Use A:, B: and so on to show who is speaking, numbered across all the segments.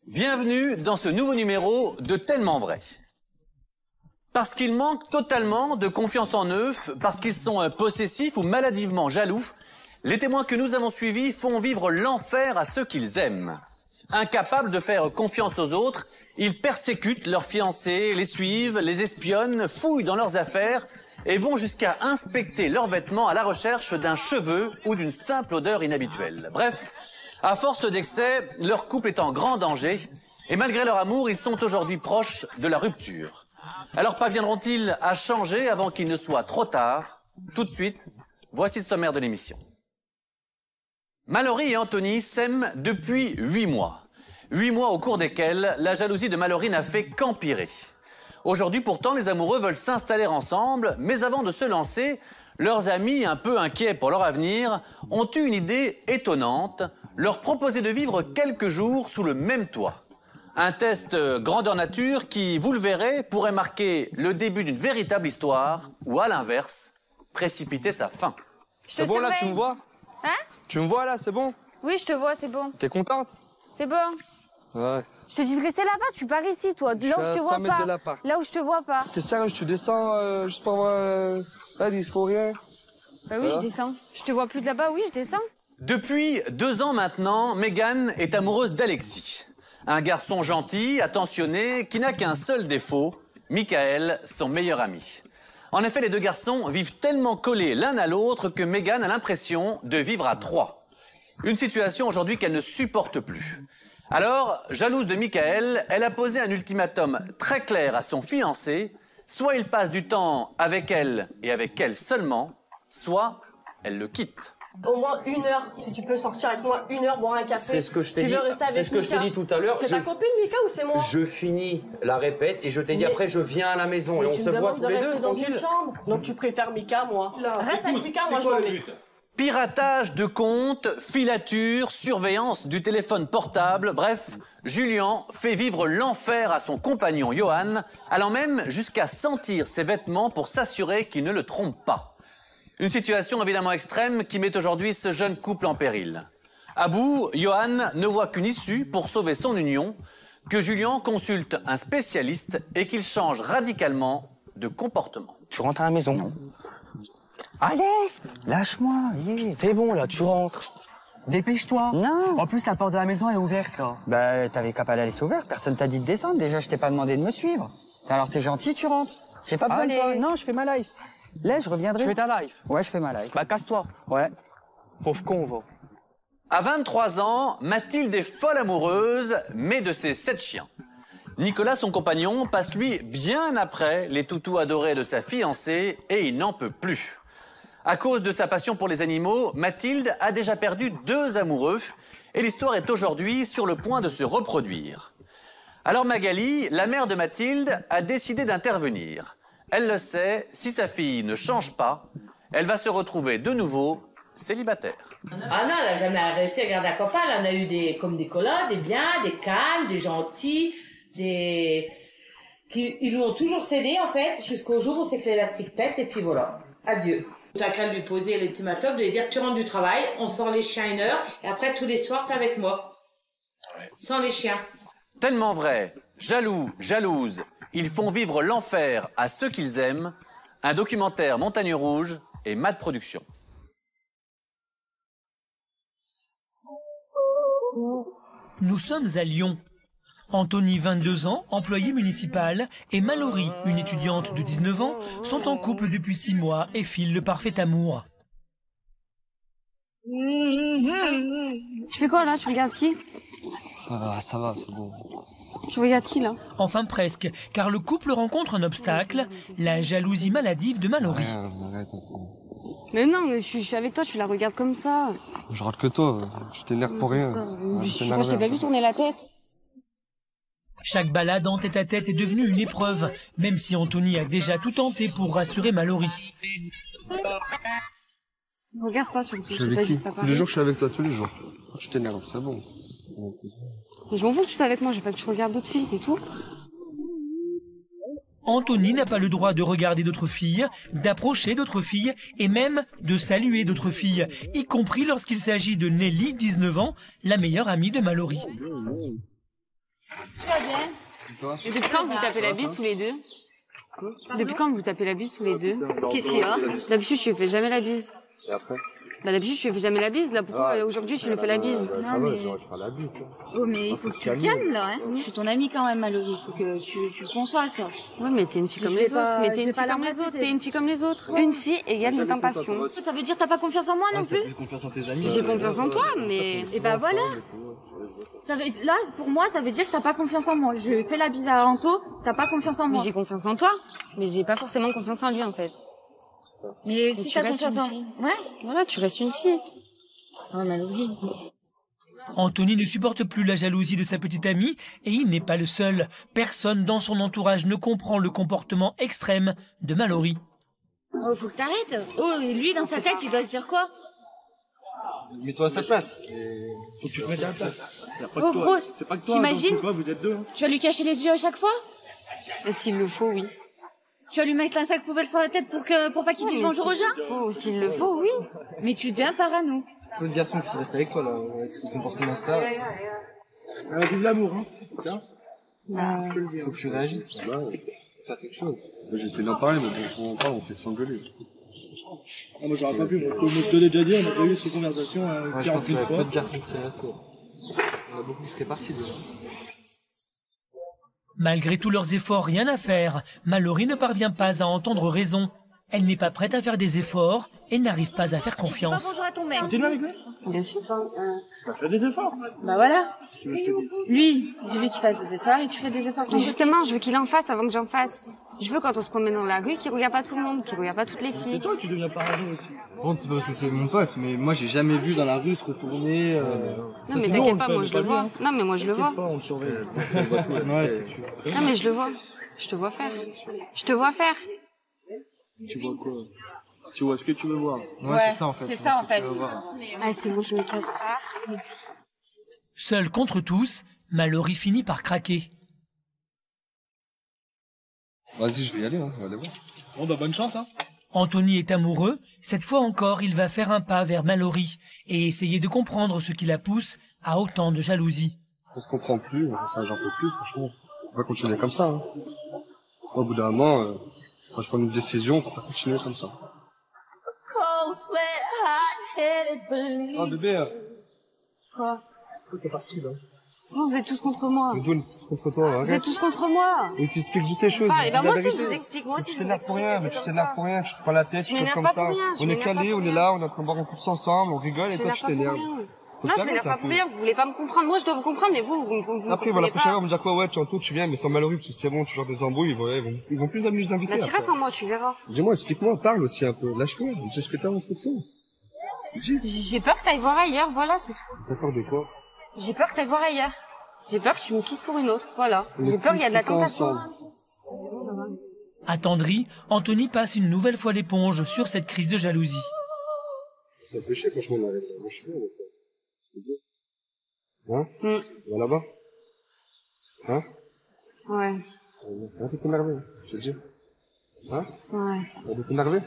A: Bienvenue dans ce nouveau numéro de Tellement Vrai. Parce qu'ils manquent totalement de confiance en eux, parce qu'ils sont possessifs ou maladivement jaloux, les témoins que nous avons suivis font vivre l'enfer à ceux qu'ils aiment. Incapables de faire confiance aux autres, ils persécutent leurs fiancés, les suivent, les espionnent, fouillent dans leurs affaires et vont jusqu'à inspecter leurs vêtements à la recherche d'un cheveu ou d'une simple odeur inhabituelle. Bref, à force d'excès, leur couple est en grand danger et malgré leur amour, ils sont aujourd'hui proches de la rupture. Alors parviendront-ils à changer avant qu'il ne soit trop tard? Tout de suite, voici le sommaire de l'émission. Mallory et Anthony s'aiment depuis 8 mois. 8 mois au cours desquels la jalousie de Mallory n'a fait qu'empirer. Aujourd'hui pourtant, les amoureux veulent s'installer ensemble, mais avant de se lancer, leurs amis, un peu inquiets pour leur avenir, ont eu une idée étonnante, leur proposer de vivre quelques jours sous le même toit. Un test grandeur nature qui, vous le verrez, pourrait marquer le début d'une véritable histoire ou, à l'inverse, précipiter sa fin.
B: C'est bon là, tu me vois?
C: Hein?
B: Tu me vois là, c'est bon?
C: Oui, je te vois, c'est bon.
B: T'es contente?
C: C'est bon.
B: Ouais.
C: Je te dis de rester là-bas, tu pars ici, toi. Là où je te vois
B: 100 mètres
C: pas.
B: de l'appart.
C: Là où je te vois pas.
B: T'es sérieux, tu descends juste pour voir... Là, il faut rien.
C: Bah oui, je descends. Je te vois plus de là-bas, oui, je descends.
A: Depuis 2 ans maintenant, Megan est amoureuse d'Alexis. Un garçon gentil, attentionné, qui n'a qu'un seul défaut, Michael, son meilleur ami. En effet, les deux garçons vivent tellement collés l'un à l'autre que Megan a l'impression de vivre à 3. Une situation aujourd'hui qu'elle ne supporte plus. Alors, jalouse de Michael, elle a posé un ultimatum très clair à son fiancé. Soit il passe du temps avec elle et avec elle seulement, soit elle le quitte.
D: Au moins 1 heure, si tu peux sortir avec moi 1 heure, boire un café.
E: C'est ce que je t'ai
D: Tu
E: dit.
D: veux rester avec
E: C'est ce que je t'ai dit tout à l'heure.
D: C'est ta copine, Mika, ou c'est moi?
E: Je finis la répète et je t'ai dit après je viens à la maison et on se voit tous les deux
D: dans une
E: tranquille.
D: chambre. Donc tu préfères Mika, moi. Reste avec Mika, moi je m'en vais.
A: Piratage de comptes, filature, surveillance du téléphone portable, bref, Julien fait vivre l'enfer à son compagnon Johan, allant même jusqu'à sentir ses vêtements pour s'assurer qu'il ne le trompe pas. Une situation évidemment extrême qui met aujourd'hui ce jeune couple en péril. À bout, Johan ne voit qu'une issue pour sauver son union, que Julien consulte un spécialiste et qu'il change radicalement de comportement.
F: Tu rentres à la maison. Allez, lâche-moi, c'est bon là, tu rentres.
G: Dépêche-toi.
F: Non.
G: En plus, la porte de la maison elle est ouverte là.
F: Bah, t'avais qu'à pas la laisser ouverte, personne t'a dit de descendre, déjà je t'ai pas demandé de me suivre. Alors t'es gentil, tu rentres. J'ai pas besoin de toi. Non, je fais ma life. Laisse, je reviendrai.
G: Tu fais ta life.
F: Ouais, je fais ma life.
G: Bah casse-toi.
F: Ouais.
G: Pauvre con, va.
A: À 23 ans, Mathilde est folle amoureuse, mais de ses 7 chiens. Nicolas, son compagnon, passe lui bien après les toutous adorés de sa fiancée et il n'en peut plus. À cause de sa passion pour les animaux, Mathilde a déjà perdu 2 amoureux et l'histoire est aujourd'hui sur le point de se reproduire. Alors Magali, la mère de Mathilde, a décidé d'intervenir. Elle le sait, si sa fille ne change pas, elle va se retrouver de nouveau célibataire.
H: Ah non, elle n'a jamais réussi à garder un copain. Elle en a eu des collats, des biens, des calmes, des gentils, ils lui ont toujours cédé en fait, jusqu'au jour où c'est que l'élastique pète et puis voilà. Adieu. T'as qu'à lui poser l'ultimatum, de lui dire tu rentres du travail, on sort les chiens 1 heure et après tous les soirs t'es avec moi. Sans les chiens.
A: Tellement vrai, jaloux, jalouse, ils font vivre l'enfer à ceux qu'ils aiment. Un documentaire Montagne Rouge et Mad Production.
I: Nous sommes à Lyon. Anthony, 22 ans, employé municipal, et Mallory, une étudiante de 19 ans, sont en couple depuis 6 mois et filent le parfait amour.
C: Tu fais quoi là? Tu regardes qui?
B: Ça va, c'est bon.
C: Tu regardes qui là?
I: Enfin presque, car le couple rencontre un obstacle, la jalousie maladive de Mallory.
B: Arrête un peu.
C: Mais non, mais je suis avec toi, tu la regardes comme ça.
B: Je rate que toi, tu t'énerves pour rien.
C: Je t'ai pas vu tourner la tête.
I: Chaque balade en tête-à-tête est devenue une épreuve, même si Anthony a déjà tout tenté pour rassurer Mallory.
C: Regarde pas sur le
B: Je suis avec qui? Tous les jours, je suis avec toi, tous les jours. Tu t'énerves, c'est bon.
C: Mais je m'en fous que tu sois avec moi, j'ai pas que tu regardes d'autres filles, c'est tout.
I: Anthony n'a pas le droit de regarder d'autres filles, d'approcher d'autres filles et même de saluer d'autres filles, y compris lorsqu'il s'agit de Nelly, 19 ans, la meilleure amie de Mallory.
C: Tu vas bien? Et depuis quand vous tapez la bise tous les deux? Depuis quand vous tapez la bise tous les deux? Qu'est-ce qu'il y a? D'habitude, je lui fais jamais la bise.
E: Et après?
C: Bah d'habitude, je lui fais jamais la bise. Là, pourquoi aujourd'hui, tu lui fais la bise?
E: Ça va, j'aurais dû faire la bise.
J: Oh, mais il faut que tu te calmes, là, hein. Je suis ton amie quand même, Mallory. Il faut que tu le conçois, ça.
C: Ouais, mais t'es une fille comme les autres. Mais t'es une fille comme les autres. T'es une fille comme les autres. Une fille égale une impassion.
J: Ça veut dire que t'as pas confiance en moi non plus?
G: T'as plus confiance en tes amis.
C: J'ai confiance en toi, mais...
J: Et bah voilà. Là, pour moi, ça veut dire que t'as pas confiance en moi. Je fais la bise à Anto, t'as pas confiance en moi.
C: Mais j'ai confiance en toi. Mais j'ai pas forcément confiance en lui, en fait.
J: Mais si t'as confiance en... Ouais.
C: Voilà, tu restes une fille.
J: Oh, Mallory.
I: Anthony ne supporte plus la jalousie de sa petite amie et il n'est pas le seul. Personne dans son entourage ne comprend le comportement extrême de Mallory.
J: Oh, faut que t'arrêtes. Oh, et lui, dans sa tête, il doit se dire quoi?
G: Mets-toi à sa place. Faut que tu te mettes à la place.
J: Oh, grosse.
G: C'est pas que toi,
J: t'imagines?
G: vous êtes deux. Hein.
J: Tu vas lui cacher les yeux à chaque fois?
C: S'il le faut, oui.
J: Tu vas lui mettre un sac poubelle sur la tête pour pas qu'il dise bonjour aux gens?
C: S'il le faut, oui.
J: Mais tu deviens parano.
G: Le garçon qui reste avec toi, là, avec ce comportement que ça. Vive l'amour, hein. Tiens. Je te le dis. Faut que tu réagisses. Faire quelque chose.
K: J'essaie d'en parler, mais bon, pour en parler, on fait s'engueuler.
L: Ah, moi, j'aurais pas pu. Moi, je te l'ai déjà dit, on a déjà eu cette conversation.
G: Ouais, je pense qu'il y a peu de garçons qui s'est resté. On a beaucoup qui seraient partis déjà.
I: Malgré tous leurs efforts, rien à faire. Mallory ne parvient pas à entendre raison. Elle n'est pas prête à faire des efforts et n'arrive pas à faire confiance.
J: Bonjour à ton mec.
L: Continue avec lui.
C: Bien sûr.
L: T'as fait des efforts.
J: Bah voilà.
L: Si tu veux, je te dise.
J: Lui, dis-lui qu'il fasse des efforts et tu fais des efforts.
C: Mais justement, je veux qu'il en fasse avant que j'en fasse. Je veux quand on se promène dans la rue qu'il regarde pas tout le monde, qu'il regarde pas toutes les filles.
L: C'est toi, tu deviens parano aussi.
G: Bon, c'est pas parce que c'est mon pote, mais moi j'ai jamais vu dans la rue se retourner.
C: Non, mais t'inquiète pas, moi je le vois. Non, mais moi je le vois.
L: On le surveille.
C: Non, mais je le vois. Je te vois faire. Je te vois faire.
L: Tu vois quoi? Tu vois ce que tu veux voir.
G: Ouais, c'est ça en fait.
J: C'est ça en fait.
C: Ah, c'est bon, je me casse.
I: Seul contre tous, Mallory finit par craquer.
K: Vas-y, je vais y aller, hein. On va aller voir.
L: Bon, bah, bonne chance, hein.
I: Anthony est amoureux. Cette fois encore, il va faire un pas vers Mallory et essayer de comprendre ce qui la pousse à autant de jalousie.
K: On se comprend plus, ça j'en peux plus, franchement. On va continuer comme ça, hein. Au bout d'un moment, quand je prends une décision, on peut pas continuer comme ça.
G: Oh bébé.
C: Quoi?
G: T'es parti là.
C: C'est bon, vous êtes tous contre moi.
G: Mais d'où contre toi, arrête.
C: Vous êtes tous contre moi.
G: Et tu expliques juste tes choses.
C: Ah, et ben moi aussi je vous explique, moi aussi
G: Tu t'énerves pour rien, mais tu t'énerves pour rien, tu te prends la tête, tu te comme ça. On est calés, on est là, on est en train de boire un coup de sang ensemble, on rigole et toi tu t'énerves.
C: Non, je m'énerve pas pour rien, vous voulez pas me comprendre. Moi je dois vous comprendre, mais vous
G: après, voilà, la prochaine fois, on me dire quoi, ouais, tu viens, mais sans Mallory, parce que c'est bon, toujours des embrouilles, ils vont plus nous inviter.
C: Bah, tu restes en moi, tu verras.
K: Dis-moi, explique-moi, parle aussi un peu. Lâche-toi, dis ce que t'as en photo.
C: J'ai peur que t'ailles voir ailleurs, voilà, c'est tout.
K: T'as peur de quoi?
C: J'ai peur que t'ailles voir ailleurs. J'ai peur que tu me quittes pour une autre, voilà. J'ai peur qu'il y a de la tentation.
I: Attendri, Anthony passe une nouvelle fois l'éponge sur cette crise de jalousie.
K: Ça fait chier, franchement, on arrive. Moi, je suis bien, c'est bien. Hein? On va là-bas? Hein?
C: Ouais.
K: Arrête de t'énerver, je te le dis. Hein?
C: Ouais.
K: Arrête de t'énerver?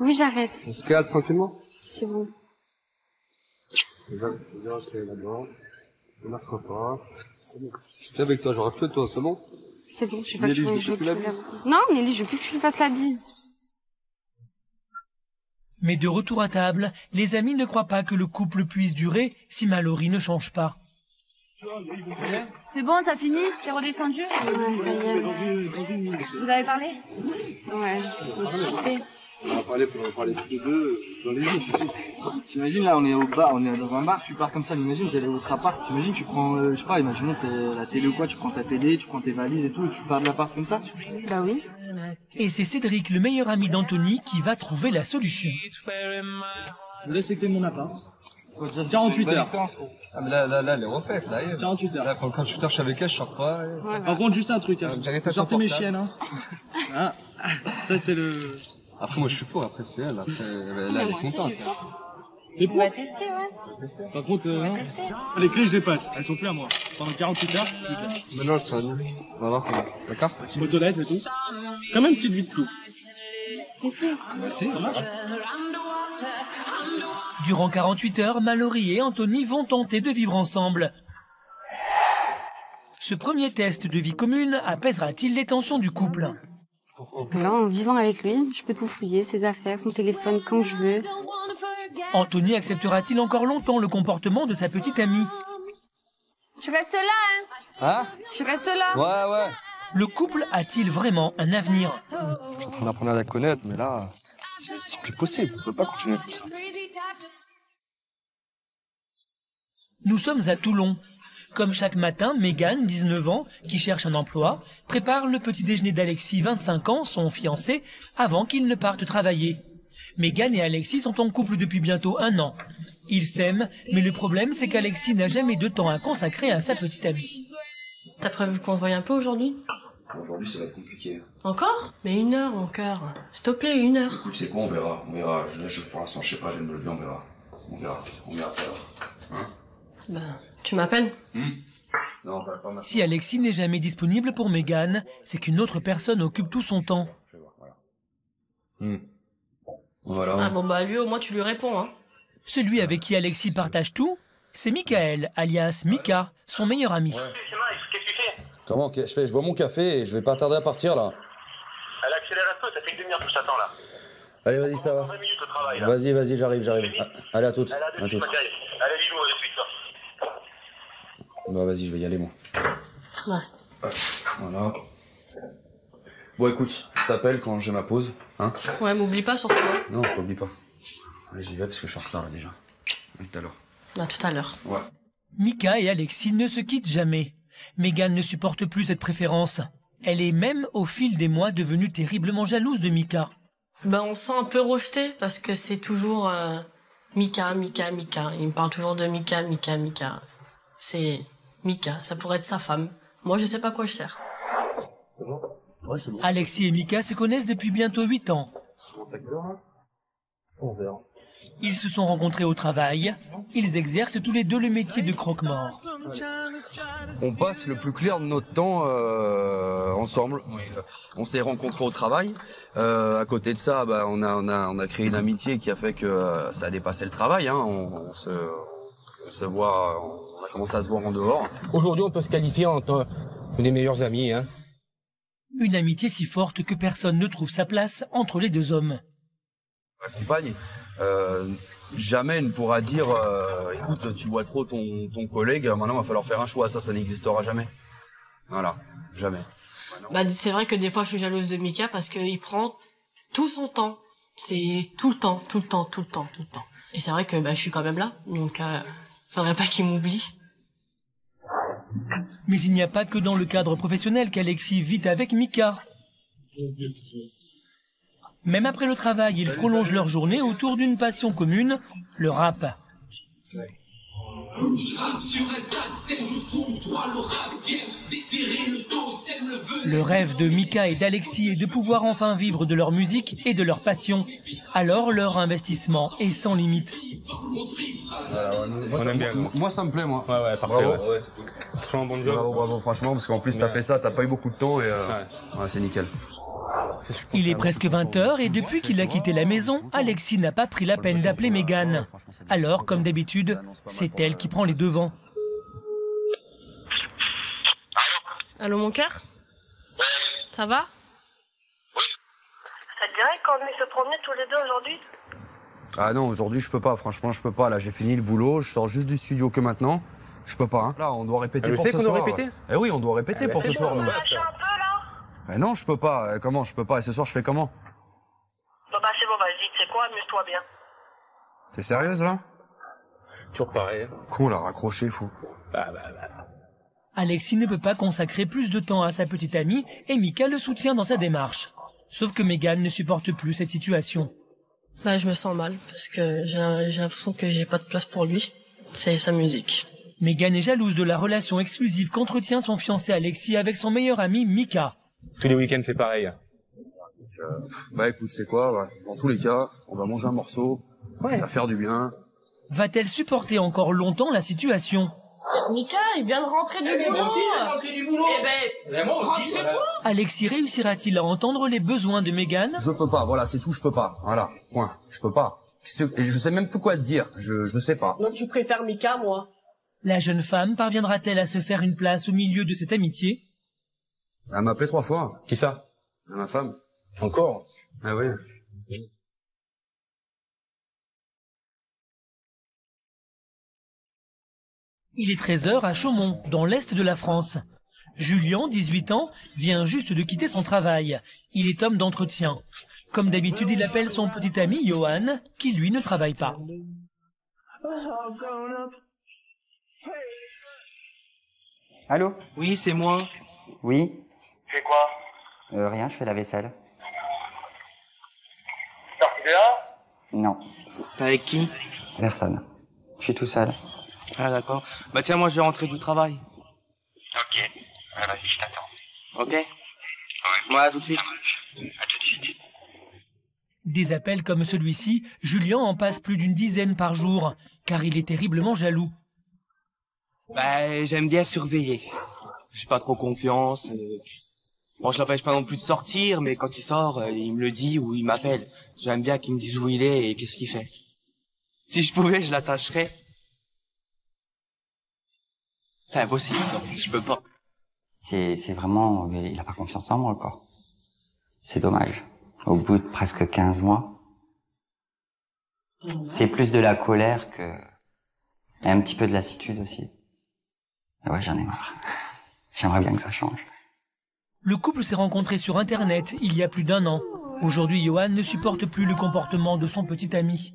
C: Oui, j'arrête.
K: On se calme tranquillement?
C: C'est bon.
K: Viens, on se calme là-bas. On n'affre pas. Je suis avec toi, j'aurai plus de toi, c'est bon?
C: C'est bon, je sais pas que
K: Nelly,
C: je veux que tu me la... Non, Nelly, je veux plus que tu lui fasses la bise.
I: Mais de retour à table, les amis ne croient pas que le couple puisse durer si Mallory ne change pas.
J: C'est bon, t'as fini? T'es redescendu?
C: Ouais, ça y est.
J: Vous avez parlé?
C: Ouais, on a discuté.
K: On va parler, faudra parler tous les deux dans les yeux, c'est tout.
G: T'imagines là, on est au bar, on est dans un bar, tu pars comme ça, imagine, t'es allé à votre appart, t'imagines, tu prends, je sais pas, imaginons la télé ou quoi, tu prends ta télé, tu prends tes valises et tout, et tu pars de l'appart comme ça?
C: Bah oui.
I: Et c'est Cédric, le meilleur ami d'Anthony, qui va trouver la solution.
L: Je laisse écouter mon appart. 48 heures.
K: Ah, mais là, elle est refaite, là.
L: 48 heures.
K: Là, pendant 48 heures, je suis avec elle, je sors pas.
C: Ouais,
L: Par contre, juste un truc, hein. Sortez mes chiennes, hein. Hein? Ça, c'est le...
K: Après, moi, je suis pour, après, c'est elle. Après, elle est contente.
L: T'es
C: On
L: pour?
C: va tester, ouais.
L: Par contre, non. Les clés, je les passe. Elles sont plus à moi. Pendant 48 heures, je les passe.
K: Maintenant, elles sont à nous. On va voir comment. D'accord?
L: Motonettes et tout. Quand même une petite vie de couple.
K: Bah si, ça marche.
I: Durant 48 heures, Mallory et Anthony vont tenter de vivre ensemble. Ce premier test de vie commune apaisera-t-il les tensions du couple?
C: Là, en vivant avec lui, je peux tout fouiller, ses affaires, son téléphone, quand je veux.
I: Anthony acceptera-t-il encore longtemps le comportement de sa petite amie?
J: Tu restes là, hein?
F: Hein?
J: Tu restes là?
F: Ouais, ouais.
I: Le couple a-t-il vraiment un avenir?
K: Je suis en train d'apprendre à la connaître, mais là, c'est plus possible. On peut pas continuer comme ça.
I: Nous sommes à Toulon. Comme chaque matin, Mégane, 19 ans, qui cherche un emploi, prépare le petit déjeuner d'Alexis, 25 ans, son fiancé, avant qu'il ne parte travailler. Mégane et Alexis sont en couple depuis bientôt 1 an. Ils s'aiment, mais le problème, c'est qu'Alexis n'a jamais de temps à consacrer à sa petite amie.
D: T'as prévu qu'on se voie un peu aujourd'hui?
E: Aujourd'hui, ça va être compliqué.
D: Encore? Mais 1 heure, mon cœur. S'il te plaît, 1 heure.
E: Écoute, c'est quoi, on verra. On verra. Pour l'instant, je sais pas, je vais me lever, on verra. On verra tout à l'heure. Hein?
D: Ben, tu m'appelles?
E: Non, pas maintenant.
I: Si Alexis n'est jamais disponible pour Mégane, c'est qu'une autre personne occupe tout son temps.
E: Je vais voir, voilà. Voilà.
D: Ah bon, bah lui, au moins, tu lui réponds, hein.
I: Celui avec qui Alexis partage tout, c'est Michael, alias Mika, son meilleur ami.
M: Comment? Je bois mon café et je vais pas tarder à partir là.
N: Elle accélère un peu, ça fait une demi-heure tout s'attend là.
M: Allez, vas-y, ça va.
N: 20 minutes au travail là.
M: Vas-y, j'arrive. Allez, à toutes.
N: Elle a de suite, Mathieu. Allez, bisous, de suite.
M: Bah, vas-y, je vais y aller, moi.
D: Ouais.
M: Voilà. Bon, écoute, je t'appelle quand j'ai ma pause, hein?
D: Ouais, m'oublie pas surtout, hein.
M: Non, t'oublie pas. Allez, j'y vais parce que je suis en retard là déjà. À tout à l'heure.
D: À tout à l'heure.
M: Ouais.
I: Mika et Alexis ne se quittent jamais. Mégane ne supporte plus cette préférence. Elle est même, au fil des mois, devenue terriblement jalouse de Mika.
D: Ben, on se sent un peu rejeté parce que c'est toujours Mika. Il me parle toujours de Mika. C'est Mika, ça pourrait être sa femme. Moi, je sais pas à quoi je sers.
I: Alexis et Mika se connaissent depuis bientôt 8 ans. Ils se sont rencontrés au travail. Ils exercent tous les deux le métier de croque-mort.
M: On passe le plus clair de notre temps ensemble. On s'est rencontrés au travail. À côté de ça, bah, on a créé une amitié qui a fait que ça a dépassé le travail. Hein. On se voit, on a commencé à se voir en dehors.
E: Aujourd'hui, on peut se qualifier en tant que des meilleurs amis. Hein.
I: Une amitié si forte que personne ne trouve sa place entre les deux hommes.
M: Ma compagne, jamais ne pourra dire écoute, tu vois trop ton collègue, maintenant il va falloir faire un choix. Ça n'existera jamais. Voilà, jamais.
D: Bah, c'est vrai que des fois je suis jalouse de Mika parce qu'il prend tout son temps. C'est tout le temps. Et c'est vrai que bah, je suis quand même là, donc faudrait pas qu'il m'oublie.
I: Mais il n'y a pas que dans le cadre professionnel qu'Alexis vit avec Mika. Même après le travail, ils prolongent leur journée autour d'une passion commune, le rap. Le rêve de Mika et d'Alexis est de pouvoir enfin vivre de leur musique et de leur passion. Alors leur investissement est sans limite.
M: Moi ça me plaît, moi.
K: Ouais, parfait.
M: Bravo.
K: Ouais, c'est cool. Franchement, bon job.
M: Bravo, franchement, parce qu'en plus t'as fait ça, t'as pas eu beaucoup de temps et ouais, c'est nickel.
I: Il est presque 20h et depuis qu'il a quitté la maison, Alexis n'a pas pris la peine d'appeler Mégane. Alors, comme d'habitude, c'est elle qui prend les devants.
D: Allô, mon cœur?
N: Ouais.
D: Ça va?
N: Oui.
O: Ça te dirait qu'on venait se promener tous les deux aujourd'hui?
M: Ah non, aujourd'hui je peux pas, franchement je peux pas. Là j'ai fini le boulot, je sors juste du studio que maintenant. Je peux pas, hein. Là on doit répéter pour ce soir.
K: doit répéter?
M: Eh oui, on doit répéter pour ce soir.
O: On va lâcher un peu là?
M: Eh non, je peux pas. Comment je peux pas? Et ce soir je fais comment?
O: Bah c'est bon, vas-y, tu sais quoi, amuse-toi bien.
M: T'es sérieuse là?
K: Toujours pareil.
M: Con, on l'a raccroché, fou.
I: Alexis ne peut pas consacrer plus de temps à sa petite amie et Mika le soutient dans sa démarche. Sauf que Mégane ne supporte plus cette situation.
D: Bah, je me sens mal parce que j'ai l'impression que j'ai pas de place pour lui. C'est sa musique.
I: Mégane est jalouse de la relation exclusive qu'entretient son fiancé Alexis avec son meilleur ami Mika.
K: Tous les week-ends, c'est pareil.
M: Bah écoute, c'est quoi? Dans tous les cas, on va manger un morceau. Ça va faire du bien.
I: Va-t-elle supporter encore longtemps la situation?
D: Mika, il vient de rentrer du boulot. Eh ben, rentre chez toi.
I: Alexis réussira-t-il à entendre les besoins de Mégane?
M: Je peux pas, voilà, c'est tout, je peux pas. Voilà, point. Je peux pas. Je sais même plus quoi te dire, je sais pas.
D: Donc tu préfères Mika, moi?
I: La jeune femme parviendra-t-elle à se faire une place au milieu de cette amitié?
M: Elle m'a appelé 3 fois.
K: Qui ça?
M: Ma femme.
K: Encore?
M: Ah oui.
I: Il est 13h à Chaumont, dans l'est de la France. Julien, 18 ans, vient juste de quitter son travail. Il est homme d'entretien. Comme d'habitude, il appelle son petit ami Johan, qui lui ne travaille pas.
F: Allô?
G: Oui, c'est moi.
F: Oui?
N: Fais quoi?
F: Rien, je fais la vaisselle.
N: T'es là?
F: Non.
G: T'es avec qui?
F: Personne. Je suis tout seul.
G: Ah d'accord. Bah tiens, moi je vais rentrer du travail.
N: Ok. Vas-y, je t'attends.
G: Ok? Ouais, à tout de suite.
N: À tout de suite.
I: Des appels comme celui-ci, Julien en passe plus d'une dizaine par jour, car il est terriblement jaloux.
G: Bah, j'aime bien surveiller. J'ai pas trop confiance. Bon, je l'empêche pas non plus de sortir, mais quand il sort, il me le dit ou il m'appelle. J'aime bien qu'il me dise où il est et qu'est-ce qu'il fait. Si je pouvais, je l'attacherais. C'est impossible, ça. Je peux pas.
F: C'est vraiment... Il a pas confiance en moi, quoi. C'est dommage. Au bout de presque 15 mois. C'est plus de la colère que... Et un petit peu de lassitude aussi. Et ouais, j'en ai marre. J'aimerais bien que ça change.
I: Le couple s'est rencontré sur Internet il y a plus d'1 an. Aujourd'hui, Johan ne supporte plus le comportement de son petit ami.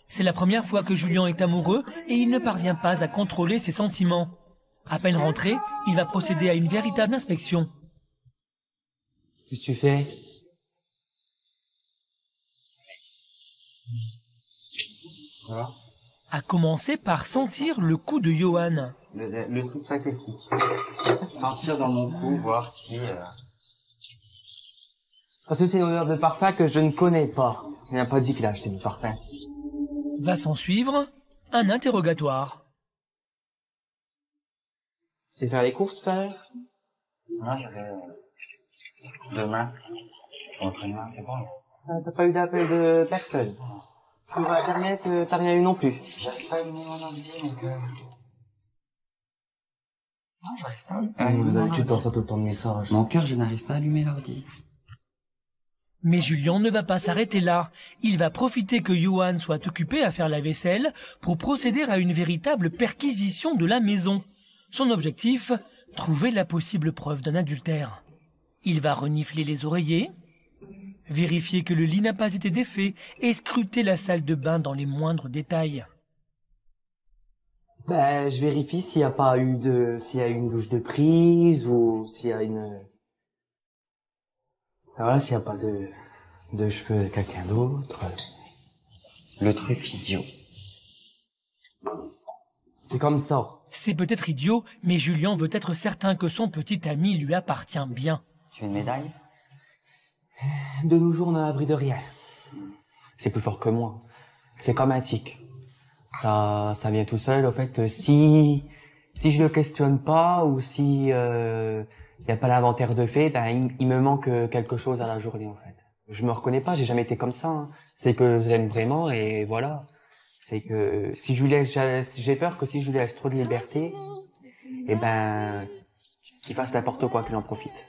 I: C'est la première fois que Julien est amoureux et il ne parvient pas à contrôler ses sentiments. À peine rentré, il va procéder à une véritable inspection.
G: Qu'est-ce que tu fais?
F: Voilà.
I: À commencer par sentir le cou de Johan.
F: Le truc synthétique. Sentir dans mon cou, voir si...
G: Parce que c'est une odeur de parfum que je ne connais pas. Il n'a pas dit qu'il a acheté du parfum.
I: Va s'en suivre un interrogatoire.
G: Tu vas faire les courses tout à l'heure?
F: Non, j'avais... Demain. Entraînement, c'est bon.
G: T'as pas eu d'appel de personne? Sur Internet, t'as rien eu non plus?
F: J'arrive pas à allumer mon ordi, donc... Non, j'arrive pas
G: à allumer mon ordi. Tu t'en fais tout le temps de messages.
F: Mon cœur, je n'arrive pas à allumer l'ordi.
I: Mais Julien ne va pas s'arrêter là. Il va profiter que Johan soit occupé à faire la vaisselle pour procéder à une véritable perquisition de la maison. Son objectif, trouver la possible preuve d'un adultère. Il va renifler les oreillers, vérifier que le lit n'a pas été défait et scruter la salle de bain dans les moindres détails.
G: Ben, je vérifie s'il n'y a pas eu s'il y a eu une douche de prise ou s'il y a une... Voilà, s'il n'y a pas de cheveux de quelqu'un d'autre.
F: Le truc idiot.
G: C'est comme ça.
I: C'est peut-être idiot, mais Julien veut être certain que son petit ami lui appartient bien.
F: Tu veux une médaille?
G: De nos jours, on est à l'abri de rien. C'est plus fort que moi. C'est comme un tic. Ça vient tout seul, en fait. Si je le questionne pas ou si y a pas l'inventaire de fait, ben il me manque quelque chose à la journée, en fait. Je me reconnais pas, j'ai jamais été comme ça. Hein. C'est que je l'aime vraiment et voilà. C'est que si je lui laisse, j'ai peur que si je lui laisse trop de liberté, eh ben qu'il fasse n'importe quoi, qu'il en profite.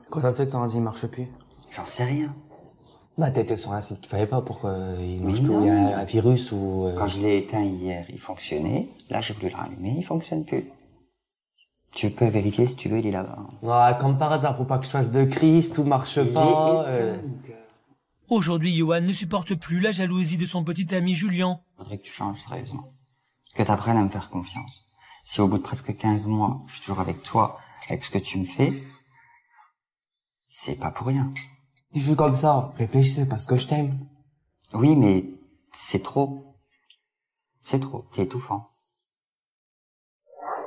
G: Quand ça se fait que ton ordi marche plus?
F: J'en sais rien.
G: Bah t'étais sur un site qu'il fallait pas pour qu'il marche plus, il y a un virus ou...
F: Quand je l'ai éteint hier, il fonctionnait. Là, j'ai voulu le rallumer, il fonctionne plus. Tu peux vérifier si tu veux, il est là-bas.
G: Ouais, comme par hasard, pour pas que je fasse de crise, tout marche pas.
I: Aujourd'hui, Johan ne supporte plus la jalousie de son petit ami Julien.
F: Faudrait que tu changes sérieusement. Que t'apprennes à me faire confiance. Si au bout de presque 15 mois, je suis toujours avec toi, avec ce que tu me fais, c'est pas pour rien.
G: Si je suis comme ça, réfléchissez parce que je t'aime.
F: Oui, mais c'est trop. C'est trop, t'es étouffant.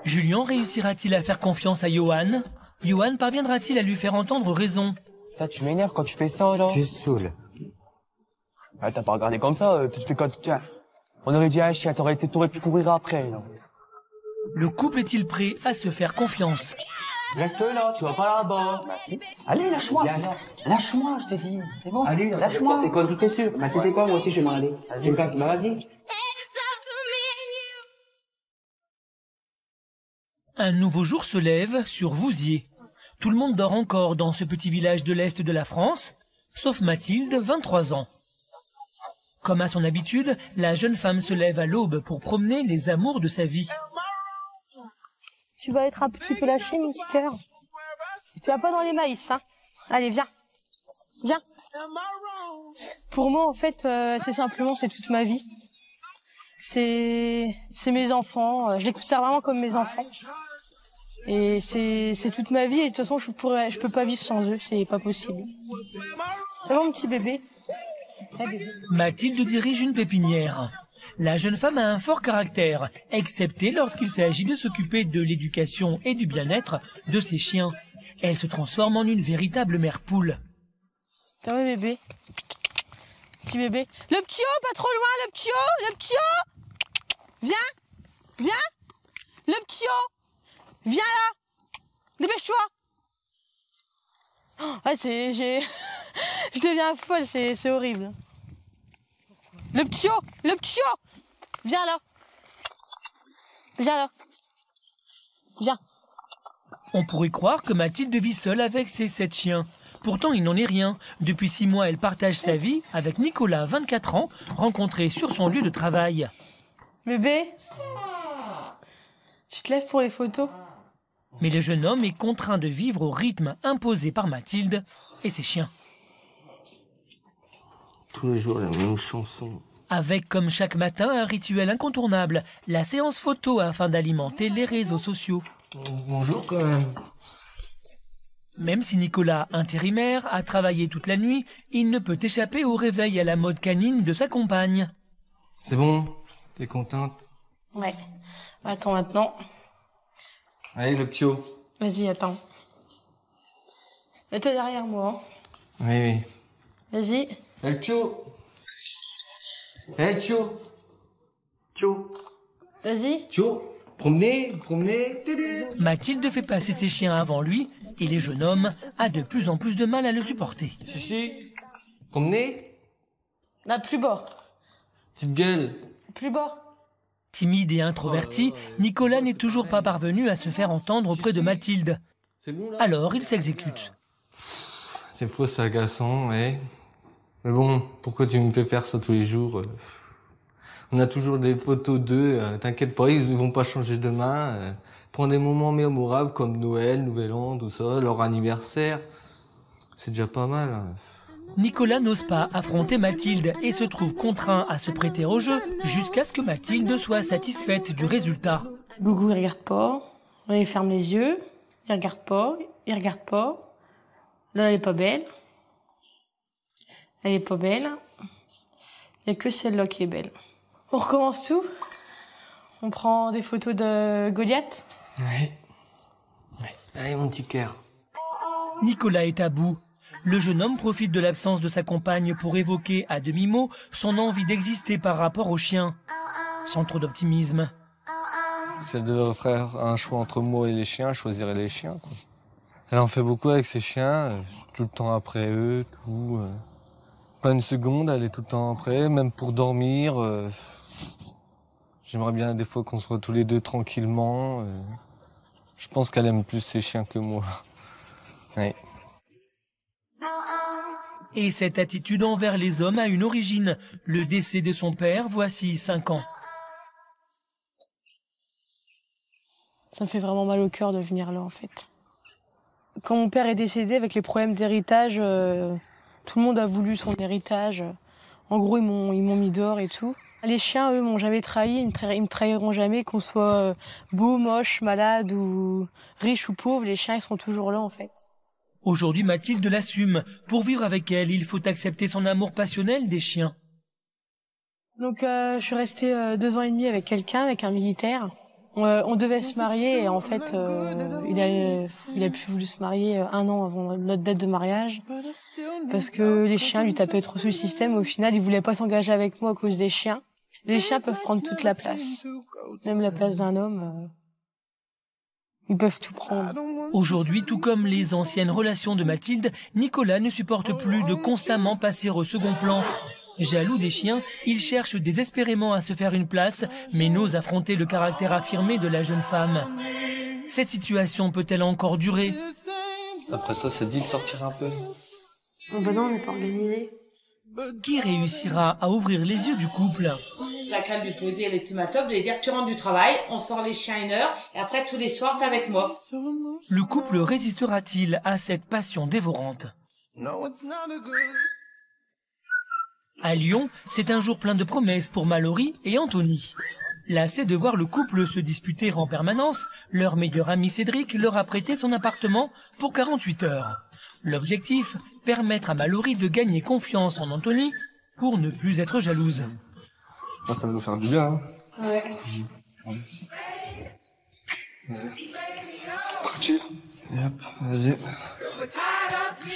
I: Julien réussira-t-il à faire confiance à Johan? Johan parviendra-t-il à lui faire entendre raison?
G: Là, tu m'énerves quand tu fais ça, là.
F: Tu saoules.
G: Ouais, t'as pas regardé comme ça, tiens. On aurait dit à un chien, t'aurais pu courir après, là.
I: Le couple est-il prêt à se faire confiance?
G: Reste là, tu vas pas là-bas.
F: Merci. Allez, lâche-moi. Lâche-moi, je te dis. C'est bon.
G: Allez, lâche-moi. T'es conneries, t'es sûr. Bah, tu sais quoi, moi aussi, je vais m'en aller. C'est pas, bah, vas-y.
I: Un nouveau jour se lève sur Vouziers. Tout le monde dort encore dans ce petit village de l'Est de la France, sauf Mathilde, 23 ans. Comme à son habitude, la jeune femme se lève à l'aube pour promener les amours de sa vie.
P: Tu vas être un petit peu lâché, mon petit cœur. Tu vas pas dans les maïs, hein. Allez, viens. Viens. Pour moi, en fait, c'est simplement, c'est toute ma vie. C'est mes enfants. Je les considère vraiment comme mes enfants. Et c'est toute ma vie. Et de toute façon, je peux pas vivre sans eux. C'est pas possible. C'est bon, mon petit bébé. Hey, bébé.
I: Mathilde dirige une pépinière. La jeune femme a un fort caractère, excepté lorsqu'il s'agit de s'occuper de l'éducation et du bien-être de ses chiens. Elle se transforme en une véritable mère poule.
P: T'as vu, bébé? Petit bébé. Le petit haut, pas trop loin, le petit haut, le petit haut. Viens, viens. Le petit haut. Viens là. Dépêche-toi. Oh, ah, je deviens folle, c'est horrible. Le petit haut, le petit haut. Viens là. Viens là. Viens.
I: On pourrait croire que Mathilde vit seule avec ses 7 chiens. Pourtant, il n'en est rien. Depuis 6 mois, elle partage sa vie avec Nicolas, 24 ans, rencontré sur son lieu de travail.
P: Bébé, tu te lèves pour les photos?
I: Mais le jeune homme est contraint de vivre au rythme imposé par Mathilde et ses chiens.
Q: Tous les jours, la même chanson.
I: Avec comme chaque matin un rituel incontournable, la séance photo afin d'alimenter les réseaux sociaux.
Q: Bonjour quand même.
I: Même si Nicolas, intérimaire, a travaillé toute la nuit, il ne peut échapper au réveil à la mode canine de sa compagne.
Q: C'est bon? T'es contente?
P: Ouais. Attends maintenant.
Q: Allez, le pio.
P: Vas-y, attends. Mets-toi derrière moi.
Q: Oui, oui.
P: Vas-y.
Q: El Tio. El Tio. Tio.
P: Vas-y.
Q: Tio. Promenez.
I: Mathilde fait passer ses chiens avant lui et le jeune homme a de plus en plus de mal à le supporter.
Q: Chichi. Promenez.
P: Là, plus bas.
Q: Petite gueule.
P: Plus bas.
I: Timide et introverti, Nicolas n'est toujours pas parvenu à se faire entendre auprès de Mathilde. Alors il s'exécute.
Q: C'est faux, c'est agaçant, ouais. Mais bon, pourquoi tu me fais faire ça tous les jours? On a toujours des photos d'eux, t'inquiète pas, ils vont pas changer demain. Prends des moments mémorables comme Noël, Nouvel An, tout ça, leur anniversaire. C'est déjà pas mal.
I: Nicolas n'ose pas affronter Mathilde et se trouve contraint à se prêter au jeu jusqu'à ce que Mathilde soit satisfaite du résultat.
P: Gougou, il regarde pas. Là, il ferme les yeux. Il regarde pas. Il regarde pas. Là, elle est pas belle. Elle est pas belle. Il n'y a que celle-là qui est belle. On recommence tout. On prend des photos de Goliath.
Q: Ouais. Allez, mon petit cœur.
I: Nicolas est à bout. Le jeune homme profite de l'absence de sa compagne pour évoquer à demi-mot son envie d'exister par rapport aux chiens, sans trop d'optimisme.
Q: Si elle devait faire un choix entre moi et les chiens, je choisirais les chiens, quoi. Elle en fait beaucoup avec ses chiens, tout le temps après eux, tout. Pas une seconde, elle est tout le temps après, même pour dormir. J'aimerais bien des fois qu'on soit tous les deux tranquillement. Je pense qu'elle aime plus ses chiens que moi. Ouais.
I: Et cette attitude envers les hommes a une origine. Le décès de son père, voici 5 ans.
P: Ça me fait vraiment mal au cœur de venir là, en fait. Quand mon père est décédé, avec les problèmes d'héritage, tout le monde a voulu son héritage. En gros, ils m'ont mis dehors et tout. Les chiens, eux, m'ont jamais trahi, ils me trahiront jamais, qu'on soit beau, moche, malade ou riche ou pauvre, les chiens, ils seront toujours là, en fait.
I: Aujourd'hui, Mathilde l'assume. Pour vivre avec elle, il faut accepter son amour passionnel des chiens.
P: Donc, je suis restée 2 ans et demi avec quelqu'un, avec un militaire. On devait se marier et en fait, il a plus voulu se marier 1 an avant notre date de mariage parce que les chiens lui tapaient trop sur le système. Au final, il voulait pas s'engager avec moi à cause des chiens. Les chiens peuvent prendre toute la place. Même la place d'un homme, ils peuvent tout prendre.
I: Aujourd'hui, tout comme les anciennes relations de Mathilde, Nicolas ne supporte plus de constamment passer au second plan. Jaloux des chiens, il cherche désespérément à se faire une place, mais n'ose affronter le caractère affirmé de la jeune femme. Cette situation peut-elle encore durer?
Q: Après ça, c'est dit de sortir un peu.
P: Oh bah non, on n'est pas organisé.
I: Qui réussira à ouvrir les yeux du couple?
H: T'as qu'à lui poser l'ultimatum, de lui dire tu rentres du travail, on sort les chiens 1 heure, et après tous les soirs t'es avec moi.
I: Le couple résistera-t-il à cette passion dévorante? À Lyon, c'est un jour plein de promesses pour Mallory et Anthony. Lassés de voir le couple se disputer en permanence, leur meilleur ami Cédric leur a prêté son appartement pour 48 heures. L'objectif, permettre à Mallory de gagner confiance en Anthony pour ne plus être jalouse.
K: Ça va nous faire du bien, hein.
P: Ouais.
K: C'est parti. Yep, vas-y.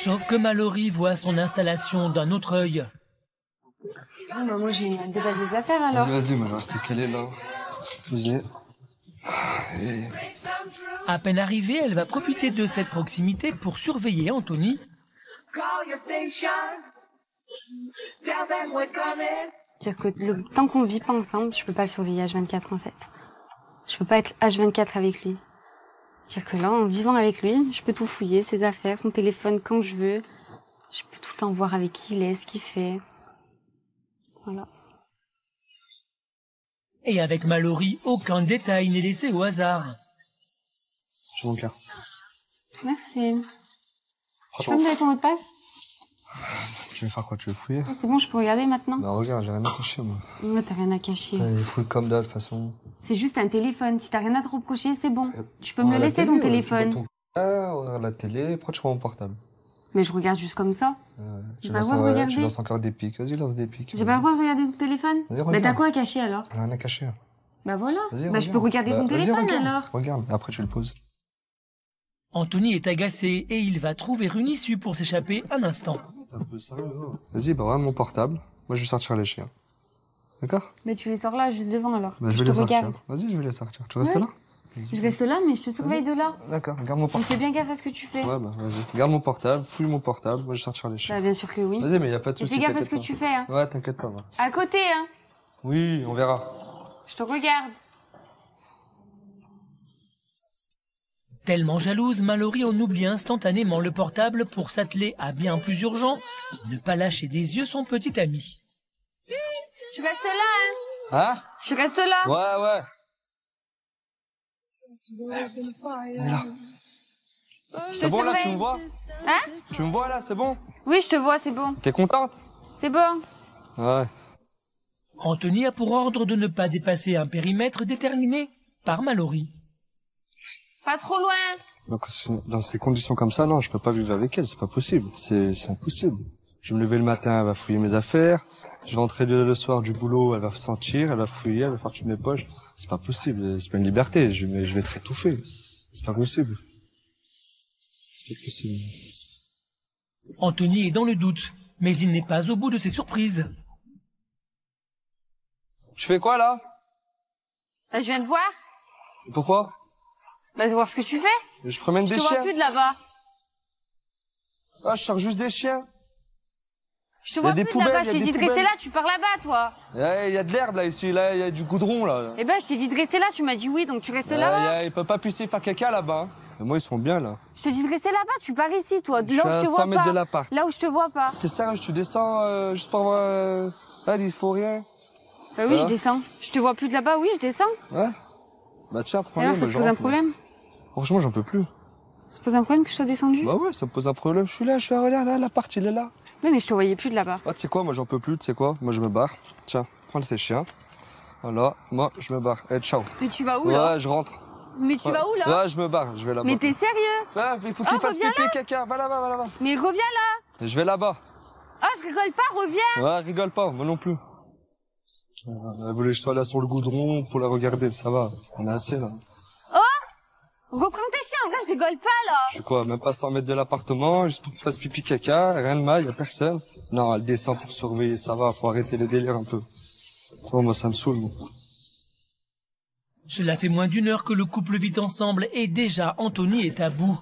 I: Sauf que Mallory voit son installation d'un autre œil.
C: Ah bah moi j'ai des affaires alors.
K: Vas-y, moi je vais rester calé là. Vas-y. Et...
I: À peine arrivée, elle va profiter de cette proximité pour surveiller Anthony.
C: C'est-à-dire que tant qu'on vit pas ensemble, je peux pas le surveiller H24 en fait. Je peux pas être H24 avec lui. C'est-à-dire que là, en vivant avec lui, je peux tout fouiller, ses affaires, son téléphone quand je veux. Je peux tout le temps voir avec qui il est, ce qu'il fait. Voilà.
I: Et avec Mallory, aucun détail n'est laissé au hasard.
K: Je m'en carte.
C: Merci. Tu peux me donner ton mot de passe?
K: Tu veux faire quoi? Tu veux fouiller?
C: C'est bon, je peux regarder maintenant?
K: Bah regarde, j'ai rien à cacher moi.
C: Ouais, t'as rien à cacher.
K: Ouais, il fouille comme d'hab de toute façon.
C: C'est juste un téléphone, si t'as rien à te reprocher, c'est bon. Tu peux me le laisser ton téléphone.
K: On regarde la télé, pourquoi tu prends mon portable?
C: Mais je regarde juste comme ça.
K: Tu
C: pas le droit de regarder.
K: Tu lances encore des pics, vas-y lance des pics.
C: J'ai pas le droit de regarder ton téléphone? Mais t'as quoi à cacher alors?
K: Rien à cacher.
C: Bah voilà,
K: bah
C: je peux regarder ton téléphone alors.
K: Regarde, après tu le poses.
I: Anthony est agacé et il va trouver une issue pour s'échapper un instant.
K: Vas-y, bah regarde mon portable, moi je vais sortir les chiens. D'accord?
C: Mais tu les sors là, juste devant alors.
K: Bah je vais les sortir. Vas-y, je vais les sortir. Tu restes là?
C: Je reste là, mais je te surveille de là.
K: D'accord, garde mon portable.
C: Tu fais bien gaffe à ce que tu fais.
K: Ouais, bah vas-y. Garde mon portable, fouille mon portable, moi je vais sortir les chiens.
C: Bah bien sûr que oui.
K: Vas-y, mais y a pas de soucis.
C: Fais gaffe à ce que tu fais, hein.
K: Ouais, t'inquiète pas, moi.
C: À côté, hein.
K: Oui, on verra.
C: Je te regarde.
I: Tellement jalouse, Mallory en oublie instantanément le portable pour s'atteler à bien plus urgent, ne pas lâcher des yeux son petit ami.
C: Tu restes là, hein.
K: Hein?
C: Tu restes là.
K: Ouais, ouais. Là. C'est bon là, tu me vois?
C: Hein?
K: Tu me vois là, c'est bon?
C: Oui, je te vois, c'est bon.
K: T'es contente?
C: C'est bon.
K: Ouais.
I: Anthony a pour ordre de ne pas dépasser un périmètre déterminé par Mallory.
C: Pas trop loin.
K: Donc, dans ces conditions comme ça, non, je peux pas vivre avec elle, c'est pas possible. C'est impossible. Je vais me lever le matin, elle va fouiller mes affaires. Je vais rentrer le soir du boulot, elle va sentir, elle va fouiller, elle va faire toutes mes poches. C'est pas possible, c'est pas une liberté, je vais être étouffé. C'est pas possible. C'est pas possible.
I: Anthony est dans le doute, mais il n'est pas au bout de ses surprises.
K: Tu fais quoi là?
C: Bah, je viens de voir.
K: Pourquoi?
C: Bah, de voir ce que tu fais.
K: Je promène des chiens.
C: Je te vois plus de là-bas.
K: Ah, je cherche juste des chiens.
C: Je te vois plus de là-bas, je t'ai dit de rester là, tu pars là-bas, toi.
K: Il y a de l'herbe là, ici, là, il y a du goudron là.
C: Eh ben, je t'ai dit de rester là, tu m'as dit oui, donc tu restes là-bas.
K: Il peut pas pisser faire caca là-bas. Mais moi, ils sont bien là.
C: Je te dis de rester là-bas, tu pars ici, toi, là où je te vois
K: 100 mètres
C: pas.
K: de l'appart.
C: Là où je te vois pas.
K: T'es sérieux, tu descends juste pour voir. Ah, il faut rien.
C: Bah oui, je descends. Je te vois plus de là-bas, oui, je descends.
K: Ouais. Bah tiens, prends-le.
C: Alors, ça te pose un problème?
K: Franchement, j'en peux plus.
C: Ça te pose un problème que je sois descendu?
K: Bah ouais, ça me pose un problème. Je suis là, regarde là, l'appart, il est là.
C: Oui, mais je te voyais plus de là-bas.
K: Ah, tu sais quoi, moi j'en peux plus, tu sais quoi? Moi je me barre. Tiens, prends tes chiens. Voilà, moi je me barre. Eh, ciao.
C: Mais tu vas où là?
K: Ouais, je rentre.
C: Mais tu vas où là?
K: Ouais, je me barre, je vais là-bas.
C: Mais t'es sérieux?
K: Ouais, il faut qu'il fasse pipi, caca. Va là-bas, va là-bas.
C: Mais reviens là.
K: Je vais là-bas.
C: Ah, je rigole pas, reviens.
K: Ouais, rigole pas, moi non plus. Elle voulait que je sois là sur le goudron pour la regarder, ça va. On est assez là.
C: Reprends tes chiens, en vrai, je rigole pas, là.
K: Je suis quoi, même pas 100 mètres de l'appartement, juste pour qu'il fasse pipi caca, rien de mal, y a personne. Non, elle descend pour surveiller, ça va, faut arrêter les délires un peu. Oh, moi, ça me saoule, moi.
I: Cela fait moins d'1 heure que le couple vit ensemble et déjà Anthony est à bout.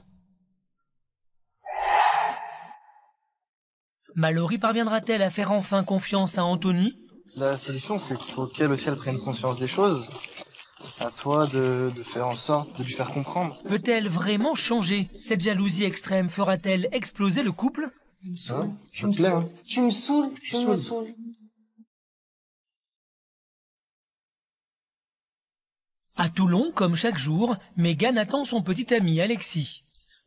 I: Mallory parviendra-t-elle à faire enfin confiance à Anthony?
R: La solution, c'est qu'il faut qu'elle aussi, elle prenne conscience des choses. À toi de faire en sorte de lui faire comprendre.
I: Peut-elle vraiment changer? Cette jalousie extrême fera-t-elle exploser le couple?
R: Hein? Je te plais, hein?
P: Tu me saoules, tu me saoules.
I: À Toulon, comme chaque jour, Mégane attend son petit ami Alexis.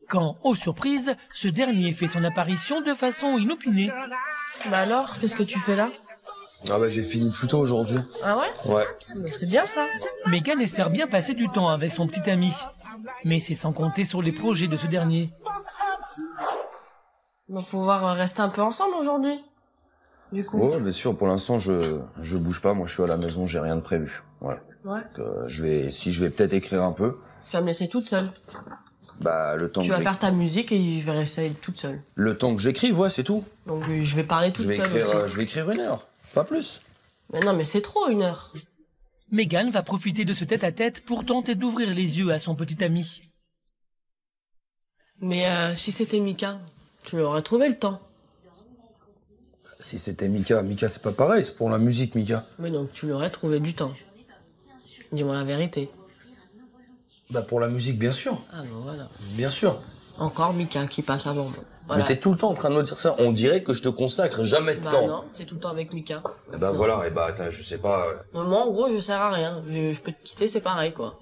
I: Quand, aux surprises, ce dernier fait son apparition de façon inopinée.
D: Bah alors, qu'est-ce que tu fais là?
M: Ah bah j'ai fini plus tôt aujourd'hui.
D: Ah ouais?
M: Ouais.
D: Bah, c'est bien ça.
I: Mégane espère bien passer du temps avec son petit ami. Mais c'est sans compter sur les projets de ce dernier.
D: On va pouvoir rester un peu ensemble aujourd'hui. Du coup.
M: Ouais, bien sûr, pour l'instant je bouge pas, moi je suis à la maison, j'ai rien de prévu. Voilà.
D: Ouais.
M: Donc, je vais peut-être écrire un peu.
D: Tu vas me laisser toute seule.
M: Bah le temps
D: tu
M: que
D: vas faire ta musique et je vais rester toute seule.
M: Le temps que j'écrive, ouais, c'est tout.
D: Donc je vais parler toute seule aussi.
M: Je vais écrire 1 heure, pas plus.
D: Mais non, mais c'est trop 1 heure.
I: Mégane va profiter de ce tête-à-tête pour tenter d'ouvrir les yeux à son petit ami.
D: Mais si c'était Mika, tu l'aurais trouvé le temps.
M: Si c'était Mika c'est pas pareil, c'est pour la musique Mika.
D: Mais donc tu l'aurais trouvé du temps. Dis-moi la vérité.
M: Bah pour la musique, bien sûr.
D: Ah bah voilà.
M: Bien sûr.
D: Encore Mika qui passe avant moi. Voilà.
M: Mais t'es tout le temps en train de me dire ça. On dirait que je te consacre jamais de temps.
D: Non, t'es tout le temps avec Mika.
M: Et bah voilà, et bah attends, je sais pas.
D: Moi en gros je sers à rien. Je peux te quitter, c'est pareil quoi.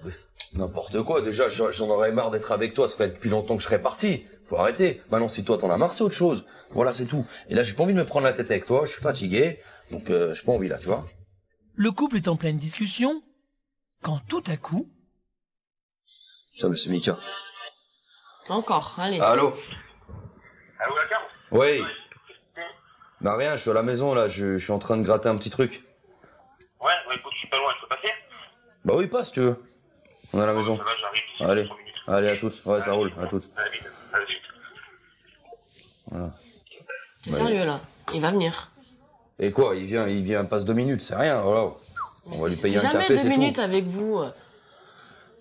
M: N'importe quoi, déjà j'en aurais marre d'être avec toi, ça fait depuis longtemps que je serais parti. Faut arrêter. Maintenant si toi t'en as marre, c'est autre chose. Voilà, c'est tout. Et là j'ai pas envie de me prendre la tête avec toi, je suis fatigué, donc j'ai pas envie là, tu vois.
I: Le couple est en pleine discussion, quand tout à coup...
M: Tiens, mais c'est Mika.
D: Encore, allez.
M: Allô?
N: Allô, la carte?
M: Oui. Bah rien, je suis à la maison là, je suis en train de gratter un petit truc.
N: Ouais, bah écoute, je suis pas loin, je peux passer?
M: Bah oui, passe si tu veux. On est à la maison.
N: Ça va, j'arrive.
M: Allez, allez à toutes. Ouais, ça roule, à toutes. Voilà.
D: T'es sérieux là? Il va venir.
M: Et quoi? Il vient, passe 2 minutes, c'est rien, voilà.
D: Mais
M: on va lui payer un
D: jamais
M: café,
D: 2
M: c'est
D: minutes
M: tout.
D: avec vous.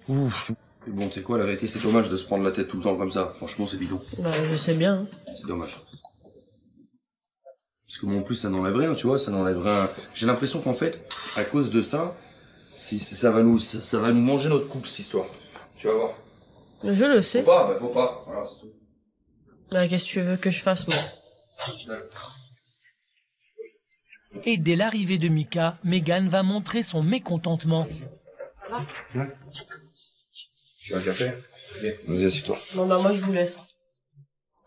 M: Ouf. Bon, tu sais quoi, la vérité, c'est dommage de se prendre la tête tout le temps comme ça. Franchement, c'est bidon.
D: Bah, je sais bien.
M: C'est dommage. Parce que moi, en plus, ça n'enlève rien, tu vois, ça n'enlève rien. J'ai l'impression qu'en fait, à cause de ça, ça va nous manger notre couple, cette histoire. Tu vas voir.
D: Je le sais.
M: Faut pas. Voilà, c'est tout.
D: Bah, qu'est-ce que tu veux que je fasse, moi?
I: Et dès l'arrivée de Mika, Mégane va montrer son mécontentement.
M: Tu veux un café? Vas-y, assieds-toi.
D: Bon, bah, moi, je vous laisse.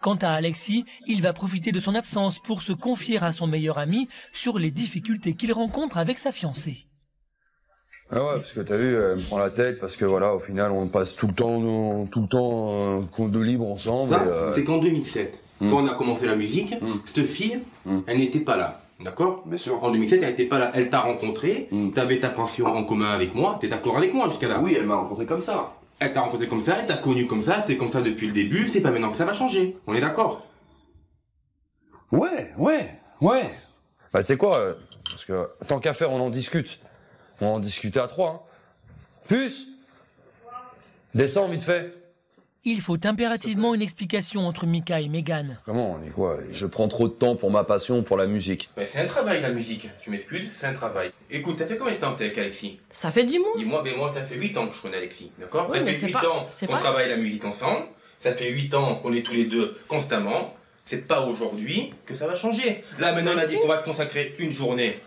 I: Quant à Alexis, il va profiter de son absence pour se confier à son meilleur ami sur les difficultés qu'il rencontre avec sa fiancée.
M: Ah ouais, parce que t'as vu, elle me prend la tête parce que voilà, au final, on passe tout le temps de libre ensemble.
S: Ça, c'est qu'en 2007, quand on a commencé la musique, cette fille, elle n'était pas là. D'accord?
M: Bien sûr.
S: En 2007, elle n'était pas là. Elle t'a rencontré, t'avais ta pension en commun avec moi, t'es d'accord avec moi jusqu'à là?
M: Oui, elle m'a rencontré comme ça.
S: Elle t'a rencontré comme ça, elle t'a connu comme ça, c'est comme ça depuis le début, c'est pas maintenant que ça va changer. On est d'accord?
M: Ouais. Bah, tu sais quoi, parce que tant qu'à faire, on en discute. On va en discuter à 3. Hein. Puce! Descends, vite fait.
I: Il faut impérativement une explication entre Mika et Mégane.
M: Comment, on est quoi? Je prends trop de temps pour ma passion, pour la musique.
S: Mais c'est un travail, la musique. Tu m'excuses, c'est un travail. Écoute, t'as fait combien de temps que t'es avec Alexis?
D: Ça fait 10 mois.
S: Dis-moi, mais moi, ça fait 8 ans que je connais Alexis. D'accord?
D: Oui,
S: Ça
D: mais
S: fait
D: c'est
S: 8
D: pas-
S: ans
D: c'est
S: qu'on
D: pas-
S: travaille la musique ensemble. Ça fait 8 ans qu'on est tous les deux constamment. C'est pas aujourd'hui que ça va changer. Là, maintenant, on a dit qu'on va te consacrer une journée.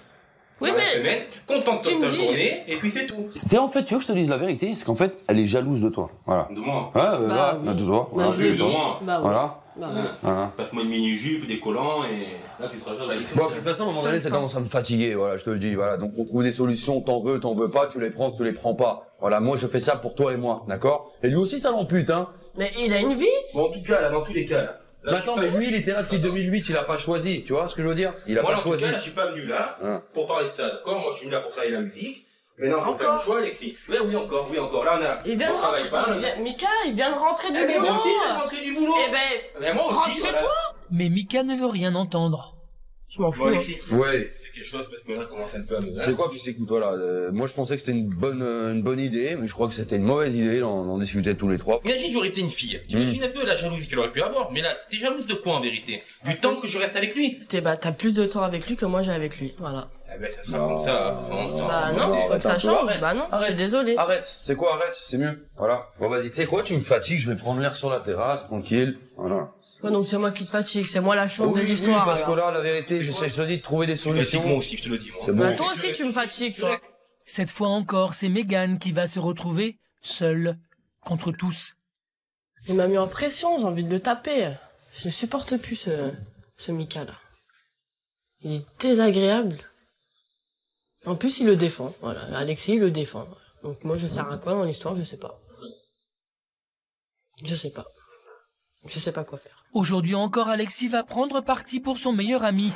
D: Oui,
S: dans la
D: mais-
S: semaine. Contente-toi
D: Tu
S: de
D: me
S: ta
D: dis-
S: journée, et puis c'est tout.
M: C'était en fait, tu veux que je te dise la vérité? C'est qu'en fait, elle est jalouse de toi. Voilà.
S: De moi.
M: Ouais,
S: Bah
M: de toi.
S: Bah, je l'ai dit.
M: de toi.
S: Bah oui.
M: Voilà.
D: Bah
S: oui.
M: Voilà.
S: Passe-moi une mini-jupe, des collants, et là, tu seras déjà la
M: Bon, de toute façon, à un moment donné, ça commence à me fatiguer, voilà, je te le dis, voilà. Donc, on trouve des solutions, t'en veux pas, tu les prends, tu les prends pas. Voilà, moi, je fais ça pour toi et moi, d'accord? Et lui aussi, ça l'ampute, hein.
D: Mais il a une vie?
S: Bon, en tout cas, là, dans tous les cas, là.
M: Mais attends, mais lui, il était là depuis 2008, il a pas choisi, tu vois ce que je veux dire? Il a
S: Moi,
M: pas
S: en tout
M: choisi.
S: cas, là, je suis pas venu là
M: Hein.
S: pour parler de ça, d'accord? Moi, je suis venu là pour travailler la musique. Maintenant, faut faire le choix, Alexis. Mais oui, encore. Là, on a.
D: Il vient de
S: on travaille
D: rentrer.
S: pas.
D: Mika, il vient de rentrer du
S: Eh ben,
D: boulot.
S: moi aussi, je viens de rentrer du boulot.
D: Eh ben,
S: Mais moi aussi,
D: rentre chez
S: voilà.
D: toi.
I: Mais Mika ne veut rien entendre.
D: Je m'en fous.
S: Bon, Alexis.
M: Ouais.
S: quelque chose parce que là, commence un peu à me...
M: C'est quoi, puis c'est écoute, voilà, moi je pensais que c'était une bonne idée, mais je crois que c'était une mauvaise idée d'en discuter tous les trois.
S: Imagine, j'aurais été une fille. T'imagines un peu la jalousie qu'elle aurait pu avoir. Mais là, t'es jalouse de quoi en vérité? Du temps que je reste avec lui?
D: T'as plus de temps avec lui que moi j'ai avec lui, voilà.
S: Eh ben, ça sera comme ça, de toute façon.
D: Bah non, faut que ça change.
M: Arrête.
D: Bah non, je suis désolée.
M: Arrête, c'est quoi, arrête, c'est mieux. Voilà. Bon, vas-y, tu sais quoi, tu me fatigues, je vais prendre l'air sur la terrasse, tranquille. Voilà.
D: Ouais, donc c'est moi qui te fatigue, c'est moi la chante de
M: Oui,
D: l'histoire.
M: parce que là, la vérité, j'essaie, je te dis, de trouver des solutions.
S: Moi aussi, je te le dis, moi.
M: C'est bon.
D: Bah toi aussi tu me fatigues, toi.
I: Cette fois encore, c'est Mégane qui va se retrouver seule contre tous.
D: Il m'a mis en pression, j'ai envie de le taper. Je ne supporte plus ce Mika là. Il est désagréable. En plus, il le défend. Voilà, Alexis, il le défend. Donc moi, je sers à quoi dans l'histoire, je sais pas. Je sais pas. Je sais pas quoi faire.
I: Aujourd'hui encore, Alexis va prendre parti pour son meilleur ami.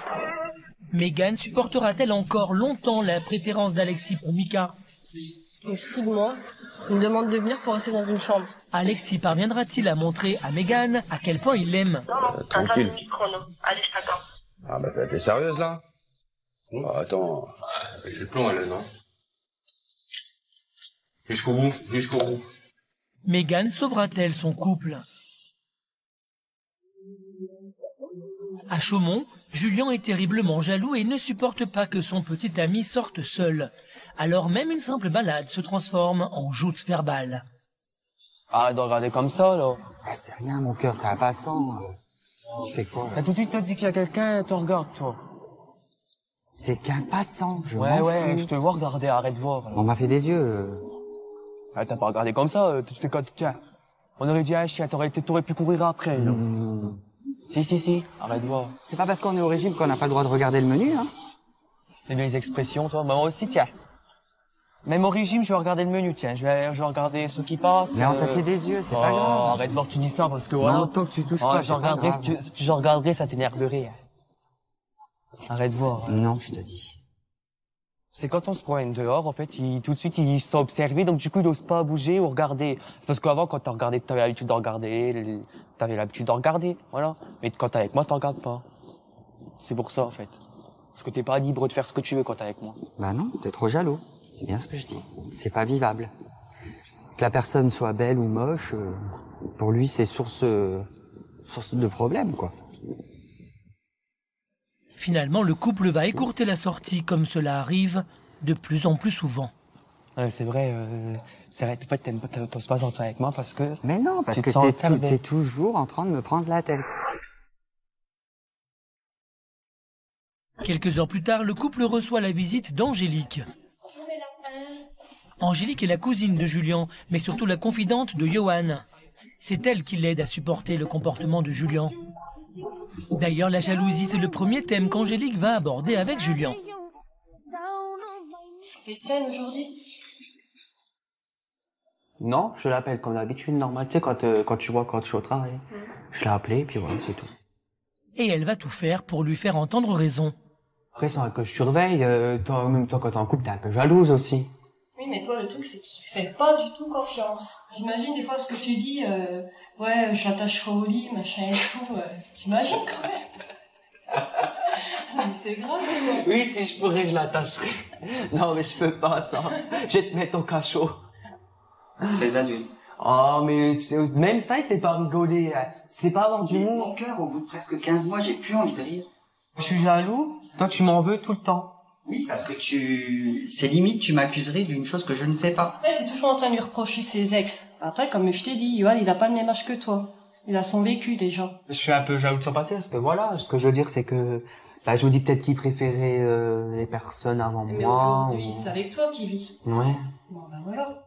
I: Mégane supportera-t-elle encore longtemps la préférence d'Alexis pour Mika?
D: Il se fout de moi. Il me demande de venir pour rester dans une chambre.
I: Alexis parviendra-t-il à montrer à Mégane à quel point il l'aime?
M: Tranquille.
O: Chrono. Allez, je t'attends.
M: Ah bah t'es sérieuse là? Ah, attends.
S: J'ai plomb à l'aile, hein. Jusqu'au bout, jusqu'au bout.
I: Mégane sauvera-t-elle son couple? À Chaumont, Julien est terriblement jaloux et ne supporte pas que son petit ami sorte seul. Alors même une simple balade se transforme en joute verbale.
G: Arrête de regarder comme ça, là.
F: Ah, c'est rien, mon cœur, c'est un passant. Tu fais quoi?
G: T'as tout de suite te dit qu'il y a quelqu'un, te regarde, toi.
F: C'est qu'un passant, je
G: Ouais,
F: m'en
G: ouais,
F: fous.
G: je te vois regarder, arrête de voir.
F: On m'a fait des yeux.
G: Ah, t'as pas regardé comme ça, tu t'es tiens. On aurait dit un chien, t'aurais pu courir après, là. Si, arrête de voir.
F: C'est pas parce qu'on est au régime qu'on n'a pas le droit de regarder le menu, hein.
G: C'est bien les expressions, toi. Bah, moi aussi, tiens. Même au régime, je vais regarder le menu, tiens. Je vais regarder ceux qui passent.
F: Mais on t'a fait des yeux, c'est pas grave.
G: Arrête de voir, tu dis ça parce que voilà.
F: Non, tant que tu touches pas,
G: je regarderai, si je regarderai, ça t'énerverait. Arrête de voir.
F: Non, je te dis.
G: C'est quand on se promène dehors, en fait, tout de suite, il se sent observé, donc du coup, il n'ose pas bouger ou regarder. C'est parce qu'avant, quand t'avais l'habitude de regarder, voilà. Mais quand t'es avec moi, t'en regardes pas. C'est pour ça, en fait. Parce que t'es pas libre de faire ce que tu veux quand t'es avec moi.
F: Bah non, t'es trop jaloux. C'est bien ce que je dis. C'est pas vivable. Que la personne soit belle ou moche, pour lui, c'est source de problème, quoi.
I: Finalement, le couple va écourter la sortie comme cela arrive de plus en plus souvent.
G: C'est vrai, en fait, t'oses pas sortir avec moi parce que...
F: Mais non, parce que t'es toujours en train de me prendre la tête.
I: Quelques heures plus tard, le couple reçoit la visite d'Angélique. Angélique est la cousine de Julien, mais surtout la confidente de Johan. C'est elle qui l'aide à supporter le comportement de Julien. D'ailleurs, la jalousie, c'est le premier thème qu'Angélique va aborder avec Julien.
D: Faites scène aujourd'hui?
G: Non, je l'appelle comme d'habitude, normal. Tu sais, quand tu vois, quand je suis au travail, je l'ai appelé, puis voilà, c'est tout.
I: Et elle va tout faire pour lui faire entendre raison.
G: Après, c'est vrai que je surveille. Toi, en même temps, quand t'es en couple, t'es un peu jalouse aussi.
D: Oui, mais toi, le truc, c'est que tu fais pas du tout confiance. T'imagines des fois ce que tu dis, ouais, je l'attacherai au lit, machin et tout, t'imagines quand même? Mais c'est grave, quoi.
G: Oui, si je pourrais, je l'attacherais. Non, mais je peux pas, ça. Je vais te mettre au cachot.
F: C'est très adulte.
G: Oh, mais même ça, il sait pas rigoler. C'est pas avoir d'humour.
F: Mon cœur, au bout de presque 15 mois, j'ai plus envie de rire.
G: Je suis jaloux. Toi, tu m'en veux tout le temps.
F: Oui, parce que c'est limite, tu m'accuserais d'une chose que je ne fais pas.
D: Ouais, t'es toujours en train de lui reprocher ses ex. Après, comme je t'ai dit, Johan, il a pas le même âge que toi. Il a son vécu, déjà.
G: Je suis un peu jaloux de son passé, parce que voilà, ce que je veux dire, c'est que, je me dis peut-être qu'il préférait, les personnes avant moi.
D: Mais aujourd'hui, c'est avec toi qu'il vit.
G: Ouais.
D: Bon, ben voilà.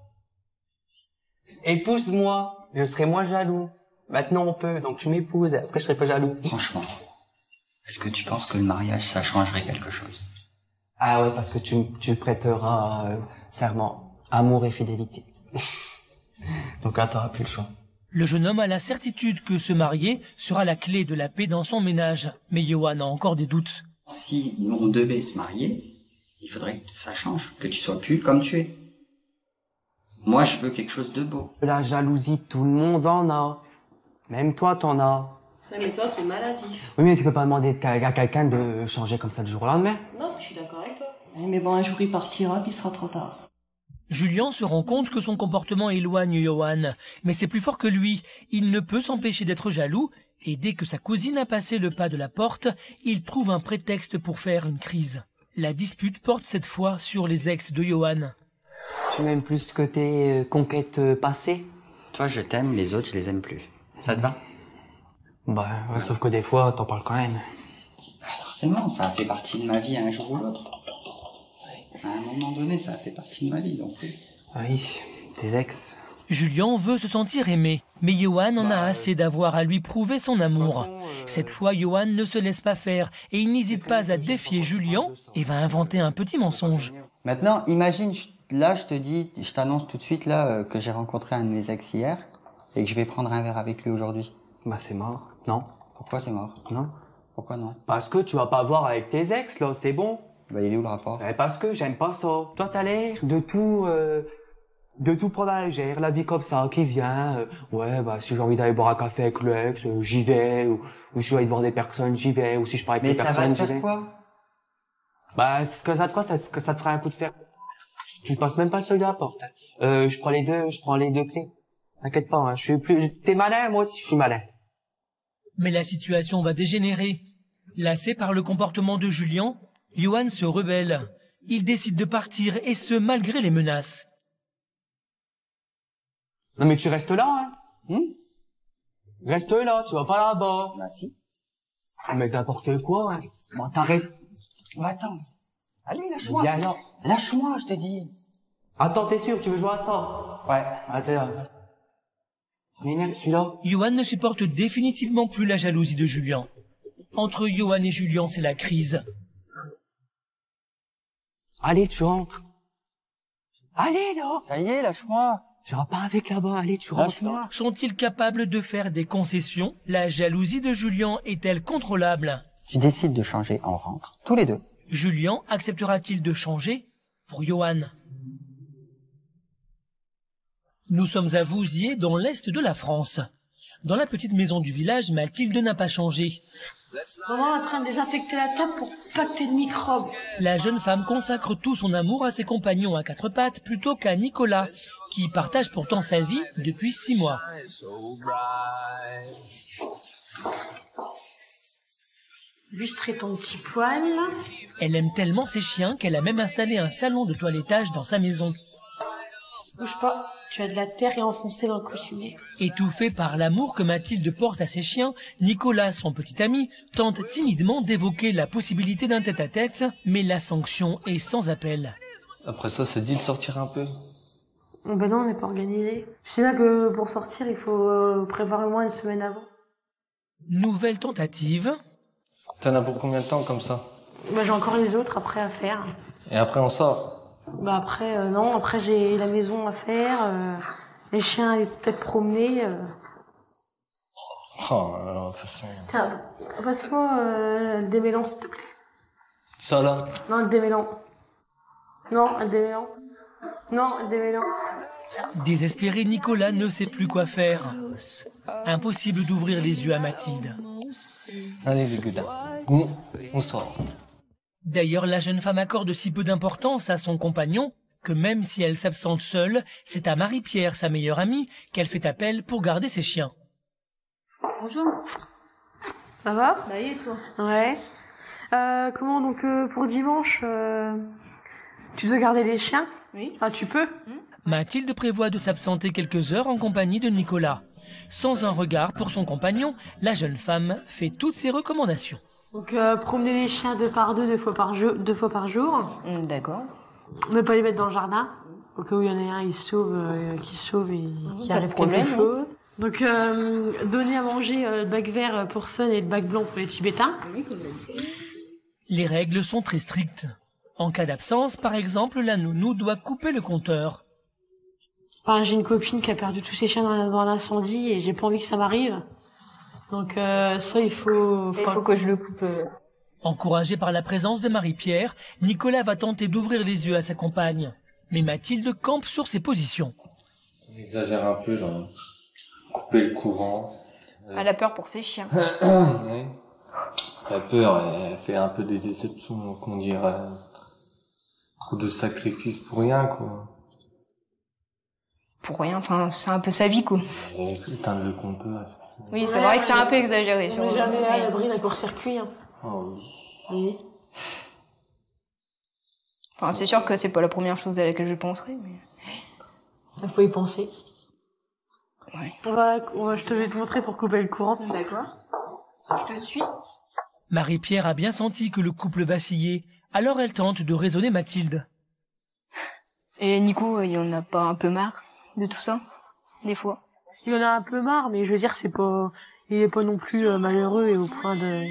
G: Épouse-moi, je serai moins jaloux. Maintenant, on peut, donc je m'épouse, après je serai pas jaloux.
F: Franchement, est-ce que tu penses que le mariage, ça changerait quelque chose?
G: Ah ouais, parce que tu prêteras serment, amour et fidélité. Donc là, t'auras plus le choix.
I: Le jeune homme a la certitude que se marier sera la clé de la paix dans son ménage. Mais Johan a encore des doutes.
F: Si on devait se marier, il faudrait que ça change, que tu sois plus comme tu es. Moi, je veux quelque chose de beau.
G: La jalousie, tout le monde en a. Même toi, t'en as.
D: Ouais, mais toi, c'est maladif.
G: Oui, mais tu peux pas demander à quelqu'un de changer comme ça du jour au lendemain.
D: Non, je suis d'accord avec toi. Ouais, mais bon, un jour, il partira, puis il sera trop tard.
I: Julien se rend compte que son comportement éloigne Johan, mais c'est plus fort que lui. Il ne peut s'empêcher d'être jaloux, et dès que sa cousine a passé le pas de la porte, il trouve un prétexte pour faire une crise. La dispute porte cette fois sur les ex de Johan.
G: Même plus que tes conquêtes passées.
F: Toi, je t'aime, les autres, je les aime plus. Ça te va?
G: Bah, ouais, sauf que des fois, t'en parles quand même.
F: Forcément, ça a fait partie de ma vie un jour ou l'autre. À un moment donné, ça a fait partie de ma vie, donc oui.
G: Oui, tes ex.
I: Julien veut se sentir aimé, mais Johan en a assez d'avoir à lui prouver son amour. Cette fois, Johan ne se laisse pas faire et il n'hésite pas à défier Julien et va inventer un petit mensonge.
F: Maintenant, imagine, là, je te dis, je t'annonce tout de suite là que j'ai rencontré un de mes ex hier et que je vais prendre un verre avec lui aujourd'hui.
G: Bah, c'est mort. Non.
F: Pourquoi c'est mort?
G: Non.
F: Pourquoi non?
G: Parce que tu vas pas voir avec tes ex, là, c'est bon.
F: Bah, il est où le rapport?
G: Parce que j'aime pas ça. Toi, t'as l'air de tout prendre à la légère, la vie comme ça, qui vient. Ouais, bah, si j'ai envie d'aller boire un café avec l'ex, j'y vais. Ou si j'ai envie de voir des personnes, j'y vais. Ou si je parle avec des personnes, j'y vais.
F: Mais ça va te faire quoi?
G: Bah, ce que ça te fera, ça te fera un coup de fer. Tu passes même pas le seuil de la porte. Je prends les deux clés. T'inquiète pas, hein, t'es malin, moi aussi je suis malin.
I: Mais la situation va dégénérer. Lassé par le comportement de Julien, Johan se rebelle. Il décide de partir, et ce, malgré les menaces.
G: Non mais tu restes là, hein. Reste là, tu vas pas là-bas.
F: Bah si.
G: Mais n'importe quoi, hein. Bon, t'arrêtes.
F: Bah attends. Allez, lâche-moi.
G: Viens là.
F: Lâche-moi, je te dis.
G: Attends, t'es sûr, tu veux jouer à ça?
F: Ouais.
G: Ah, c'est là. M'énerve celui-là.
I: Johan ne supporte définitivement plus la jalousie de Julien. Entre Johan et Julien, c'est la crise.
G: Allez, tu rentres. Allez, là.
F: Ça y est, lâche-moi.
G: Je repars avec là-bas, allez, tu rentres.
I: Sont-ils capables de faire des concessions? La jalousie de Julien est-elle contrôlable?
F: Tu décides de changer, on rentre. Tous les deux.
I: Julien acceptera-t-il de changer pour Johan? Nous sommes à Vouziers, dans l'est de la France. Dans la petite maison du village, Mathilde n'a pas changé.
P: Maman est en train de désinfecter la table pour pas que t'aies de microbes.
I: La jeune femme consacre tout son amour à ses compagnons à quatre pattes plutôt qu'à Nicolas, qui partage pourtant sa vie depuis 6 mois.
P: Lustrer ton petit poil.
I: Elle aime tellement ses chiens qu'elle a même installé un salon de toilettage dans sa maison.
P: Bouge pas, tu as de la terre et enfoncé dans le coussinet.
I: Étouffé par l'amour que Mathilde porte à ses chiens, Nicolas, son petit ami, tente timidement d'évoquer la possibilité d'un tête-à-tête, mais la sanction est sans appel.
Q: Après ça, c'est dit de sortir un peu.
P: Ben non, on n'est pas organisé. Je sais bien que pour sortir, il faut prévoir au moins une semaine avant.
I: Nouvelle tentative.
Q: T'en as pour combien de temps comme ça?
P: Ben j'ai encore les autres après à faire.
Q: Et après, on sort?
P: Bah après, non, après j'ai la maison à faire, les chiens à peut-être promener.
Q: Oh, alors, de toute façon...
P: Tiens, passe-moi le démêlant, s'il te plaît.
Q: Ça, là?
P: Non, le démêlant. Non, le démêlant. Non, le démêlant.
I: Désespéré, Nicolas ne sait plus quoi faire. Impossible d'ouvrir les yeux à Mathilde.
Q: Allez, les gudins. On sort.
I: D'ailleurs, la jeune femme accorde si peu d'importance à son compagnon que même si elle s'absente seule, c'est à Marie-Pierre, sa meilleure amie, qu'elle fait appel pour garder ses chiens.
P: Bonjour. Ça va?
J: Bah et toi?
P: Ouais. Comment donc pour dimanche, tu dois garder les chiens?
J: Oui.
P: Enfin, tu peux?
I: Mathilde prévoit de s'absenter quelques heures en compagnie de Nicolas. Sans un regard pour son compagnon, la jeune femme fait toutes ses recommandations.
P: Donc promener les chiens 2 par 2, 2 fois par jour.
J: D'accord.
P: Ne pas les mettre dans le jardin. Au cas où il y en a un, qui sauve et qui
J: Pas de
P: arrive
J: problème,
P: quelque chose. Donc donner à manger le bac vert pour Sun et le bac blanc pour les Tibétains.
I: Les règles sont très strictes. En cas d'absence, par exemple, la nounou doit couper le compteur.
P: Enfin, j'ai une copine qui a perdu tous ses chiens dans un incendie et j'ai pas envie que ça m'arrive. Donc ça, il faut
J: que je le coupe.
I: Encouragé par la présence de Marie-Pierre, Nicolas va tenter d'ouvrir les yeux à sa compagne. Mais Mathilde campe sur ses positions.
Q: On exagère un peu dans couper le courant.
T: Elle a peur pour ses chiens.
Q: Ouais. Elle a peur, elle fait un peu des exceptions, comment dire, trop de sacrifices pour rien, quoi.
T: Pour rien, enfin, c'est un peu sa vie, quoi.
Q: Et éteindre le compteur.
T: Oui, c'est vrai que c'est un peu exagéré.
P: On est jamais à l'abri d'un court-circuit. Hein.
Q: Oh oui.
P: Oui.
T: Enfin, c'est sûr que c'est pas la première chose à laquelle je penserai, mais...
P: Il faut y penser.
T: Ouais.
P: Je te vais te montrer pour couper le courant.
T: D'accord. Je te suis.
I: Marie-Pierre a bien senti que le couple vacillait, alors elle tente de raisonner Mathilde.
T: Et Nico, il en a pas un peu marre de tout ça, des fois?
P: Il en a un peu marre, mais je veux dire, il est pas non plus malheureux et au point de...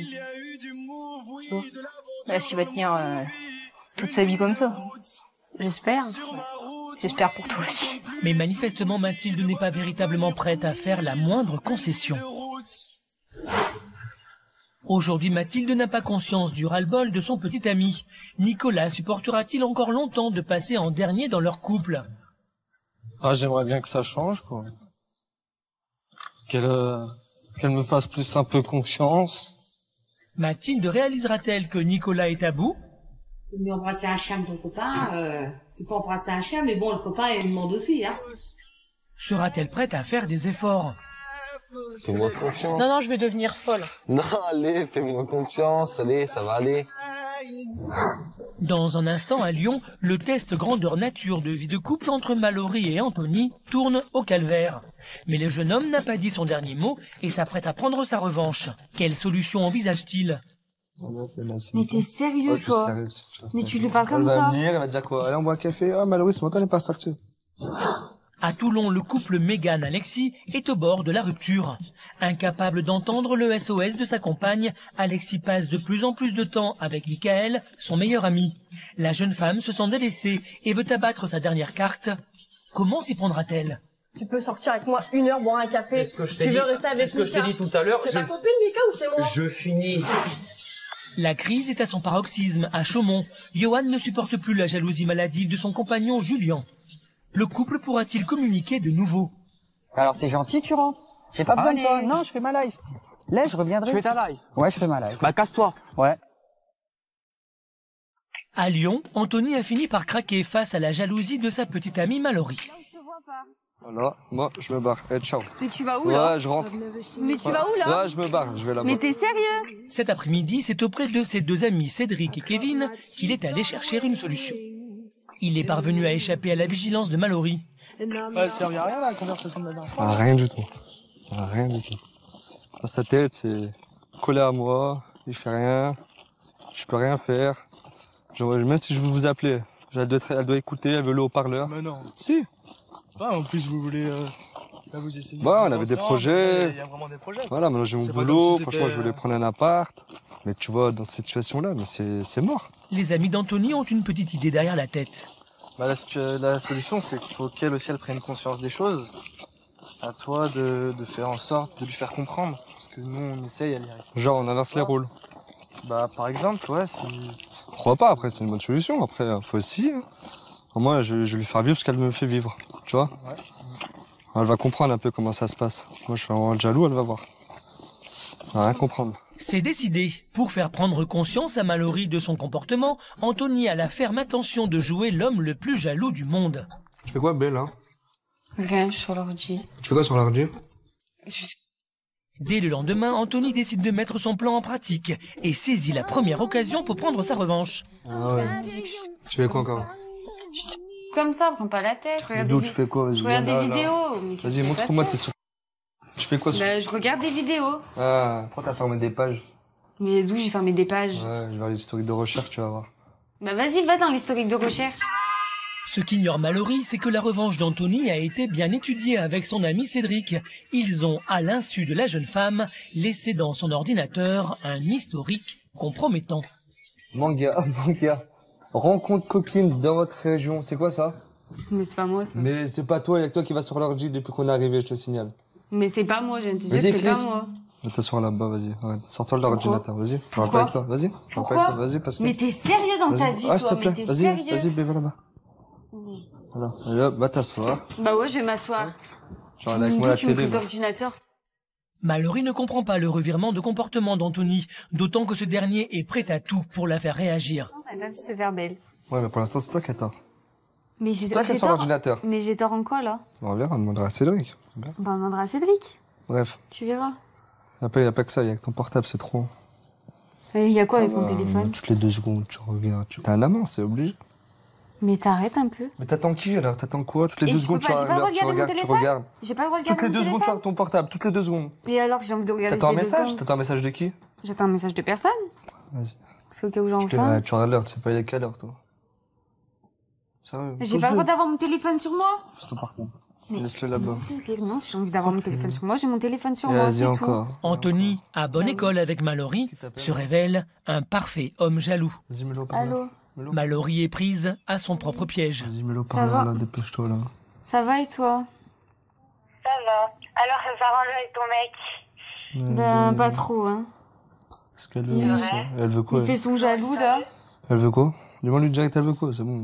T: Est-ce qu'il va tenir toute sa vie comme ça?
P: J'espère.
T: J'espère pour toi aussi.
I: Mais manifestement, Mathilde n'est pas véritablement prête à faire la moindre concession. Aujourd'hui, Mathilde n'a pas conscience du ras-le-bol de son petit ami. Nicolas supportera-t-il encore longtemps de passer en dernier dans leur couple?
K: Ah, j'aimerais bien que ça change, quoi. Qu'elle me fasse plus un peu confiance.
I: Mathilde réalisera-t-elle que Nicolas est à bout?
H: Mais embrasser un chien de ton copain, tu peux embrasser un chien, mais bon, le copain, il demande aussi, hein.
I: Sera-t-elle prête à faire des efforts?
Q: Fais-moi confiance.
P: Non, je vais devenir folle.
Q: Non, allez, fais-moi confiance, allez, ça va aller.
I: Dans un instant, à Lyon, le test grandeur nature de vie de couple entre Mallory et Anthony tourne au calvaire. Mais le jeune homme n'a pas dit son dernier mot et s'apprête à prendre sa revanche. Quelle solution envisage-t-il?
C: Mais t'es sérieux, toi? Mais tu lui parles comme ça?
K: Elle va venir, elle va dire quoi? Allez, on boit un café. Ah, Mallory, ce matin, elle n'est pas sortie.
I: À Toulon, le couple Mégane-Alexis est au bord de la rupture. Incapable d'entendre le SOS de sa compagne, Alexis passe de plus en plus de temps avec Michael, son meilleur ami. La jeune femme se sent délaissée et veut abattre sa dernière carte. Comment s'y prendra-t-elle?
P: Tu peux sortir avec moi 1 heure, boire un café.
S: C'est ce que je t'ai dit.
P: Tu veux rester avec Mika?
S: C'est ce que je t'ai dit tout à l'heure.
P: C'est ta copine, Mika, ou c'est moi?
S: Je finis.
I: La crise est à son paroxysme à Chaumont. Johan ne supporte plus la jalousie maladive de son compagnon Julien. Le couple pourra-t-il communiquer de nouveau?
F: Alors t'es gentil, tu rentres. J'ai pas besoin de toi. Non, je fais ma life. Là, je reviendrai.
G: Tu fais ta life?
F: Ouais, je fais ma life.
G: Bah, casse-toi.
F: Ouais.
I: À Lyon, Anthony a fini par craquer face à la jalousie de sa petite amie Mallory.
K: Voilà, moi, je me barre. Eh, ciao.
C: Mais tu vas où, là?
K: Ouais, je rentre.
C: Mais tu vas où, là?
K: Ouais, je me barre, je vais là-bas.
C: Mais t'es sérieux?
I: Cet après-midi, c'est auprès de ses deux amis Cédric et Kevin qu'il est allé chercher une solution. Il est parvenu à échapper à la vigilance de Mallory.
B: Elle servait à rien, la conversation de la dernière fois.
K: Ah, rien du tout. Ah, rien du tout. Dans sa tête, c'est collé à moi, il fait rien, je peux rien faire. Genre, même si je veux vous appeler, elle doit écouter, elle veut le haut-parleur.
B: Mais non.
K: Si.
B: Ah, en plus, vous voulez... Là, vous essayez.
K: Bah, on avait des projets.
B: Il y a vraiment des projets.
K: Voilà, maintenant j'ai mon boulot, franchement, je voulais prendre un appart. Mais tu vois, dans cette situation-là, mais c'est mort.
I: Les amis d'Anthony ont une petite idée derrière la tête.
R: Bah, la solution, c'est qu'il faut qu'elle aussi, elle prenne conscience des choses. À toi de faire en sorte de lui faire comprendre. Parce que nous, on essaye, elle y arrive.
K: Genre, on inverse les rôles.
R: Bah, par exemple, ouais, si...
K: Pourquoi pas, après, c'est une bonne solution. Après, faut aussi... Hein. Moi, je vais lui faire vivre ce qu'elle me fait vivre. Tu vois?
R: Ouais.
K: Elle va comprendre un peu comment ça se passe. Moi, je suis vraiment jaloux, elle va voir. Elle va rien comprendre.
I: C'est décidé. Pour faire prendre conscience à Mallory de son comportement, Anthony a la ferme intention de jouer l'homme le plus jaloux du monde.
Q: Tu fais quoi, Belle, hein?
C: Rien, je suis sur l'ordi.
Q: Tu fais quoi sur l'ordi?
I: Dès le lendemain, Anthony décide de mettre son plan en pratique et saisit la première occasion pour prendre sa revanche.
Q: Ah ouais. Tu fais quoi encore?
C: Comme ça, prends pas la tête.
K: D'où tu fais quoi?
C: Je regarde des vidéos.
K: Vas-y, montre-moi tes... Tu fais quoi sur...
C: Bah, je regarde des vidéos.
K: Ah, pourquoi t'as fermé des pages?
C: Mais d'où j'ai fermé des pages?
K: Ouais, je vais voir l'historique de recherche, tu vas voir.
C: Bah vas-y, va dans l'historique de recherche.
I: Ce qu'ignore Mallory, c'est que la revanche d'Anthony a été bien étudiée avec son ami Cédric. Ils ont, à l'insu de la jeune femme, laissé dans son ordinateur un historique compromettant.
Q: Manga. Rencontre coquine dans votre région, c'est quoi ça?
C: Mais c'est pas moi, ça.
Q: Mais c'est pas toi, il y a que toi qui va sur l'ordi depuis qu'on est arrivé, je te signale.
C: Mais c'est pas moi, je viens de te dire que c'est pas moi.
K: Attention là-bas, vas-y, arrête. Sors-toi de l'ordinateur, vas-y. Je rentre pas avec toi, vas-y. Je rentre pas avec toi, vas-y, parce que...
C: Mais t'es sérieux dans ta vie,
K: ah, s'il
C: toi?
K: te plaît,
C: Mais t'es sérieux?
K: vas-y, va là-bas. Voilà, allez hop, va t'asseoir.
C: Bah ouais, je vais m'asseoir.
K: Tu regardes avec moi la télé.
C: d'ordinateur.
I: Mallory ne comprend pas le revirement de comportement d'Anthony, d'autant que ce dernier est prêt à tout pour la faire réagir.
C: Ça va se faire belle.
K: Ouais, mais pour l'instant, c'est toi qui as tort.
C: Mais
K: C'est toi qui es sur l'ordinateur.
C: Mais j'ai tort en quoi, là?
K: Bon, on verra, on demandera à Cédric.
C: Bah, on demandera à Cédric.
K: Bref.
C: Tu verras.
K: Il n'y a pas que ça, il y a que ton portable, c'est trop.
C: Et il y a quoi avec mon téléphone?
K: Toutes les 2 secondes, tu reviens. T'as un amant, c'est obligé.
C: Mais t'arrêtes un peu.
K: Mais t'attends qui alors? T'attends quoi? Toutes les 2 secondes, tu regardes.
C: J'ai pas le regarder.
K: Toutes les 2 secondes, tu regardes ton portable. Toutes les 2 secondes.
C: Et alors, j'ai envie de regarder.
K: T'attends un message? T'attends un message de qui?
C: J'attends un message de personne.
K: Vas-y.
C: C'est au cas où j'en reçois.
K: Tu regardes l'heure, tu sais pas il est quelle heure, toi. Sérieux.
C: J'ai pas le droit d'avoir mon téléphone sur moi.
K: C'est ton portable. Laisse-le là-bas.
C: Non, si j'ai envie d'avoir mon téléphone sur moi, j'ai mon téléphone sur moi, c'est tout.
I: Anthony, à bonne école avec Mallory, se révèle un parfait homme jaloux.
C: Allô?
I: Mallory est prise à son propre piège.
K: Vas-y, mets-le
C: Ça va?
K: là, dépêche-toi, là.
C: Ça va et toi?
O: Ça va. Alors, ça s'arrange avec ton mec?
C: Ben, pas trop, hein.
K: Qu'est-ce qu'elle veut, ça? Elle veut quoi?
C: Il fait son jaloux, là.
K: Elle veut quoi? Demande-lui direct, elle veut quoi? C'est bon.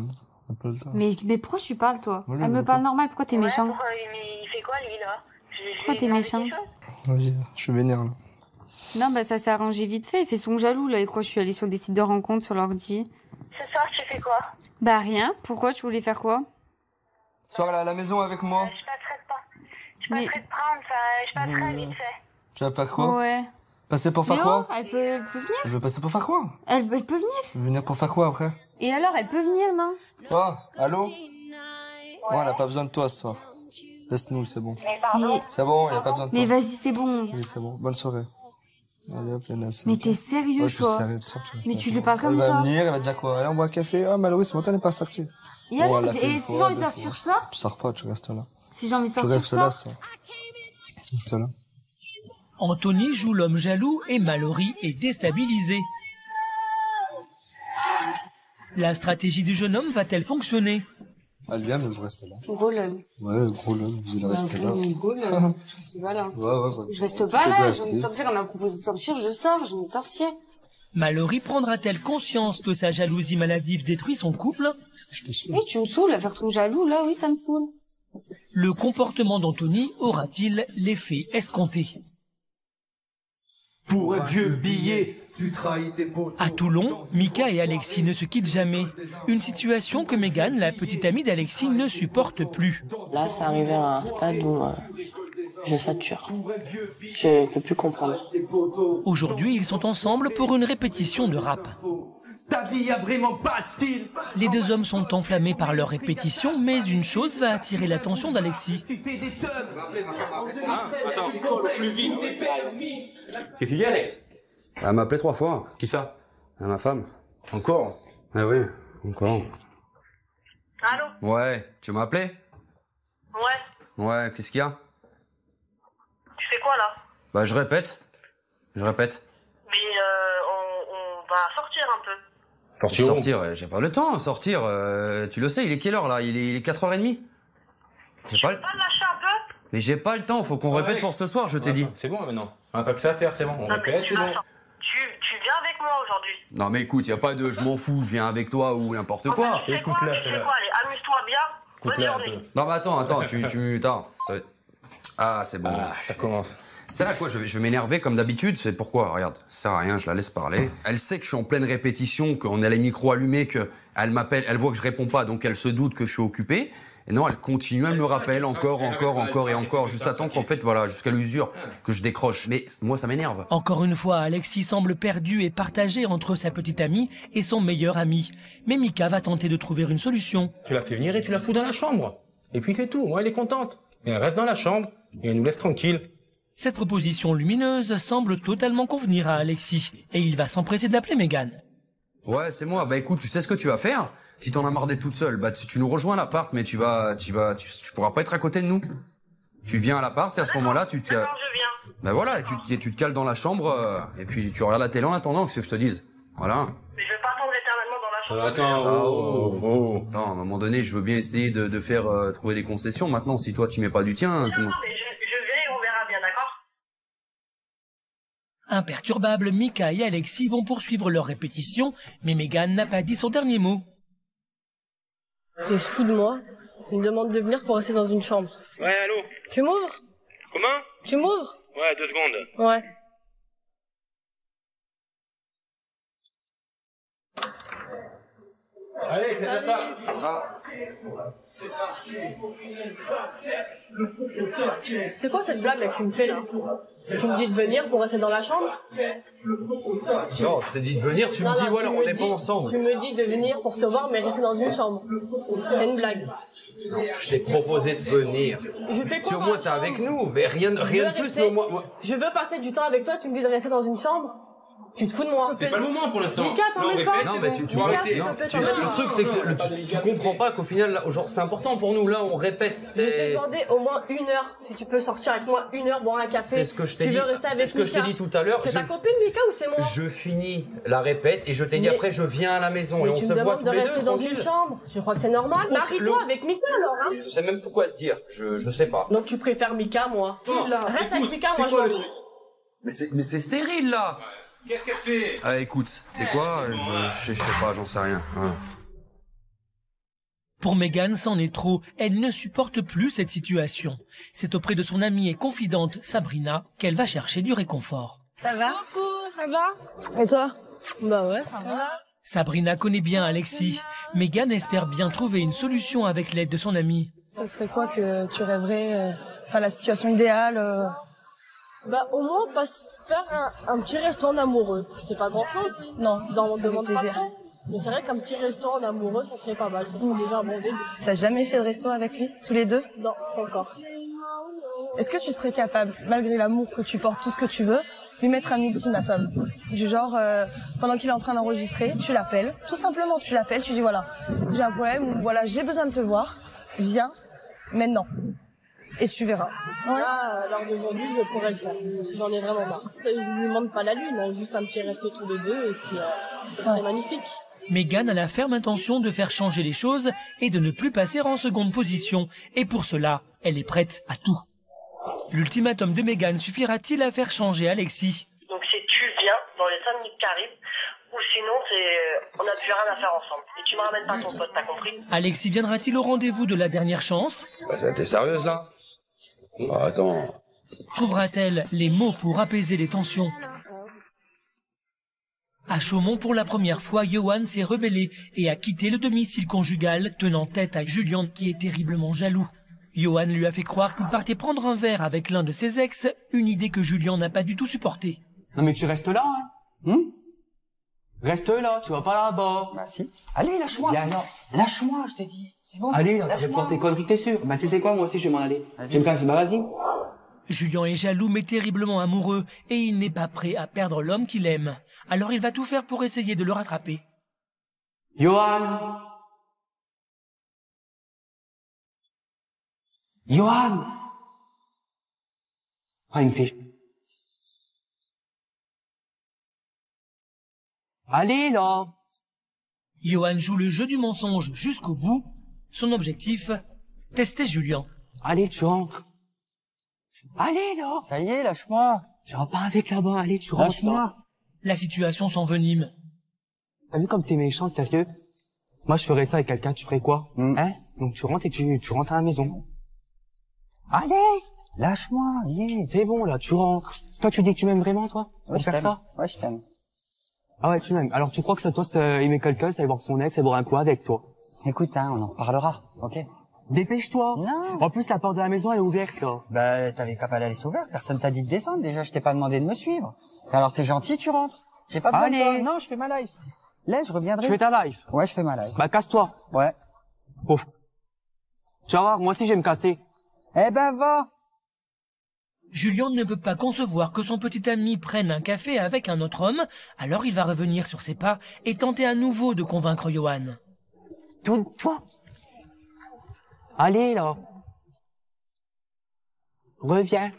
K: On a pas le temps.
C: Mais pourquoi tu parles, toi?
K: Voilà,
C: Elle me parle normal, pourquoi t'es méchant?
O: Il fait quoi, lui, là?
C: Pourquoi t'es méchant?
K: Vas-y, je suis vénère, là.
C: Non, bah, ça s'est arrangé vite fait. Il fait son jaloux, là. Et quoi, je suis allée sur des sites de rencontres sur l'ordi.
O: Ce soir, tu fais quoi?
C: Bah, rien. Pourquoi? Tu voulais faire quoi?
K: Soir là, à la maison avec moi.
O: Je passerai pas. Je passerai te prendre, je passerai vite fait.
K: Tu vas faire quoi?
C: Ouais.
K: Passer pour faire
C: Mais
K: quoi?
C: oh, elle peut venir.
K: Elle veut passer pour faire quoi?
C: Elle peut venir.
K: Venir pour faire quoi après?
C: Et alors, elle peut venir, non?
K: Oh, allô? Ouais, elle a pas besoin de toi ce soir. Laisse-nous, c'est bon. C'est bon, il a pas besoin de toi.
C: Mais vas-y, c'est bon.
K: Oui, c'est bon. Bonne soirée. Allez hop, Léna, c'est
C: Mais
K: bon.
C: t'es sérieux,
K: Ouais, je suis
C: toi?
K: sérieux, tu sors, tu restes
C: Mais
K: avec
C: tu
K: moi.
C: lui parles comme
K: Elle
C: ça?
K: va venir, elle va te dire quoi? Allez, on boit un café. Ah, Mallory, ce matin, elle n'est pas sortie.
C: Et alors,
K: elle a fait
C: et
K: une
C: si
K: fois,
C: j'ai envie de
K: 2
C: sortir,
K: fois.
C: je sors?
K: Tu sors pas, tu restes là.
C: Si j'ai envie de
K: Tu
C: sortir, je
K: restes là,
C: sors?
K: ça. Reste là.
I: Anthony joue l'homme jaloux et Mallory est déstabilisé. La stratégie du jeune homme va-t-elle fonctionner?
K: Elle vient, mais vous restez là.
C: Gros l'homme.
K: Ouais, gros l'homme, vous allez rester là.
C: Gros l'homme. Je reste pas là.
K: Ouais.
C: Je reste pas là, j'ai envie de sortir, elle m'a proposé de sortir, je sors, j'ai envie de sortir.
I: Mallory prendra-t-elle conscience que sa jalousie maladive détruit son couple?
C: Oui, tu me saoules, à faire ton jaloux, là, oui, ça me saoule.
I: Le comportement d'Anthony aura-t-il l'effet escompté?
U: Pour un vieux billet, tu trahis tes potes.
I: À Toulon, Mika et Alexis ne se quittent jamais. Une situation que Mégane, la petite amie d'Alexis, ne supporte plus.
D: Là, c'est arrivé à un stade où je sature. Je peux plus comprendre.
I: Aujourd'hui, ils sont ensemble pour une répétition de rap.
U: Ta vie a vraiment pas de style.
I: Les deux hommes sont enflammés par leur répétition, mais une chose va attirer l'attention d'Alexis.
U: Tu fais des tubs.
S: Attends, plus vite. Qu'est-ce qu'il y a, Alex?
M: Elle m'a appelé 3 fois.
S: Qui ça?
M: Ma femme. Encore? Ah oui, encore.
O: Allô?
M: Ouais, tu m'as appelé?
O: Ouais.
M: Ouais, qu'est-ce qu'il y a?
O: Tu fais quoi, là?
M: Bah, je répète.
O: Mais on va sortir un peu.
M: Sortir, j'ai pas le temps, sortir. Tu le sais, il est quelle heure là? Il est 4h30. J'ai pas le...
O: Pas de lâcher un peu?
M: Mais j'ai pas le temps, faut qu'on répète pour ce soir, je t'ai dit.
S: C'est bon maintenant. On n'a pas que ça à faire, c'est bon. On répète, c'est bon.
O: Tu viens avec moi aujourd'hui.
M: Non mais écoute, y a pas de je m'en fous, je viens avec toi ou n'importe quoi.
S: Écoute-la,
O: Tu sais quoi, allez, amuse-toi bien. Bonne journée.
M: Non mais attends, attends, ça va... Ah, c'est bon.
S: Ah, ça commence.
M: C'est à quoi je vais m'énerver comme d'habitude, c'est pourquoi, regarde, ça sert à rien, je la laisse parler. Elle sait que je suis en pleine répétition, qu'on a les micros allumés, qu'elle m'appelle, elle voit que je réponds pas, donc elle se doute que je suis occupé. Et non, elle continue, elle me rappelle encore et encore, juste à temps qu'en fait, voilà, jusqu'à l'usure, que je décroche. Mais moi, ça m'énerve.
I: Encore une fois, Alexis semble perdu et partagé entre sa petite amie et son meilleur ami. Mais Mika va tenter de trouver une solution.
S: Tu la fais venir et tu la fous dans la chambre. Et puis c'est tout, moi elle est contente. Et elle reste dans la chambre et elle nous laisse tranquille.
I: Cette proposition lumineuse semble totalement convenir à Alexis et il va s'empresser d'appeler Mégane.
M: Ouais, c'est moi. Bah écoute, tu sais ce que tu vas faire? Si t'en as marre d'être toute seule, bah tu nous rejoins à l'appart, mais tu pourras pas être à côté de nous. Tu viens à l'appart et à ce moment-là, tu te... Bah voilà, et tu te cales dans la chambre et puis tu regardes la télé en attendant que ce que je te dise. Voilà.
O: Mais je vais pas attendre éternellement dans la chambre.
M: Attends, à un moment donné, je veux bien essayer de faire trouver des concessions. Maintenant, si toi tu mets pas du tien, tout le monde...
O: Mais je vais et on verra bien, d'accord?
I: Imperturbables, Mika et Alexis vont poursuivre leur répétition, mais Mégane n'a pas dit son dernier mot.
D: T'es fou de moi? Il me demande de venir pour rester dans une chambre.
N: Ouais, allô?
D: Tu m'ouvres?
N: Comment?
D: Tu m'ouvres?
S: Ouais, 2 secondes.
P: Ouais.
S: Allez, c'est ça.
P: C'est quoi cette blague là que tu me fais là? Tu me dis de venir pour rester dans la chambre?
M: Non, je t'ai dit de venir, tu me dis voilà, on n'est pas ensemble.
P: Tu me dis de venir pour te voir mais rester dans une chambre. C'est une blague.
M: Je t'ai proposé de venir.
P: Je fais quoi?
M: Si au moins t'es avec nous, mais rien de plus, mais au moins...
P: Je veux passer du temps avec toi, tu me dis de rester dans une chambre? Tu te fous de moi?
S: C'est pas le moment pour l'instant.
P: Mika, t'en mets pas?
M: Non, mais tu
P: Mika, s'il te plaît, t'en mets pas.
M: le truc, c'est que tu comprends pas qu'au final, là, aujourd'hui, c'est important pour nous. Là, on répète.
P: Je t'ai demandé au moins 1 heure, si tu peux sortir avec moi 1 heure, boire un café.
M: C'est ce que je t'ai dit.
P: Tu veux rester avec
M: C'est ce que je t'ai dit tout à l'heure.
P: C'est ta copine, Mika, ou c'est moi?
M: Je finis la répète et je t'ai dit
P: Mais-
M: après, je viens à la maison et
P: Mais
M: on
P: tu
M: se
P: me
M: voit
P: demandes
M: tous
P: de
M: les deux,
P: rester dans une
M: tranquille.
P: chambre. Tu crois que c'est normal? Marie-toi avec Mika alors, hein.
M: Je sais même pourquoi te dire. Je sais pas.
P: Donc tu préfères Mika, moi? Reste avec Mika, moi je m'en fous.
M: Mais c'est stérile, là.
S: Qu'est-ce qu'elle fait?
M: Ah, écoute, tu sais quoi? Je sais pas, j'en sais rien. Ouais.
I: Pour Mégane, c'en est trop. Elle ne supporte plus cette situation. C'est auprès de son amie et confidente Sabrina qu'elle va chercher du réconfort.
J: Ça va?
P: Coucou, ça va?
J: Et toi?
P: Bah ouais, ça va.
I: Sabrina connaît bien Alexis. Mégane espère bien trouver une solution avec l'aide de son amie.
J: Ça serait quoi que tu rêverais, enfin la situation idéale
P: Bah au moins faire un petit restaurant amoureux. C'est pas grand chose.
J: Non,
P: Demande pas
J: plaisir.
P: trop. Mais c'est vrai qu'un petit restaurant amoureux, ça serait pas mal. Ça serait déjà un bon début.
J: T'as jamais fait de resto avec lui, tous les deux?
P: Non, pas encore.
J: Est-ce que tu serais capable, malgré l'amour que tu portes, tout ce que tu veux, lui mettre un ultimatum? Du genre, pendant qu'il est en train d'enregistrer, tu l'appelles, tout simplement tu l'appelles, tu dis voilà, j'ai un problème, ou voilà, j'ai besoin de te voir, viens, maintenant. Et tu verras.
P: Là, à l'heure d'aujourd'hui, je pourrais le faire. Parce que j'en ai vraiment marre. Je lui demande pas la lune, hein, juste un petit resto tous les deux, et puis ce serait magnifique.
I: Mégane a la ferme intention de faire changer les choses et de ne plus passer en seconde position. Et pour cela, elle est prête à tout. L'ultimatum de Mégane suffira-t-il à faire changer Alexis?
A: Donc c'est tu viens dans les 5 minutes qui arrivent, ou sinon on n'a plus rien à faire ensemble. Et tu me ramènes pas ton pote, t'as compris?
I: Alexis viendra-t-il au rendez-vous de la dernière chance?
M: Bah, t'es sérieuse, là? Bah, attends.
I: Trouvera-t-elle les mots pour apaiser les tensions? À Chaumont, pour la première fois, Yoann s'est rebellé et a quitté le domicile conjugal, tenant tête à Julien qui est terriblement jaloux. Yoann lui a fait croire qu'il partait prendre un verre avec l'un de ses ex, une idée que Julien n'a pas du tout supportée.
G: Non mais tu restes là, hein? Reste là, tu vas pas là-bas.
F: Bah si. Allez, lâche-moi.
G: Viens là.
F: Lâche-moi, je t'ai dit. C'est bon.
G: Allez, là, tu vas
F: lâche-moi.
G: voir tes conneries, t'es sûr? Bah tu sais quoi, moi aussi je vais m'en aller. Je me cache, bah vas-y.
I: Julien est jaloux mais terriblement amoureux et il n'est pas prêt à perdre l'homme qu'il aime. Alors il va tout faire pour essayer de le rattraper.
G: Yoann! Yoann! Ah, il me fait... Allez, là!
I: Yoann joue le jeu du mensonge jusqu'au bout. Son objectif, tester Julien.
G: Allez, tu rentres. Allez, là!
F: Ça y est, lâche-moi.
G: Tu vas pas avec là-bas, allez, tu rentres.
F: Lâche-moi.
I: La situation s'envenime.
G: T'as vu comme t'es méchant, sérieux? Moi, je ferais ça avec quelqu'un, tu ferais quoi? Hein? Donc tu rentres et tu rentres à la maison. Allez!
F: Lâche-moi, yeah.
G: C'est bon, là, tu rentres. Toi, tu dis que tu m'aimes vraiment, toi?
F: Ouais,
G: Pour
F: je
G: faire
F: t'aime.
G: ça?
F: Ouais, je t'aime.
G: Ah ouais, tu m'aimes. Alors tu crois que ça, toi, aimer quelqu'un, c'est voir son ex et boire un coup avec toi?
F: Écoute, hein, on en reparlera, ok?
G: Dépêche-toi.
F: Non.
G: En plus, la porte de la maison est ouverte, là.
F: Bah, t'avais qu'à pas la laisser ouverte. Personne t'a dit de descendre. Déjà, je t'ai pas demandé de me suivre. Alors, t'es gentil, tu rentres. J'ai pas besoin de toi. Non, je fais ma life. Laisse, je reviendrai.
G: Tu fais ta life?
F: Ouais, je fais ma life.
G: Bah, casse-toi.
F: Ouais.
G: Ouf. Tu vas voir, moi aussi, je vais me casser.
F: Eh ben, va.
I: Julien ne peut pas concevoir que son petit ami prenne un café avec un autre homme, alors il va revenir sur ses pas et tenter à nouveau de convaincre Yoann.
G: Toi. Allez, là. Reviens.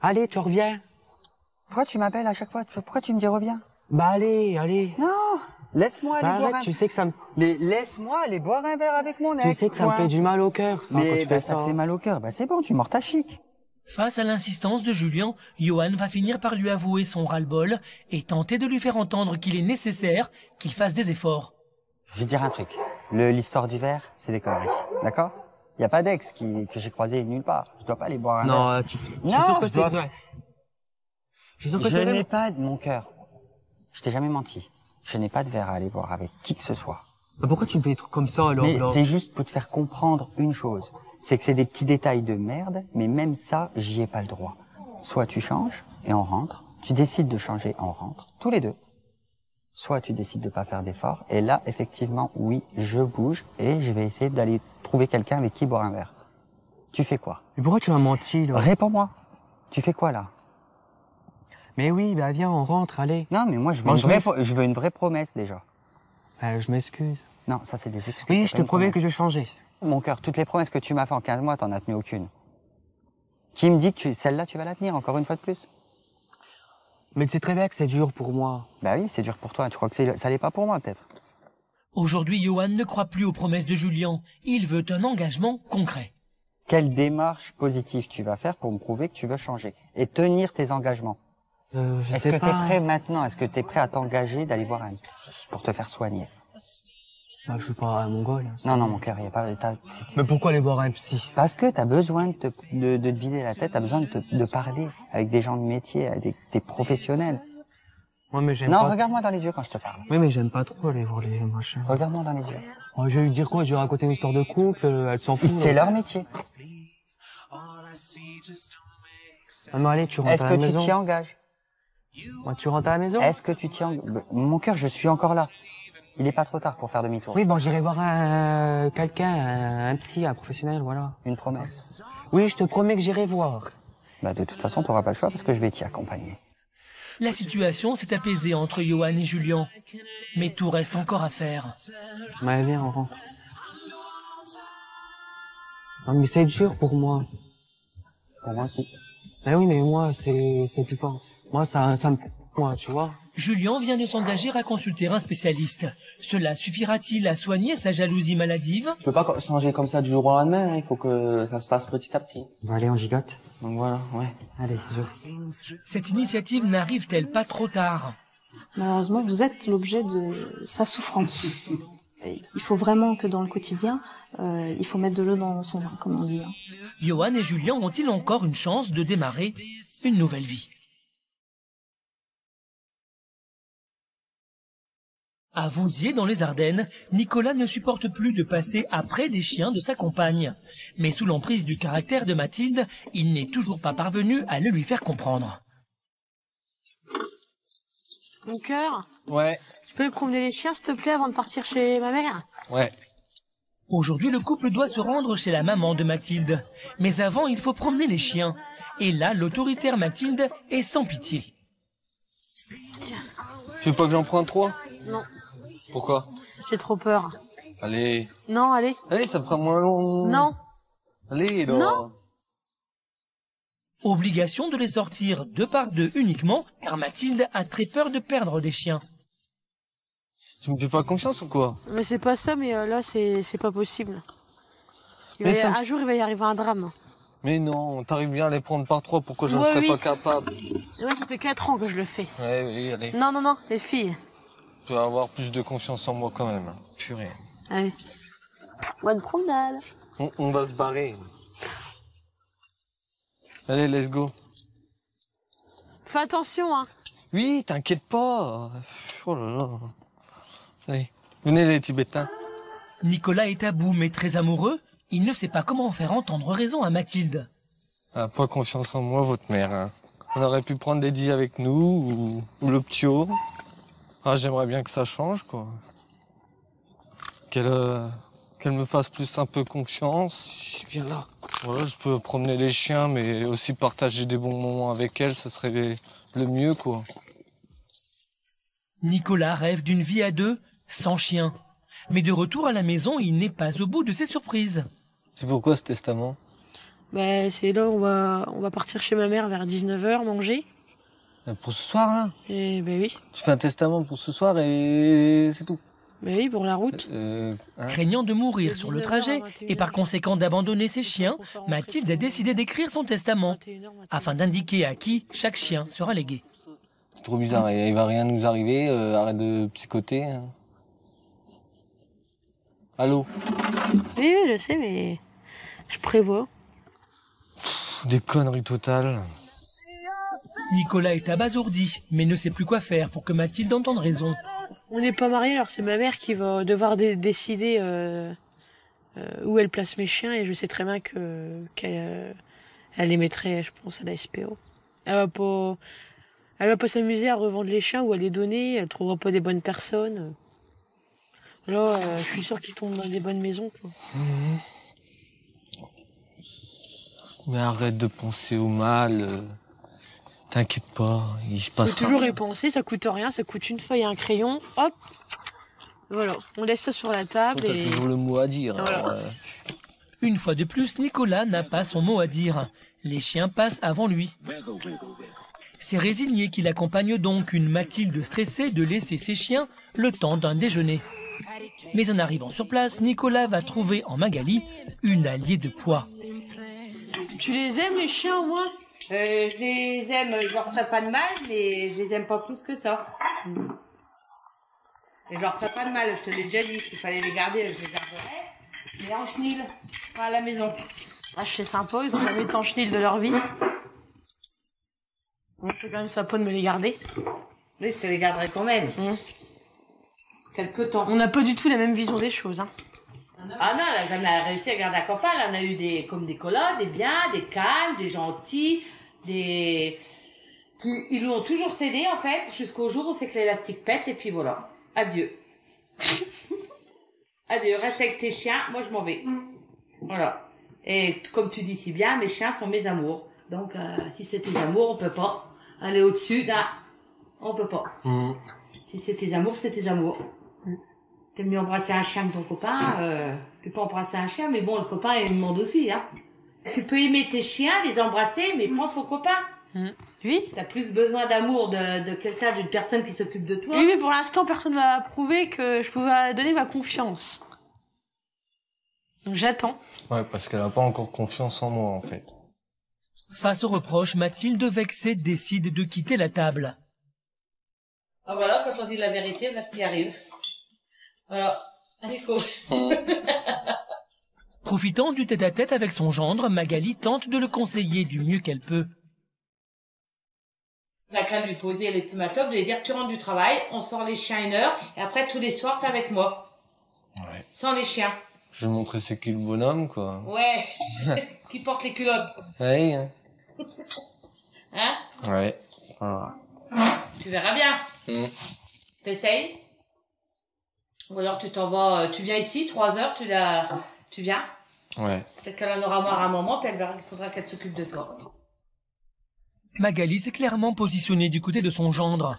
G: Allez, tu reviens.
F: Pourquoi tu m'appelles à chaque fois? Pourquoi tu me dis reviens?
G: Bah, allez.
F: Non. Laisse-moi aller boire
G: arrête, tu sais que ça me...
F: Mais laisse-moi aller boire un verre avec mon ex.
G: Tu sais que ça me fait du mal au cœur, ça, quand
F: Mais
G: tu fais
F: ça te fait mal au cœur. Bah, c'est bon, tu mords ta chic.
I: Face à l'insistance de Julien, Yoann va finir par lui avouer son ras-le-bol et tenter de lui faire entendre qu'il est nécessaire qu'il fasse des efforts.
F: Je vais te dire un truc. L'histoire du verre, c'est des conneries. D'accord? Il y a pas d'ex que j'ai croisé nulle part. Je dois pas aller boire un verre.
G: Non, je suis sûr que c'est vrai. Je suis sûr que c'est vrai.
F: Je n'ai pas de mon cœur. Je t'ai jamais menti. Je n'ai pas de verre à aller boire avec qui que ce soit.
G: Mais pourquoi tu me fais des trucs comme ça alors?
F: Mais c'est juste pour te faire comprendre une chose. C'est que c'est des petits détails de merde, mais même ça, j'y ai pas le droit. Soit tu changes et on rentre. Tu décides de changer, on rentre. Tous les deux. Soit tu décides de pas faire d'efforts. Et là, effectivement, oui, je bouge et je vais essayer d'aller trouver quelqu'un avec qui boire un verre. Tu fais quoi?
G: Mais pourquoi tu m'as menti, là?
F: Réponds-moi. Tu fais quoi, là?
G: Mais oui, bah viens, on rentre, allez.
F: Non, mais moi, je veux une vraie promesse, déjà.
G: Je m'excuse.
F: Non, ça, c'est des excuses.
G: Oui, je te promets que je vais changer.
F: Mon cœur, toutes les promesses que tu m'as fait en 15 mois, t'en as tenu aucune. Qui me dit que celle-là, tu vas la tenir, encore une fois de plus?
G: Mais tu sais très bien que c'est dur pour moi.
F: Bah oui, c'est dur pour toi. Tu crois que ça l'est pas pour moi, peut-être?
I: Aujourd'hui, Johan ne croit plus aux promesses de Julien. Il veut un engagement concret.
F: Quelle démarche positive tu vas faire pour me prouver que tu veux changer et tenir tes engagements? Est-ce que t'es prêt maintenant? Est-ce que t'es prêt à t'engager d'aller voir un psy pour te faire soigner?
G: Bah, je suis pas un mongol.
F: Non, non, mon cœur, y a pas.
G: Mais pourquoi aller voir un psy?
F: Parce que t'as besoin de te vider la tête. T'as besoin de parler avec des gens de métier, avec des professionnels.
G: Ouais, mais j'aime
F: pas.
G: pas.
F: Regarde-moi dans les yeux quand je te parle.
G: Oui, mais j'aime pas trop aller voir les machins.
F: Regarde-moi dans les yeux.
G: Je vais lui dire quoi? Je vais lui raconter une histoire de couple. Elle s'en fout.
F: C'est leur métier.
G: Ah, mais allez, tu rentres à la maison.
F: Est-ce que tu t'y engages?
G: Ouais, tu rentres à la maison?
F: Est-ce que tu t'y engages? Mon cœur, je suis encore là. Il est pas trop tard pour faire demi-tour.
G: Oui, bon, j'irai voir quelqu'un, un psy, un professionnel, voilà.
F: Une promesse?
G: Oui, je te promets que j'irai voir.
F: Bah, de toute façon, t'auras pas le choix parce que je vais t'y accompagner.
I: La situation s'est apaisée entre Johan et Julien. Mais tout reste encore à faire.
G: Ouais, viens, on rentre. Non, mais c'est dur pour moi.
F: Pour moi aussi.
G: Eh oui, mais moi, c'est plus fort. Moi, ça me... Moi, tu vois.
I: Julien vient de s'engager à consulter un spécialiste. Cela suffira-t-il à soigner sa jalousie maladive?
G: Je peux pas changer comme ça du jour au lendemain, hein. Il faut que ça se fasse petit à petit.
F: Bon, allez, on gigote.
G: Donc voilà, ouais.
F: Allez,
I: Cette initiative n'arrive-t-elle pas trop tard?
L: Malheureusement, vous êtes l'objet de sa souffrance. Il faut vraiment que dans le quotidien, il faut mettre de l'eau dans son vin, comme on dit.
I: Johan et Julien ont-ils encore une chance de démarrer une nouvelle vie? À Vouziers, dans les Ardennes, Nicolas ne supporte plus de passer après les chiens de sa compagne. Mais sous l'emprise du caractère de Mathilde, il n'est toujours pas parvenu à le lui faire comprendre.
P: Mon cœur?
R: Ouais.
P: Tu peux me promener les chiens, s'il te plaît, avant de partir chez ma mère?
R: Ouais.
I: Aujourd'hui, le couple doit se rendre chez la maman de Mathilde. Mais avant, il faut promener les chiens. Et là, l'autoritaire Mathilde est sans pitié.
P: Tiens.
R: Tu veux pas que j'en prenne 3?
P: Non.
R: Pourquoi?
P: J'ai trop peur.
R: Allez.
P: Non, allez.
R: Allez, ça me fera moins long.
P: Non.
R: Allez, là.
P: Non.
I: Obligation de les sortir 2 par 2 uniquement, car Mathilde a très peur de perdre les chiens.
R: Tu me fais pas confiance ou quoi?
P: Mais c'est pas ça, mais là, c'est pas possible. Un jour, il va y arriver un drame.
R: Mais non, t'arrives bien à les prendre par 3, pourquoi j'en serais pas capable?
P: Ouais, ça fait 4 ans que je le fais.
R: Ouais, oui, allez.
P: Non, non, non, les filles.
R: Tu vas avoir plus de confiance en moi quand même. Purée.
P: Allez. Bonne promenade.
R: On va se barrer. Allez, let's go.
P: Fais attention, hein.
R: Oui, t'inquiète pas. Oh là là. Allez, venez les Tibétains.
I: Nicolas est à bout, mais très amoureux. Il ne sait pas comment faire entendre raison à Mathilde.
R: Ah, pas confiance en moi, votre mère. Hein. On aurait pu prendre Dédi avec nous, ou le ptio. Ah, j'aimerais bien que ça change, quoi. Qu'elle me fasse plus un peu confiance. Viens là. Voilà, je peux promener les chiens, mais aussi partager des bons moments avec elle, ce serait le mieux, quoi.
I: Nicolas rêve d'une vie à 2, sans chien. Mais de retour à la maison, il n'est pas au bout de ses surprises.
R: C'est pourquoi ce testament?
P: Ben, c'est là où on va partir chez ma mère vers 19h manger.
R: Pour ce soir, là?
P: Eh ben oui.
R: Tu fais un testament pour ce soir et c'est tout?
P: Ben oui, pour la route.
I: Craignant de mourir sur le trajet et par conséquent d'abandonner ses chiens, Mathilde a décidé d'écrire son testament afin d'indiquer à qui chaque chien sera légué.
R: C'est trop bizarre, il va rien nous arriver, arrête de psychoter. Hein. Allô?
P: Oui, je sais, mais Je prévois.
R: Des conneries totales.
I: Nicolas est abasourdi, mais ne sait plus quoi faire pour que Mathilde entende raison.
P: On n'est pas mariés, alors c'est ma mère qui va devoir décider où elle place mes chiens, et je sais très bien qu'elle les mettrait, je pense, à la SPO. Elle va pas s'amuser à revendre les chiens ou à les donner, elle trouvera pas des bonnes personnes. Là, je suis sûre qu'ils tombent dans des bonnes maisons, quoi.
R: Mais arrête de penser au mal. T'inquiète pas, il se passera.
P: Faut toujours y penser, ça coûte rien, ça coûte une feuille et un crayon, hop. Voilà, on laisse ça sur la table.
R: T'as toujours le mot à dire.
P: Voilà.
I: Une fois de plus, Nicolas n'a pas son mot à dire. Les chiens passent avant lui. C'est résigné qu'il accompagne donc une Mathilde stressée de laisser ses chiens le temps d'un déjeuner. Mais en arrivant sur place, Nicolas va trouver en Magali une alliée de poids.
P: Tu les aimes, les chiens, au moins?
H: Je les aime, je leur ferai pas de mal, mais je les aime pas plus que ça. Et je leur ferai pas de mal, je te l'ai déjà dit, s'il fallait les garder, je les garderais. Mais en chenil, pas à la maison.
P: Ah, c'est sympa, ils ont jamais été en chenil de leur vie. On fait quand même sympa de me les garder.
H: Oui, je te les garderai quand même. Quelque temps.
P: On n'a pas du tout la même vision des choses, hein.
H: Ah non, elle a jamais réussi à garder un copain. Elle en a eu des collades, des biens, des calmes, des gentils, ils lui ont toujours cédé, en fait, jusqu'au jour où c'est que l'élastique pète, et puis voilà. Adieu. Adieu, reste avec tes chiens, moi je m'en vais. Voilà. Et comme tu dis si bien, mes chiens sont mes amours. Donc, si c'est tes amours, on peut pas aller au-dessus. Non, on peut pas. Si c'est tes amours, c'est tes amours. T'aimes mieux embrasser un chien que ton copain, tu peux embrasser un chien, mais bon, le copain, il demande aussi, hein. Tu peux aimer tes chiens, les embrasser, mais prends son copain.
P: Oui.
H: T'as plus besoin d'amour de quelqu'un, d'une personne qui s'occupe de toi.
P: Oui, mais pour l'instant, personne m'a prouvé que je pouvais donner ma confiance. Donc j'attends.
R: Ouais, parce qu'elle a pas encore confiance en moi, en fait.
I: Face aux reproches, Mathilde, vexée, décide de quitter la table.
H: Ah voilà, quand on dit la vérité, voilà ce qui arrive. Voilà, allez, go.
I: Profitant du tête-à-tête avec son gendre, Magali tente de le conseiller du mieux qu'elle peut.
H: T'as qu'à lui poser l'ultimatum, de lui dire tu rentres du travail, on sort les chiens 1 heure, et après tous les soirs t'es avec moi.
R: Ouais.
H: Sans les chiens.
R: Je vais montrer c'est qui le bonhomme, quoi.
H: Ouais, qui porte les culottes.
R: Ouais, hein.
H: Hein?
R: Ouais. Voilà.
H: Tu verras bien. T'essayes? Ou alors tu t'en vas, tu viens ici, 3 heures, tu viens?
R: Ouais.
H: Peut-être qu'elle en aura marre à un moment, puis elle verra qu'il faudra qu'elle s'occupe de toi.
I: Magali s'est clairement positionnée du côté de son gendre.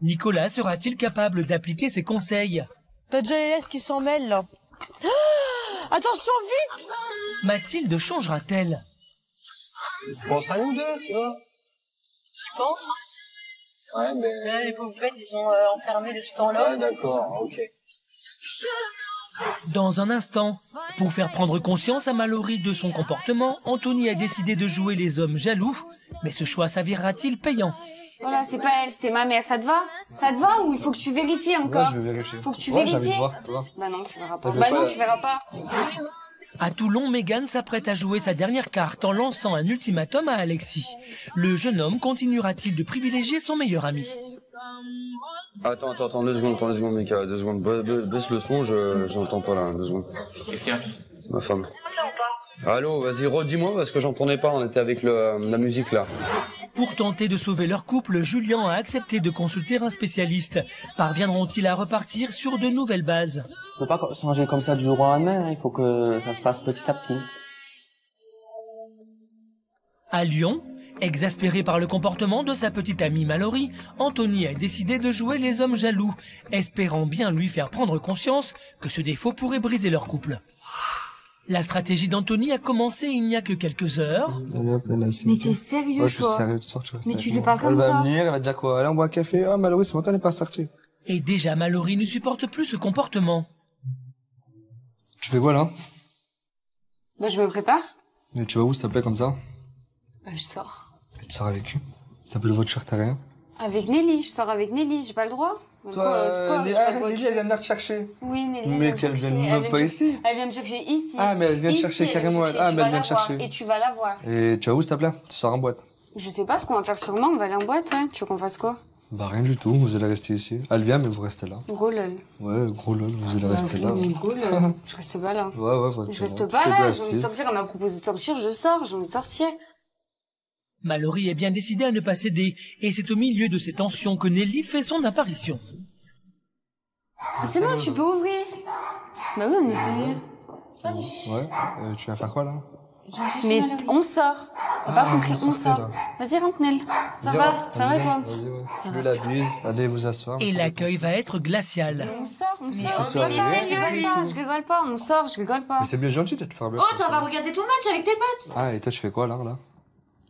I: Nicolas sera-t-il capable d'appliquer ses conseils?
P: T'as déjà les laisses qui s'en mêlent, là. Ah, attention, vite!
I: Mathilde changera-t-elle?
K: Pense à nous deux, tu vois.
P: Tu penses?
K: Ouais, mais...
P: Là, les pauvres bêtes, ils ont enfermé le temps-là.
K: Ouais, d'accord, ok.
I: Dans un instant, pour faire prendre conscience à Mallory de son comportement, Anthony a décidé de jouer les hommes jaloux, mais ce choix s'avérera-t-il payant?
C: Voilà, c'est pas elle, c'était ma mère. Ça te va? Ça te va ou il faut que tu vérifies encore?
K: Ouais, je vais vérifier.
C: Faut que tu
K: ouais, j'ai envie
C: vérifies.
K: de voir, tu vois.
C: Bah non, tu verras pas.
K: Bah
C: Bah
K: non,
C: tu verras pas.
I: À Toulon, Mégane s'apprête à jouer sa dernière carte en lançant un ultimatum à Alexis. Le jeune homme continuera-t-il de privilégier son meilleur ami?
M: Attends, 2 secondes, Mika, 2 secondes. Baisse le son, j'entends pas là, 2 secondes.
S: Qu'est-ce qu'il y a?
M: Ma femme. Allô, vas-y, redis-moi parce que j'entendais pas, on était avec la musique là.
I: Pour tenter de sauver leur couple, Julien a accepté de consulter un spécialiste. Parviendront-ils à repartir sur de nouvelles bases?
G: Faut pas changer comme ça du jour au lendemain, il faut que ça se passe petit à petit.
I: À Lyon, exaspéré par le comportement de sa petite amie Mallory, Anthony a décidé de jouer les hommes jaloux, espérant bien lui faire prendre conscience que ce défaut pourrait briser leur couple. La stratégie d'Anthony a commencé il n'y a que quelques heures.
C: Mais t'es sérieux,
K: ouais, je suis
C: toi?
K: sérieux, tu sors, tu restes
C: Mais
K: avec
C: tu
K: moi.
C: lui parles comme
K: Elle
C: ça?
K: va venir, elle va te dire quoi? Allez, on boit un café. Ah, Mallory, ce matin, elle n'est pas sortie.
I: Et déjà Mallory ne supporte plus ce comportement.
K: Tu fais quoi, là?
C: Bah, je me prépare.
K: Mais tu vas où, s'il te plaît, comme ça?
C: Bah, je sors.
K: Et tu sors avec qui? T'as plus de voiture, t'as rien?
C: Avec Nelly, je sors avec Nelly, j'ai pas le droit.
K: Toi, Nelly, elle vient venir te chercher.
C: Oui, Nelly.
K: Mais qu'elle vienne même pas ici.
C: Elle vient me chercher ici.
K: Ah, mais elle vient te chercher carrément. Ah, mais elle vient te chercher.
C: Et tu vas la voir.
K: Et tu vas où, s'il te plaît? Tu sors en boîte.
C: Je sais pas ce qu'on va faire sûrement, on va aller en boîte, ouais. Tu veux qu'on fasse quoi?
K: Bah, rien du tout, vous allez rester ici. Elle vient, mais vous restez là.
C: Gros lol.
K: Ouais, gros lol, vous allez rester là.
C: Mais gros lol. Je reste pas là.
K: Ouais, vous restez là.
C: Je reste pas là, j'ai envie de sortir, elle m'a proposé de sortir, je sors, j'ai envie de sortir.
I: Mallory est bien décidée à ne pas céder, et c'est au milieu de ces tensions que Nelly fait son apparition.
C: C'est bon, tu peux ouvrir. Bah oui, on essaye.
K: Ouais, tu viens faire quoi là?
C: Mais on sort. T'as pas compris, on sort. Vas-y, rentre Nel. Ça va et toi?
K: Vas-y, ouais. Tu veux la bise, allez vous asseoir.
I: Et l'accueil va être glacial.
C: On sort. Je rigole pas, on sort, je rigole pas.
K: Mais c'est bien gentil de te faire bien.
C: Oh, toi, va regarder ton match avec tes potes.
K: Ah, et toi, tu fais quoi là?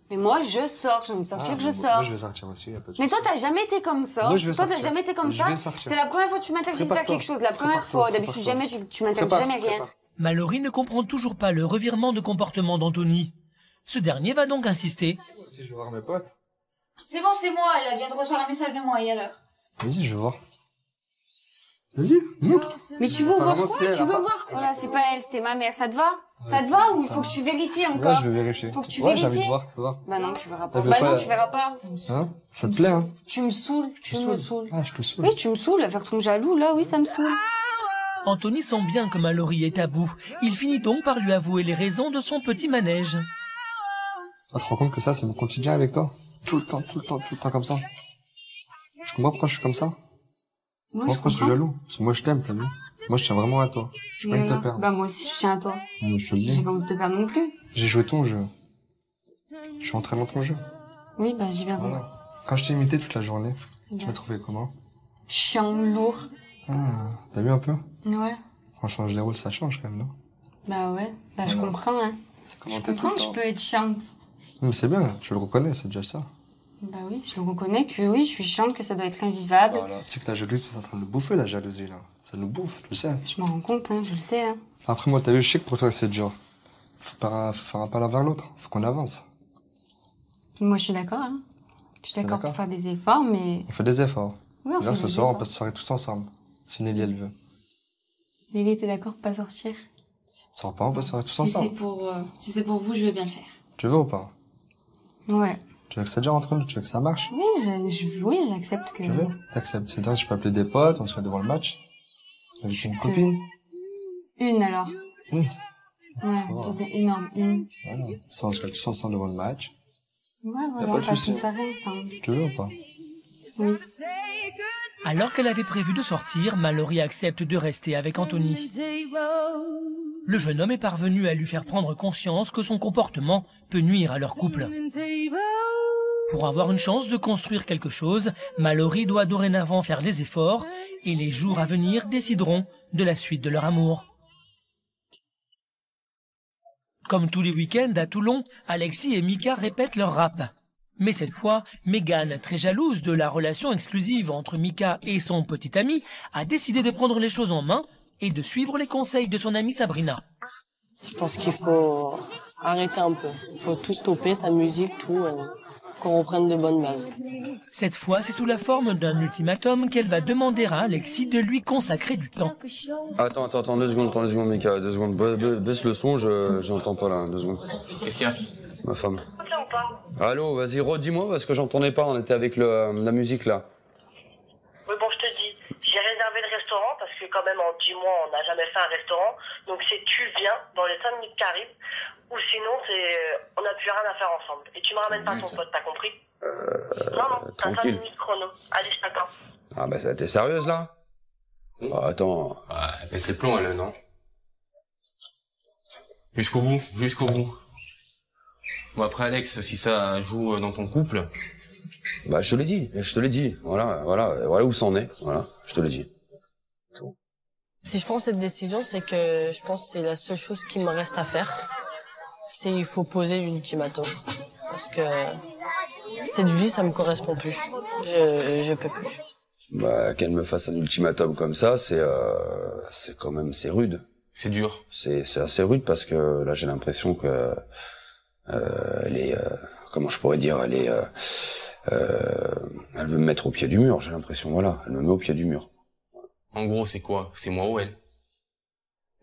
C: Mais moi, je sors, j'ai envie de sortir que je sors.
K: Moi, je vais sortir aussi, y a pas de souci.
C: Mais toi, t'as jamais été comme ça.
K: Moi, je vais
C: toi, t'as
K: sortir.
C: jamais été comme
K: Je
C: ça.
K: vais sortir.
C: C'est la première fois que tu m'interdis de faire quelque chose. La première fois. D'habitude, jamais tu m'interdis jamais rien.
I: Mallory ne comprend toujours pas le revirement de comportement d'Anthony. Ce dernier va donc insister.
K: Si je veux voir mes potes.
E: C'est bon, c'est moi, elle vient de recevoir un message de moi, et alors?
K: Vas-y, je veux voir. Vas-y, montre.
C: Mais tu veux voir quoi?
K: c'est elle,
C: Tu veux
K: hein.
C: voir quoi? Là, c'est pas elle, c'était ma mère. Ça te va? Ça te va ou il faut que tu vérifies encore?
K: Ouais, je vais vérifier.
C: Faut que tu
K: ouais,
C: vérifies.
K: j'ai envie de voir, voir.
C: Bah non, tu verras pas.
K: Elle veut
C: Bah
K: pas
C: non,
K: la-
C: tu verras pas.
K: Hein? Ça te plaît, hein?
C: Tu me saoules, tu me saoules.
K: Ah, je te saoule.
C: Oui, tu me saoules. Faire ton jaloux, là, oui, ça me saoule.
I: Anthony sent bien que Mallory est à bout. Il finit donc par lui avouer les raisons de son petit manège.
K: Ah, tu te rends compte que ça, c'est mon quotidien avec toi? Tout le temps comme ça. Je comprends pourquoi je suis comme ça.
C: Moi,
K: Pourquoi je suis jaloux? Parce que moi, je t'aime, t'as vu? Moi, je tiens vraiment à toi. Je peux pas te perdre.
C: Bah moi aussi, je tiens à toi.
K: Non, je te le
C: J'ai
K: dis.
C: pas envie de te perdre non plus.
K: J'ai joué ton jeu. Je suis entré dans ton jeu.
C: Oui, bah j'ai bien compris.
K: Voilà. Quand je t'ai imité toute la journée, tu
C: bien.
K: m'as trouvé comment?
C: Chiant, lourd.
K: Ah, t'as vu un peu?
C: Ouais.
K: Quand on change les rôles, ça change quand même, non?
C: Bah ouais. Bah je comprends, hein.
K: C'est comment
C: Je
K: t'es tout
C: comprends
K: le
C: que je
K: temps.
C: peux être chiante.
K: Mais c'est bien, tu le reconnais, c'est déjà ça.
C: Bah oui, je le reconnais que oui, je suis chiante, que ça doit être invivable.
K: Voilà. Tu sais que la jalousie, c'est en train de nous bouffer, la jalousie, là. Ça nous bouffe, tu le sais.
C: Je m'en rends compte, hein, je le sais, hein.
K: Après, moi, t'as vu, je sais que pour toi, c'est dur. Faut faire un pas l'un vers l'autre. Faut qu'on avance.
C: Moi, je suis d'accord, hein. Je suis d'accord pour
K: d'accord
C: faire des efforts, mais...
K: On fait des efforts.
C: Oui, on
K: Là,
C: fait
K: ce
C: des
K: soir, on
C: efforts.
K: passe la soirée tous ensemble. Si Nelly, elle veut.
C: Lily, t'es d'accord pour pas sortir?
K: Ça va pas, on passe la soirée tous
E: Si
K: ensemble.
E: c'est pour vous, je veux bien le faire.
K: Tu veux ou pas?
C: Ouais.
K: Tu veux que ça dure entre nous? Tu veux que ça marche?
C: Oui, oui, j'accepte que...
K: Tu veux? T'acceptes. C'est-à-dire que je peux appeler des potes, on se met devant le match. Avec une copine.
C: Une, alors.
K: Mmh.
C: Ouais, c'est énorme, une.
K: Voilà. Ça, on se met tous ensemble devant le match.
C: Ouais,
K: Y a
C: voilà,
K: pas
C: on
K: de
C: passe
K: souci.
C: une soirée ensemble.
K: Tu veux ou pas?
C: Oui.
I: Alors qu'elle avait prévu de sortir, Mallory accepte de rester avec Anthony. Le jeune homme est parvenu à lui faire prendre conscience que son comportement peut nuire à leur couple. Pour avoir une chance de construire quelque chose, Mallory doit dorénavant faire des efforts et les jours à venir décideront de la suite de leur amour. Comme tous les week-ends à Toulon, Alexis et Mika répètent leur rap. Mais cette fois, Megan, très jalouse de la relation exclusive entre Mika et son petit ami, a décidé de prendre les choses en main et de suivre les conseils de son amie Sabrina.
D: Je pense qu'il faut arrêter un peu. Il faut tout stopper, sa musique, tout, qu'on reprenne de bonnes bases.
I: Cette fois, c'est sous la forme d'un ultimatum qu'elle va demander à Alexis de lui consacrer du temps.
M: Attends, 2 secondes, Mika, 2 secondes. Baisse le son, j'entends pas là, 2 secondes.
S: Qu'est-ce qu'il y a?
M: Ma femme. Allô, vas-y, redis-moi parce que j'entendais pas, on était avec la musique là.
A: Oui, bon, je te dis, j'ai réservé le restaurant parce que quand même en 10 mois, on n'a jamais fait un restaurant. Donc c'est tu viens dans les 5 minutes qui arrivent ou sinon on n'a plus rien à faire ensemble. Et tu me ramènes pas ton pote, t'as compris? Non, t'as 5
M: tranquille.
A: minutes chrono. Allez, je t'attends.
M: Ah bah t'es sérieuse là? Ah, attends.
S: Elle pète les plombs, elle, non? Jusqu'au bout. Bon, après, Alex, si ça joue dans ton couple...
M: Bah je te l'ai dit. Voilà où ça en est. Voilà, je te l'ai dit.
D: Si je prends cette décision, c'est que je pense que c'est la seule chose qui me reste à faire. C'est il faut poser l'ultimatum. Parce que cette vie, ça me correspond plus. Je peux plus.
M: Bah qu'elle me fasse un ultimatum comme ça, c'est quand même, c'est rude.
S: C'est dur.
M: C'est assez rude parce que là j'ai l'impression que elle est, comment je pourrais dire, Elle veut me mettre au pied du mur, j'ai l'impression, voilà. Elle me met au pied du mur.
S: En gros, c'est quoi? C'est moi ou elle?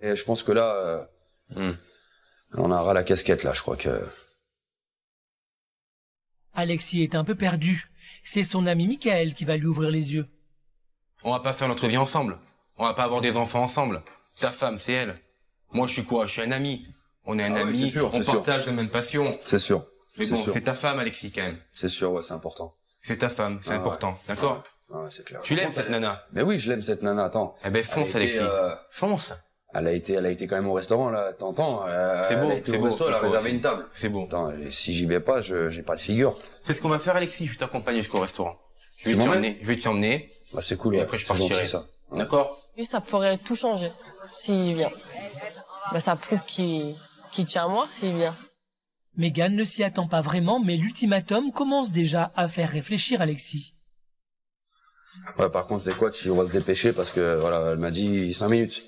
M: Et je pense que là, on a ras la casquette, là, je crois que...
I: Alexis est un peu perdu. C'est son ami Michael qui va lui ouvrir les yeux.
S: On va pas faire notre vie ensemble. On va pas avoir des enfants ensemble. Ta femme, c'est elle. Moi, je suis quoi? Je suis un ami. On est un ami,
M: oui, sûr,
S: on partage la même passion.
M: C'est sûr.
S: Mais bon, c'est ta femme, Alexis, quand même.
M: C'est sûr, ouais, c'est important.
S: C'est ta femme, c'est important, d'accord?
M: Ouais, c'est clair.
S: Tu l'aimes, cette nana?
M: Mais oui, je l'aime, cette nana, attends.
S: Eh ben, fonce, Alexis. Fonce.
M: Elle a été quand même au restaurant, là, t'entends?
S: C'est beau,
M: c'est beau. Elle a réservé une table.
S: C'est beau.
M: Attends, et si j'y vais pas, j'ai pas de figure.
S: C'est ce qu'on va faire, Alexis. Je vais t'accompagner jusqu'au restaurant. Je vais t'y emmener.
M: Bah, c'est cool,
S: et
M: ouais.
S: après, je partirai.
M: Ça.
S: D'accord?
D: Lui, ça pourrait tout changer s'il vient. Bah, ça prouve qu'il tient à moi s'il vient.
I: Mégane ne s'y attend pas vraiment, mais l'ultimatum commence déjà à faire réfléchir Alexis.
M: Ouais, par contre, c'est quoi? On va se dépêcher parce que, voilà, elle m'a dit 5 minutes.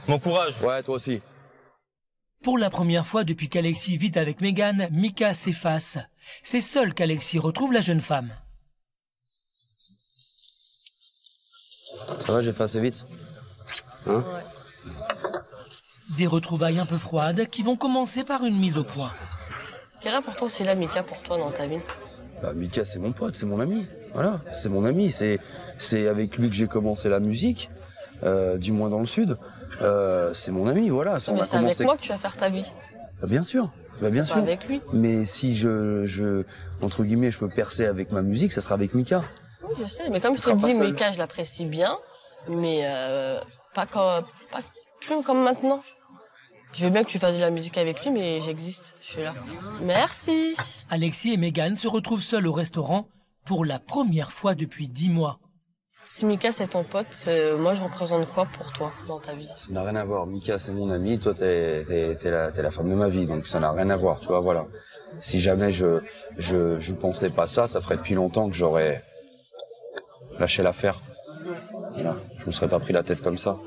S: Bon courage.
M: Ouais, toi aussi.
I: Pour la première fois depuis qu'Alexis vit avec Mégane, Mika s'efface. C'est seul qu'Alexis retrouve la jeune femme.
M: Ça va, j'ai fait assez vite. Hein?
D: Ouais.
I: Des retrouvailles un peu froides qui vont commencer par une mise au point.
D: Quelle importance il a, Mika, pour toi dans ta vie?
M: Bah, Mika, c'est mon pote, c'est mon ami. Voilà, c'est mon ami. C'est avec lui que j'ai commencé la musique, du moins dans le sud. C'est mon ami, voilà. Ça,
D: mais
M: on a
D: c'est
M: commencé...
D: avec moi que tu vas faire ta vie.
M: Bah, bien sûr. Bah, bien sûr.
D: Pas avec lui.
M: Mais si entre guillemets, je peux percer avec ma musique, ça sera avec Mika.
D: Oui, je sais, mais comme je te dis, Mika, je l'apprécie bien, mais pas plus comme maintenant. Je veux bien que tu fasses de la musique avec lui, mais j'existe, je suis là. Merci.
I: Alexis et Mégane se retrouvent seuls au restaurant pour la première fois depuis 10 mois.
D: Si Mika c'est ton pote, moi je représente quoi pour toi dans ta vie?
M: Ça n'a rien à voir. Mika c'est mon ami, toi t'es la femme de ma vie, donc ça n'a rien à voir, tu vois, voilà. Si jamais je pensais pas ça ferait depuis longtemps que j'aurais lâché l'affaire. Voilà. Je me serais pas pris la tête comme ça.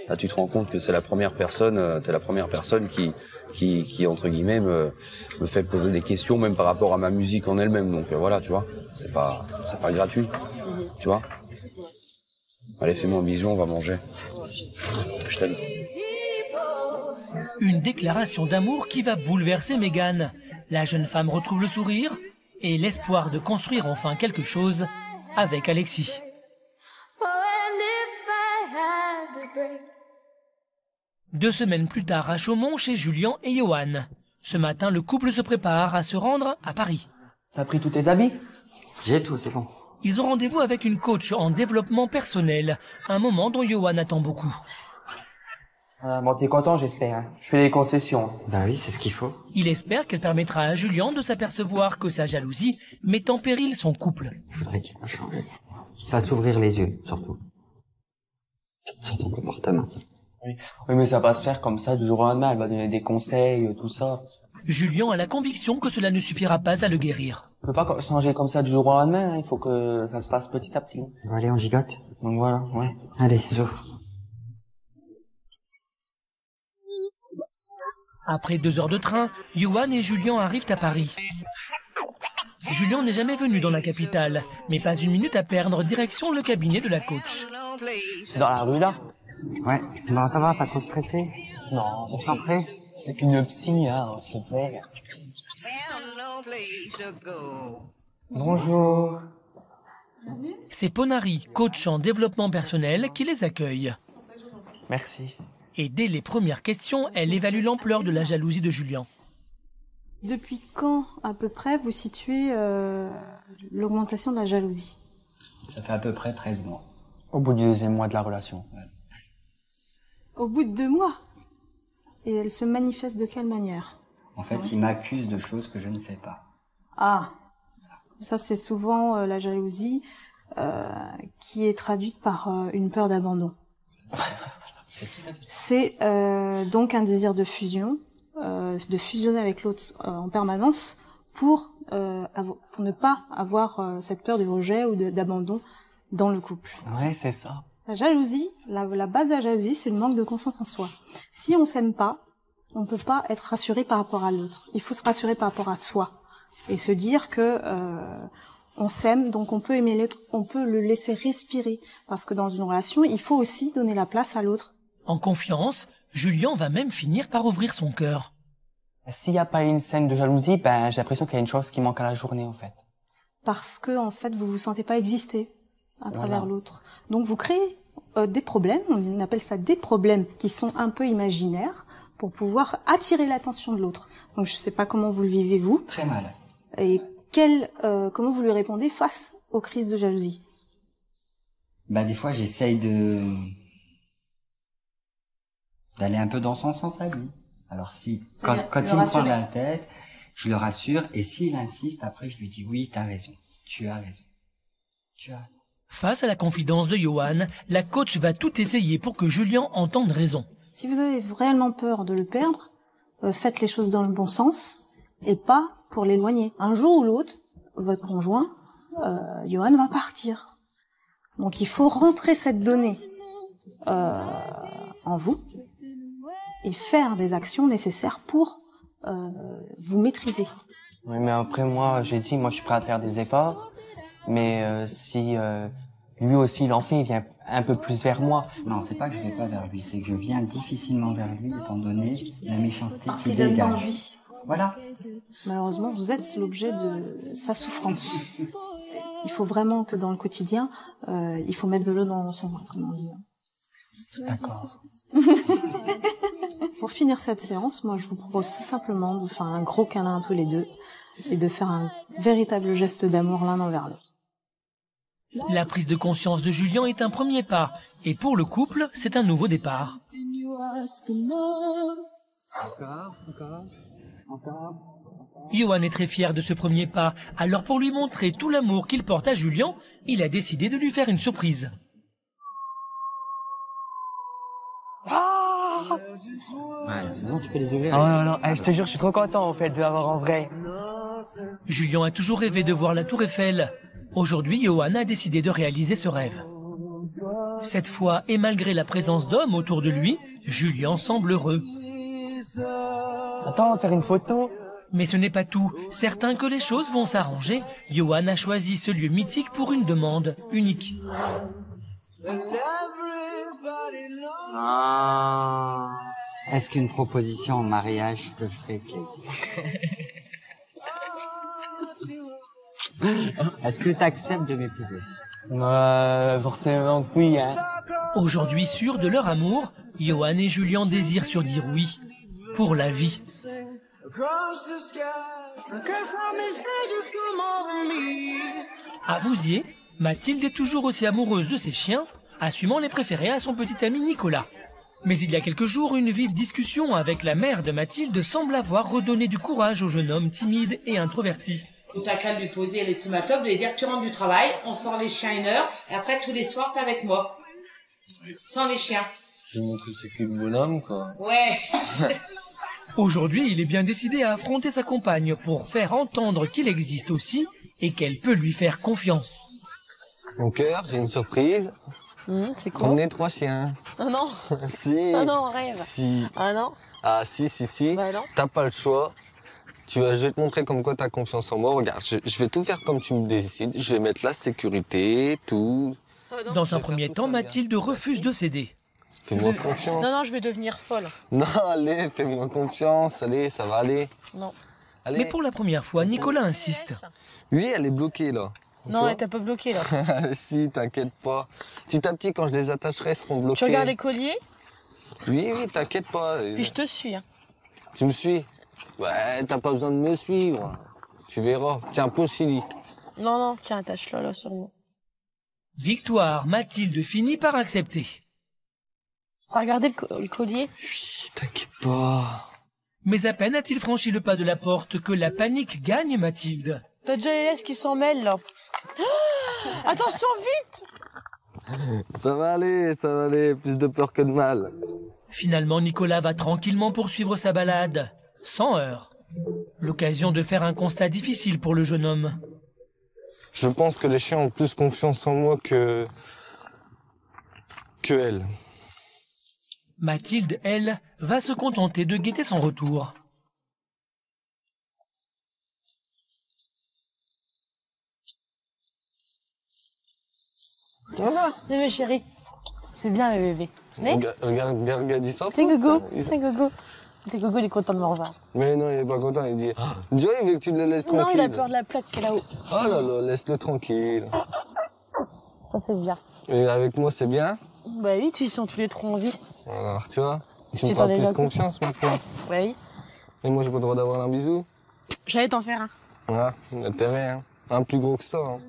M: Là tu te rends compte que c'est la première personne, t'es la première personne qui entre guillemets me fait poser des questions même par rapport à ma musique en elle-même, donc voilà, tu vois. C'est pas gratuit, tu vois. Allez, fais-moi un bisou, on va manger. Je t'aime.
I: Une déclaration d'amour qui va bouleverser Mégane. La jeune femme retrouve le sourire et l'espoir de construire enfin quelque chose avec Alexis. 2 semaines plus tard à Chaumont chez Julien et Johan. Ce matin, le couple se prépare à se rendre à Paris.
G: T'as pris tous tes habits? J'ai tout, c'est bon.
I: Ils ont rendez-vous avec une coach en développement personnel, un moment dont Johan attend beaucoup.
G: Bon, t'es content, j'espère. Hein. Je fais des concessions. Bah oui, c'est ce qu'il faut.
I: Il espère qu'elle permettra à Julien de s'apercevoir que sa jalousie met en péril son couple.
G: Il faudrait qu'il fasse ouvrir les yeux, surtout. Sur ton comportement. Oui, mais ça va pas se faire comme ça du jour au lendemain. Elle va donner des conseils, tout ça.
I: Julien a la conviction que cela ne suffira pas à le guérir.
G: On peut pas changer comme ça du jour au lendemain, hein. Il faut que ça se fasse petit à petit. Bon, allez, on gigote. Donc voilà, ouais. Allez, zo.
I: Après 2 heures de train, Johan et Julien arrivent à Paris. Julien n'est jamais venu dans la capitale, mais pas une minute à perdre direction le cabinet de la coach.
G: C'est dans la rue là?
F: Ouais, bon ça va, pas trop stressé?
G: Non,
F: c'est qu'une psy, hein, s'il te plaît.
G: Bonjour.
I: C'est Ponari, coach en développement personnel, qui les accueille.
G: Merci.
I: Et dès les premières questions, elle évalue l'ampleur de la jalousie de Julien.
L: Depuis quand, à peu près, vous situez l'augmentation de la jalousie?
F: Ça fait à peu près 13 mois.
G: Au bout du 2e mois de la relation. Ouais.
L: Au bout de 2 mois? Et elle se manifeste de quelle manière?
F: En fait, il m'accuse de choses que je ne fais pas.
L: Ah, ça c'est souvent la jalousie qui est traduite par une peur d'abandon. C'est donc un désir de fusion, de fusionner avec l'autre en permanence pour ne pas avoir cette peur du rejet ou d'abandon dans le couple.
G: Ouais, c'est ça.
L: La jalousie, la base de la jalousie, c'est le manque de confiance en soi. Si on s'aime pas, on ne peut pas être rassuré par rapport à l'autre. Il faut se rassurer par rapport à soi et se dire que on s'aime, donc on peut aimer l'autre, on peut le laisser respirer. Parce que dans une relation, il faut aussi donner la place à l'autre.
I: En confiance, Julien va même finir par ouvrir son cœur.
G: S'il n'y a pas une scène de jalousie, ben j'ai l'impression qu'il y a une chose qui manque à la journée en fait.
L: Parce que en fait, vous vous sentez pas exister à travers l'autre. Donc vous créez des problèmes, on appelle ça des problèmes qui sont un peu imaginaires pour pouvoir attirer l'attention de l'autre. Donc je sais pas comment vous le vivez vous.
F: Très mal.
L: Et comment vous lui répondez face aux crises de jalousie?
F: Bah des fois j'essaye d'aller un peu dans son sens à lui. Alors quand il me prend la tête, je le rassure et s'il insiste, après je lui dis oui, t'as raison, tu as raison.
I: Face à la confidence de Johan, la coach va tout essayer pour que Julien entende raison.
L: Si vous avez réellement peur de le perdre, faites les choses dans le bon sens et pas pour l'éloigner. Un jour ou l'autre, votre conjoint, Johan, va partir. Donc il faut rentrer cette donnée en vous et faire des actions nécessaires pour vous maîtriser.
G: Oui, mais après moi, j'ai dit, moi je suis prêt à faire des efforts, mais si lui aussi il en fait, il vient un peu plus vers moi.
F: Non, c'est pas que je vais pas vers lui, c'est que je viens difficilement vers lui, étant donné la méchanceté
L: Parce
F: qu'il
L: qu'il donne pas
F: dégage.
L: envie.
F: Voilà.
L: Malheureusement, vous êtes l'objet de sa souffrance. Il faut vraiment que dans le quotidien, il faut mettre de l'eau dans son vin, comme on dit.
F: D'accord.
L: Pour finir cette séance, moi je vous propose tout simplement de faire un gros câlin tous les deux et de faire un véritable geste d'amour l'un envers l'autre.
I: La prise de conscience de Julien est un premier pas, et pour le couple, c'est un nouveau départ.
F: Encore.
I: Johan est très fier de ce premier pas, alors pour lui montrer tout l'amour qu'il porte à Julien, il a décidé de lui faire une surprise.
F: Non, tu peux les ouvrir.
G: Oh non, je te jure, je suis trop content en fait de l'avoir en vrai.
I: Julien a toujours rêvé de voir la Tour Eiffel. Aujourd'hui, Johan a décidé de réaliser ce rêve. Cette fois, et malgré la présence d'hommes autour de lui, Julien semble heureux.
G: Attends, on va faire une photo.
I: Mais ce n'est pas tout. Certain que les choses vont s'arranger, Johan a choisi ce lieu mythique pour une demande unique.
F: Est-ce qu'une proposition en mariage te ferait plaisir? Est-ce que tu acceptes de m'épouser?
G: Forcément que oui, hein.
I: Aujourd'hui, sûrs de leur amour, Johan et Julien désirent dire oui. Pour la vie. À Vouziers, Mathilde est toujours aussi amoureuse de ses chiens, assumant les préférer à son petit ami Nicolas. Mais il y a quelques jours, une vive discussion avec la mère de Mathilde semble avoir redonné du courage au jeune homme timide et introverti.
H: T'as qu'à lui poser l'ultimatum, de lui dire tu rentres du travail, on sort les chiens 1 heure, et après tous les soirs t'es avec moi. Sans les chiens.
R: Je vais montrer c'est que le bonhomme, quoi.
H: Ouais.
I: Aujourd'hui, il est bien décidé à affronter sa compagne pour faire entendre qu'il existe aussi et qu'elle peut lui faire confiance.
R: Mon cœur, j'ai une surprise.
P: C'est quoi?
R: Promener 3 chiens.
P: Ah non.
R: Si.
P: Ah non, rêve.
R: Si.
P: Ah non.
R: Ah si.
P: Bah non.
R: T'as pas le choix. Je vais te montrer comme quoi t'as confiance en moi. Regarde, je vais tout faire comme tu me décides. Je vais mettre la sécurité, tout.
I: Dans un premier temps, Mathilde refuse de céder.
R: Fais-moi confiance.
P: Non, je vais devenir folle.
R: Non, allez, fais-moi confiance. Allez, ça va aller.
P: Non.
R: Allez.
I: Mais pour la première fois, Nicolas insiste.
R: Oui, elle est bloquée là.
P: Non, elle t'a pas bloqué là.
R: Si, t'inquiète pas. Petit à petit, quand je les attacherai, elles seront bloquées.
P: Tu regardes les colliers?
R: Oui, t'inquiète pas.
P: Puis je te suis. Hein.
R: Tu me suis? Ouais, t'as pas besoin de me suivre. Tu verras. Tiens, pose Chili.
P: Non, tiens, attache-la là sur moi.
I: Victoire, Mathilde finit par accepter.
P: T'as regardé le collier?
R: Oui, t'inquiète pas.
I: Mais à peine a-t-il franchi le pas de la porte que la panique gagne Mathilde.
P: T'as déjà les laisses qui s'en mêlent là. Attention, vite!
R: Ça va aller. Plus de peur que de mal.
I: Finalement, Nicolas va tranquillement poursuivre sa balade, sans heurts. L'occasion de faire un constat difficile pour le jeune homme.
R: Je pense que les chiens ont plus confiance en moi que elle.
I: Mathilde, elle, va se contenter de guetter son retour.
P: Mes chéris. C'est bien, mes bébés. Mais
Q: Regarde, il sort.
P: c'est Gogo, c'est Gogo. T'es Gogo, il est content de me revoir.
Q: Mais non, il est pas content, il dit Joey, il veut que tu le laisses tranquille.
P: Non, il a peur de la plaque qui est là-haut.
Q: Oh là là, laisse-le tranquille.
P: Ça, c'est bien.
Q: Et avec moi, c'est bien.
P: Bah oui, tu sens tous les trois en vie.
Q: Alors, tu vois, tu me
P: Tu
Q: feras
P: t'en es
Q: plus
P: là,
Q: confiance maintenant.
P: Bah oui.
Q: Et moi, j'ai pas le droit d'avoir un bisou.
P: J'allais t'en faire un.
Q: Ouais, intérêt, hein. Un plus gros que ça. Hein.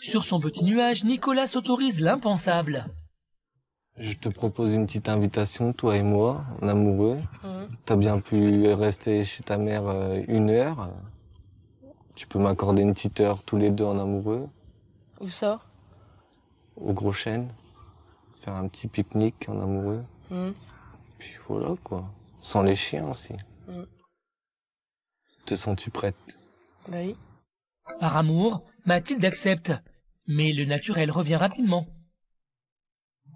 I: Sur son petit nuage, Nicolas s'autorise l'impensable.
Q: Je te propose une petite invitation, toi et moi, en amoureux. T'as bien pu rester chez ta mère 1 heure. Tu peux m'accorder une petite heure tous les deux en amoureux.
P: Où ça?
Q: Au Gros Chêne. Faire un petit pique-nique en amoureux. Puis voilà, quoi. Sans les chiens aussi. Te sens-tu prête?
P: Bah oui.
I: Par amour, Mathilde accepte. Mais le naturel revient rapidement.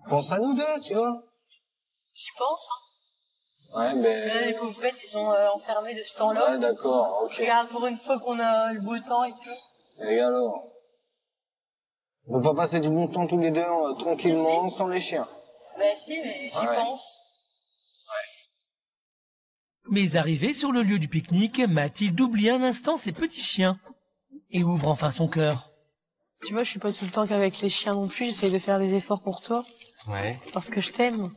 Q: Pense à nous deux, tu vois.
P: J'y pense, hein.
Q: Ouais,
P: Les pauvres bêtes, ils sont enfermés de ce temps-là.
Q: Ouais, d'accord, ok.
P: Regarde, pour une fois qu'on a le beau temps et tout.
Q: Et alors? On peut pas passer du bon temps tous les deux, tranquillement, sans les chiens.
P: Bah si, mais j'y pense.
I: Mais arrivée sur le lieu du pique-nique, Mathilde oublie un instant ses petits chiens. Et ouvre enfin son cœur.
P: Tu vois, je suis pas tout le temps qu'avec les chiens non plus, j'essaie de faire des efforts pour toi.
Q: Ouais.
P: Parce que je t'aime.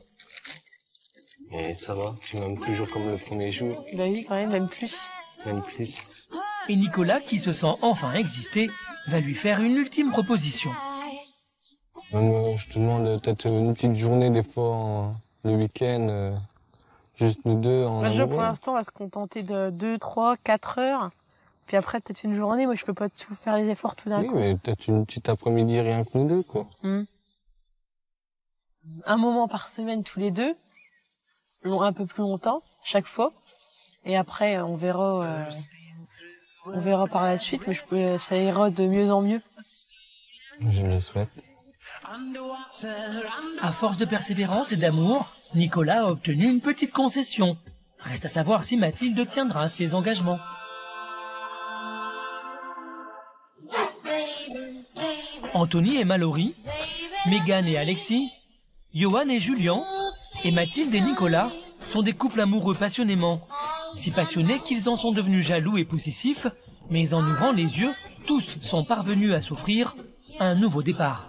Q: Et ça va, tu m'aimes toujours comme le premier jour.
P: Bah oui, quand même plus.
Q: Même plus.
I: Et Nicolas, qui se sent enfin exister, va lui faire une ultime proposition.
Q: Je te demande peut-être une petite journée des fois, le week-end, juste nous deux en
P: Moi,
Q: amoureux.
P: pour l'instant, on va se contenter de 2, 3, 4 heures. Puis après, peut-être une journée. Moi, je peux pas tout faire les efforts tout d'un coup.
Q: Oui, mais peut-être une petite après-midi rien que nous deux, quoi.
P: Un moment par semaine tous les deux. Un peu plus longtemps, chaque fois. Et après, on verra par la suite, mais ça ira de mieux en mieux.
Q: Je le souhaite.
I: À force de persévérance et d'amour, Nicolas a obtenu une petite concession. Reste à savoir si Mathilde tiendra ses engagements. Anthony et Mallory, Mégane et Alexis, Johan et Julien, et Mathilde et Nicolas sont des couples amoureux passionnément. Si passionnés qu'ils en sont devenus jaloux et possessifs, mais en ouvrant les yeux, tous sont parvenus à s'offrir un nouveau départ.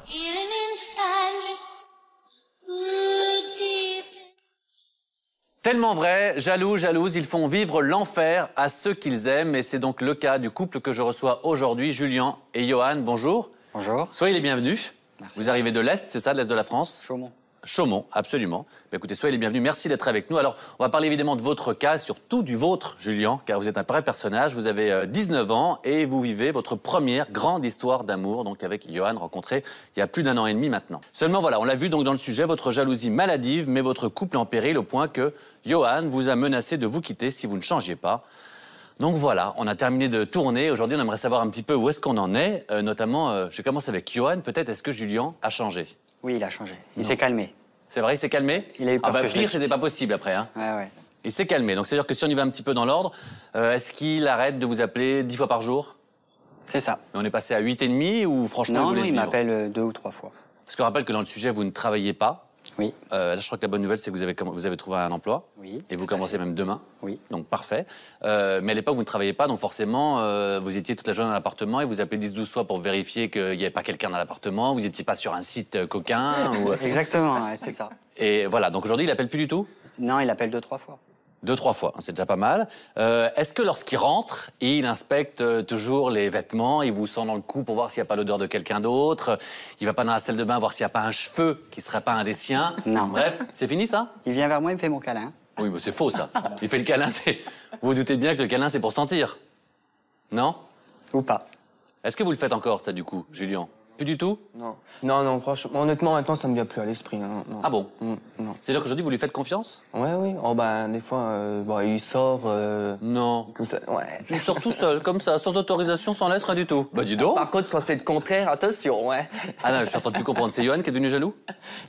T: Tellement vrai, jaloux, jalouses, ils font vivre l'enfer à ceux qu'ils aiment. Et c'est donc le cas du couple que je reçois aujourd'hui, Julien et Johan. Bonjour.
F: Bonjour.
T: Soyez les bienvenus. Merci. Vous arrivez de l'Est, c'est ça, de l'Est de la France?
F: Chaumont.
T: Chaumont, absolument. Bah, écoutez, soyez les bienvenus. Merci d'être avec nous. Alors, on va parler évidemment de votre cas, surtout du vôtre, Julien, car vous êtes un vrai personnage. Vous avez 19 ans et vous vivez votre première grande histoire d'amour, donc avec Johan, rencontré il y a plus d'1 an et demi maintenant. Seulement, voilà, on l'a vu donc dans le sujet, votre jalousie maladive met votre couple en péril au point que Johan vous a menacé de vous quitter si vous ne changiez pas. Donc voilà, on a terminé de tourner. Aujourd'hui, on aimerait savoir un petit peu où est-ce qu'on en est. Notamment, je commence avec Johan. Peut-être, est-ce que Julien a changé?
F: Oui, il a changé. Il s'est calmé.
T: C'est vrai, il s'est calmé?
F: Il a eu peur
T: Ah bah
F: que je
T: pire,
F: le
T: c'était pas possible après. Hein.
F: Ouais.
T: Il s'est calmé. Donc c'est-à-dire que si on y va un petit peu dans l'ordre, est-ce qu'il arrête de vous appeler 10 fois par jour?
F: C'est ça.
T: Mais on est passé à 8,5 ou franchement
F: Non,
T: vous
F: il m'appelle 2 ou 3 fois.
T: Parce que je rappelle que dans le sujet, vous ne travaillez pas.
F: Oui.
T: Là, je crois que la bonne nouvelle, c'est que vous avez trouvé un emploi.
F: Oui.
T: Et vous commencez même demain.
F: Oui.
T: Donc, parfait. Mais à l'époque, vous ne travaillez pas, donc forcément, vous étiez toute la journée dans l'appartement et vous appelez 10-12 fois pour vérifier qu'il n'y avait pas quelqu'un dans l'appartement. Vous n'étiez pas sur un site coquin. Ou...
F: Exactement, ouais, c'est ça.
T: Et voilà, donc aujourd'hui, il appelle plus du tout?
F: Non, il appelle 2-3 fois.
T: 2-3 fois, c'est déjà pas mal. Est-ce que lorsqu'il rentre, il inspecte toujours les vêtements, il vous sent dans le cou pour voir s'il n'y a pas l'odeur de quelqu'un d'autre, il va pas dans la salle de bain voir s'il n'y a pas un cheveu qui serait pas un des siens?
F: Non.
T: Bref, c'est fini ça?
F: Il vient vers moi, il me fait mon câlin.
T: Oui, mais c'est faux ça. Il fait le câlin, c'est... Vous vous doutez bien que le câlin, c'est pour sentir. Non?
F: Ou pas.
T: Est-ce que vous le faites encore, ça, du coup, Julien? Plus du tout?
G: Non. Non, franchement, honnêtement, maintenant, ça me vient plus à l'esprit. Hein, non.
T: Ah bon?
G: Non.
T: C'est-à-dire qu'aujourd'hui, vous lui faites confiance?
G: Ouais, oui. Oh, bah, des fois, il sort...
T: Non.
G: Tout ça, ouais.
T: Tu sors tout seul, comme ça, sans autorisation, sans lettre, rien du tout. Bah, dis donc.
G: Par contre, quand c'est le contraire, attention, ouais.
T: Ah non, je suis en train de plus comprendre. C'est Johan qui est devenu jaloux?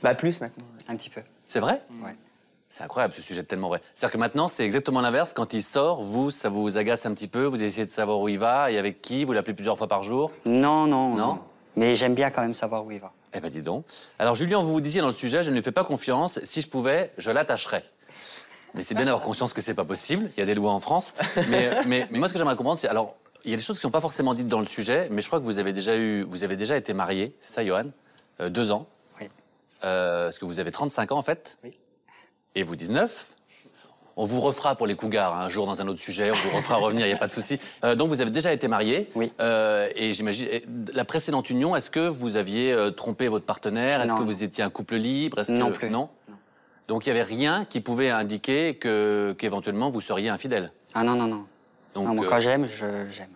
G: Bah, plus, maintenant.
F: Un petit peu.
T: C'est vrai?
F: Ouais.
T: C'est incroyable ce sujet, tellement vrai. C'est-à-dire que maintenant, c'est exactement l'inverse. Quand il sort, vous, ça vous agace un petit peu, vous essayez de savoir où il va et avec qui, vous l'appelez plusieurs fois par jour?
F: Non. Mais j'aime bien quand même savoir où il va.
T: Eh ben dis donc. Alors Julien, vous vous disiez dans le sujet, je ne lui fais pas confiance, si je pouvais, je l'attacherais. Mais c'est bien d'avoir conscience que c'est pas possible, il y a des lois en France. Mais moi, ce que j'aimerais comprendre, c'est... Alors, il y a des choses qui ne sont pas forcément dites dans le sujet, mais je crois que vous avez déjà été marié, c'est ça, Johan? 2 ans.
F: Oui.
T: Parce que vous avez 35 ans, en fait.
F: Oui.
T: Et vous, 19. On vous refera pour les cougars, un jour dans un autre sujet, on vous refera revenir, il n'y a pas de souci. Donc vous avez déjà été marié.
F: Oui.
T: Et j'imagine, la précédente union, est-ce que vous aviez trompé votre partenaire? Est-ce que vous étiez un couple libre?
F: Non plus.
T: Non. Donc il n'y avait rien qui pouvait indiquer qu'éventuellement vous seriez infidèle?
F: Ah non.
T: Donc,
F: non, moi, quand j'aime, j'aime.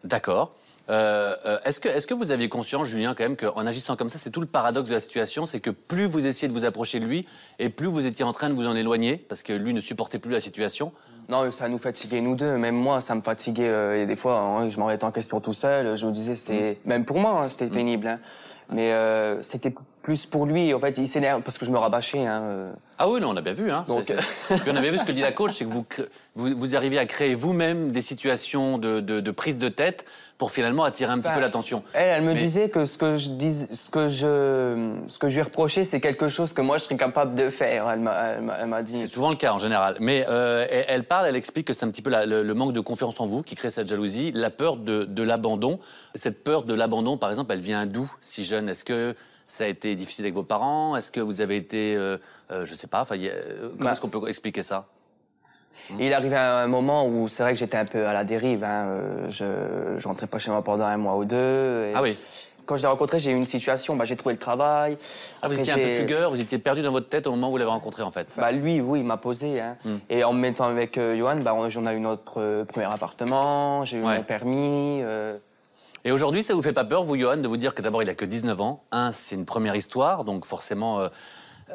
T: D'accord. Est-ce que vous aviez conscience, Julien, quand même, qu'en agissant comme ça, c'est tout le paradoxe de la situation, c'est que plus vous essayez de vous approcher de lui, et plus vous étiez en train de vous en éloigner, parce que lui ne supportait plus la situation?
G: Non, ça nous fatiguait, nous deux. Même moi, ça me fatiguait. Et des fois, je m'en remettais en question tout seul. Je me disais, c'est... Même pour moi, c'était pénible. Hein. Mais c'était plus pour lui. En fait, il s'énerve parce que je me rabâchais. Hein.
T: Ah oui, non, on a bien vu. Hein. Donc... Puis on a bien vu ce que dit la coach, c'est que vous arrivez à créer vous-même des situations de prise de tête pour finalement attirer un petit peu l'attention.
G: Elle me disait que ce que je lui reprochais, c'est quelque chose que moi, je serais capable de faire. Elle m'a dit.
T: C'est souvent le cas en général. Mais elle explique que c'est un petit peu le manque de confiance en vous qui crée cette jalousie, la peur de l'abandon. Cette peur de l'abandon, par exemple, elle vient d'où, si jeune? Est-ce que ça a été difficile avec vos parents? Est-ce que vous avez été, je sais pas, comment est-ce qu'on peut expliquer ça?
G: Il arrivait à un moment où c'est vrai que j'étais un peu à la dérive. Hein. Je rentrais pas chez moi pendant 1 mois ou 2. Et
T: ah oui.
G: Quand je l'ai rencontré, j'ai eu une situation. J'ai trouvé le travail.
T: Ah, vous étiez un peu fugueur, vous étiez perdu dans votre tête au moment où vous l'avez rencontré, en fait.
G: Lui, oui, il m'a posé. Hein. Et en me mettant avec Johan, on a eu notre premier appartement, j'ai eu mon permis.
T: Et aujourd'hui, ça vous fait pas peur, vous, Johan, de vous dire que d'abord, il a que 19 ans. C'est une première histoire, donc forcément...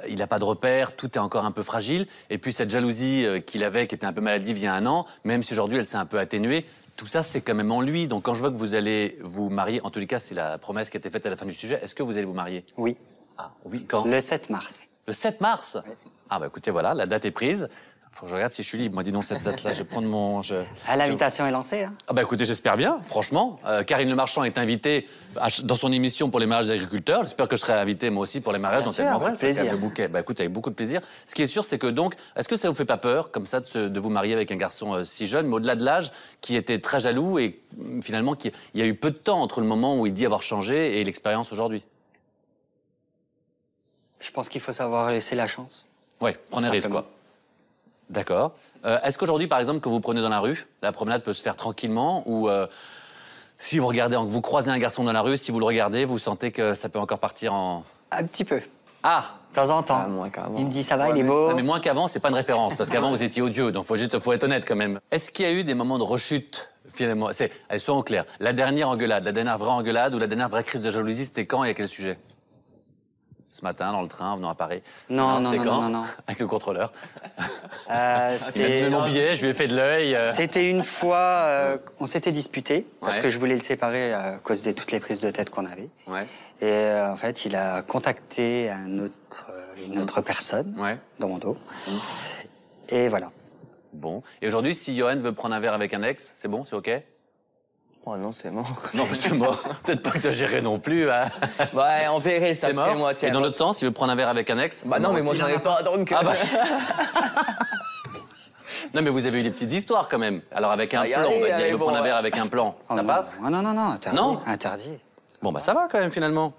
T: il n'a pas de repères, tout est encore un peu fragile. Et puis cette jalousie qu'il avait, qui était un peu maladive il y a 1 an, même si aujourd'hui elle s'est un peu atténuée, tout ça c'est quand même en lui. Donc quand je vois que vous allez vous marier, en tous les cas c'est la promesse qui a été faite à la fin du sujet, est-ce que vous allez vous marier?
F: Oui.
T: Ah oui, quand?
F: Le 7 mars.
T: Le 7 mars? Oui. Ah bah écoutez, voilà, la date est prise. Faut que je regarde si je suis libre. Moi, dis donc, cette date-là, je vais prendre mon...
F: L'invitation est lancée. Hein.
T: Ah bah écoutez, j'espère bien, franchement. Karine Le Marchand est invitée dans son émission pour les mariages d'agriculteurs. J'espère que je serai invité, moi aussi, pour les mariages.
F: Bien sûr, avec plaisir.
T: Bah écoutez, avec beaucoup de plaisir. Ce qui est sûr, c'est que donc, est-ce que ça vous fait pas peur, comme ça, de vous marier avec un garçon si jeune, mais au-delà de l'âge, qui était très jaloux et finalement, il y a eu peu de temps entre le moment où il dit avoir changé et l'expérience aujourd'hui?
F: Je pense qu'il faut savoir laisser la chance.
T: Oui, prenez un risque, quoi. D'accord. Est-ce qu'aujourd'hui, par exemple, que vous prenez dans la rue, la promenade peut se faire tranquillement ou si vous croisez un garçon dans la rue, si vous le regardez, vous sentez que ça peut encore partir en...
F: Un petit peu.
T: Ah!
F: De temps en temps.
G: Moins qu'avant.
F: Il me dit ça va, il est beau.
T: Mais moins qu'avant, c'est pas une référence, parce qu'avant vous étiez odieux, donc faut être honnête quand même. Est-ce qu'il y a eu des moments de rechute, finalement? Allez, soyons clairs. La dernière engueulade, la dernière vraie engueulade ou la dernière vraie crise de jalousie, c'était quand et à quel sujet? Ce matin, dans le train, en venant à Paris.
F: Non.
T: Avec le contrôleur.
F: C'est
T: mon billet, je lui ai fait de l'œil.
F: C'était une fois, on s'était disputé, parce que je voulais le séparer à cause de toutes les prises de tête qu'on avait.
T: Ouais.
F: Et en fait, il a contacté une autre personne dans mon dos. Et voilà.
T: Bon. Et aujourd'hui, si Johan veut prendre un verre avec un ex, c'est bon, c'est OK?
G: Oh non, c'est mort.
T: Non, mais c'est mort. Peut-être pas exagéré non plus. Hein.
G: Ouais, on verrait, ça serait moi, tiens.
T: Et dans l'autre sens, il veut prendre un verre avec un ex?
G: Bah non, mais moi j'en ai pas, donc...
T: Ah bah... Non, mais vous avez eu des petites histoires quand même. Alors avec un plan, on va dire, il veut prendre un verre avec un plan. Ça passe?
F: Non, interdit.
T: Non?
F: Interdit.
T: Bon, bah ça va quand même, finalement.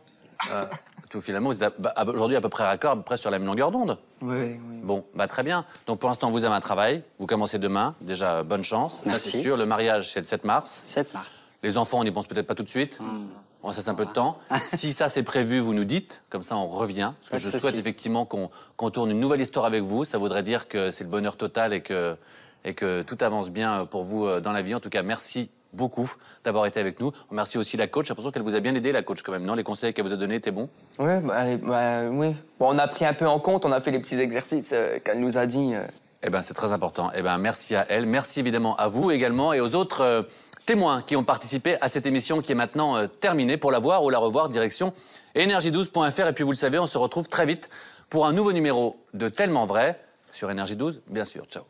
T: Finalement, vous êtes aujourd'hui à peu près raccord, à peu près sur la même longueur d'onde.
G: Oui.
T: Bon, bah très bien. Donc pour l'instant, vous avez un travail. Vous commencez demain. Déjà, bonne chance.
F: Merci.
T: Ça, c'est sûr. Le mariage, c'est le 7 mars.
F: 7 mars.
T: Les enfants, on n'y pense peut-être pas tout de suite. On laisse un peu de temps. Si ça, c'est prévu, vous nous dites. Comme ça, on revient. Parce que je souhaite effectivement qu'on tourne une nouvelle histoire avec vous. Ça voudrait dire que c'est le bonheur total et que tout avance bien pour vous dans la vie. En tout cas, merci beaucoup d'avoir été avec nous. Merci aussi la coach. J'ai l'impression qu'elle vous a bien aidé, la coach, quand même, non? Les conseils qu'elle vous a donnés étaient bons?
G: Oui. Bon, on a pris un peu en compte, on a fait les petits exercices qu'elle nous a dit.
T: Eh ben, c'est très important. Eh ben, merci à elle. Merci évidemment à vous également et aux autres témoins qui ont participé à cette émission qui est maintenant terminée. Pour la voir ou la revoir, direction énergie12.fr. Et puis, vous le savez, on se retrouve très vite pour un nouveau numéro de Tellement Vrai. Sur Énergie 12, bien sûr. Ciao.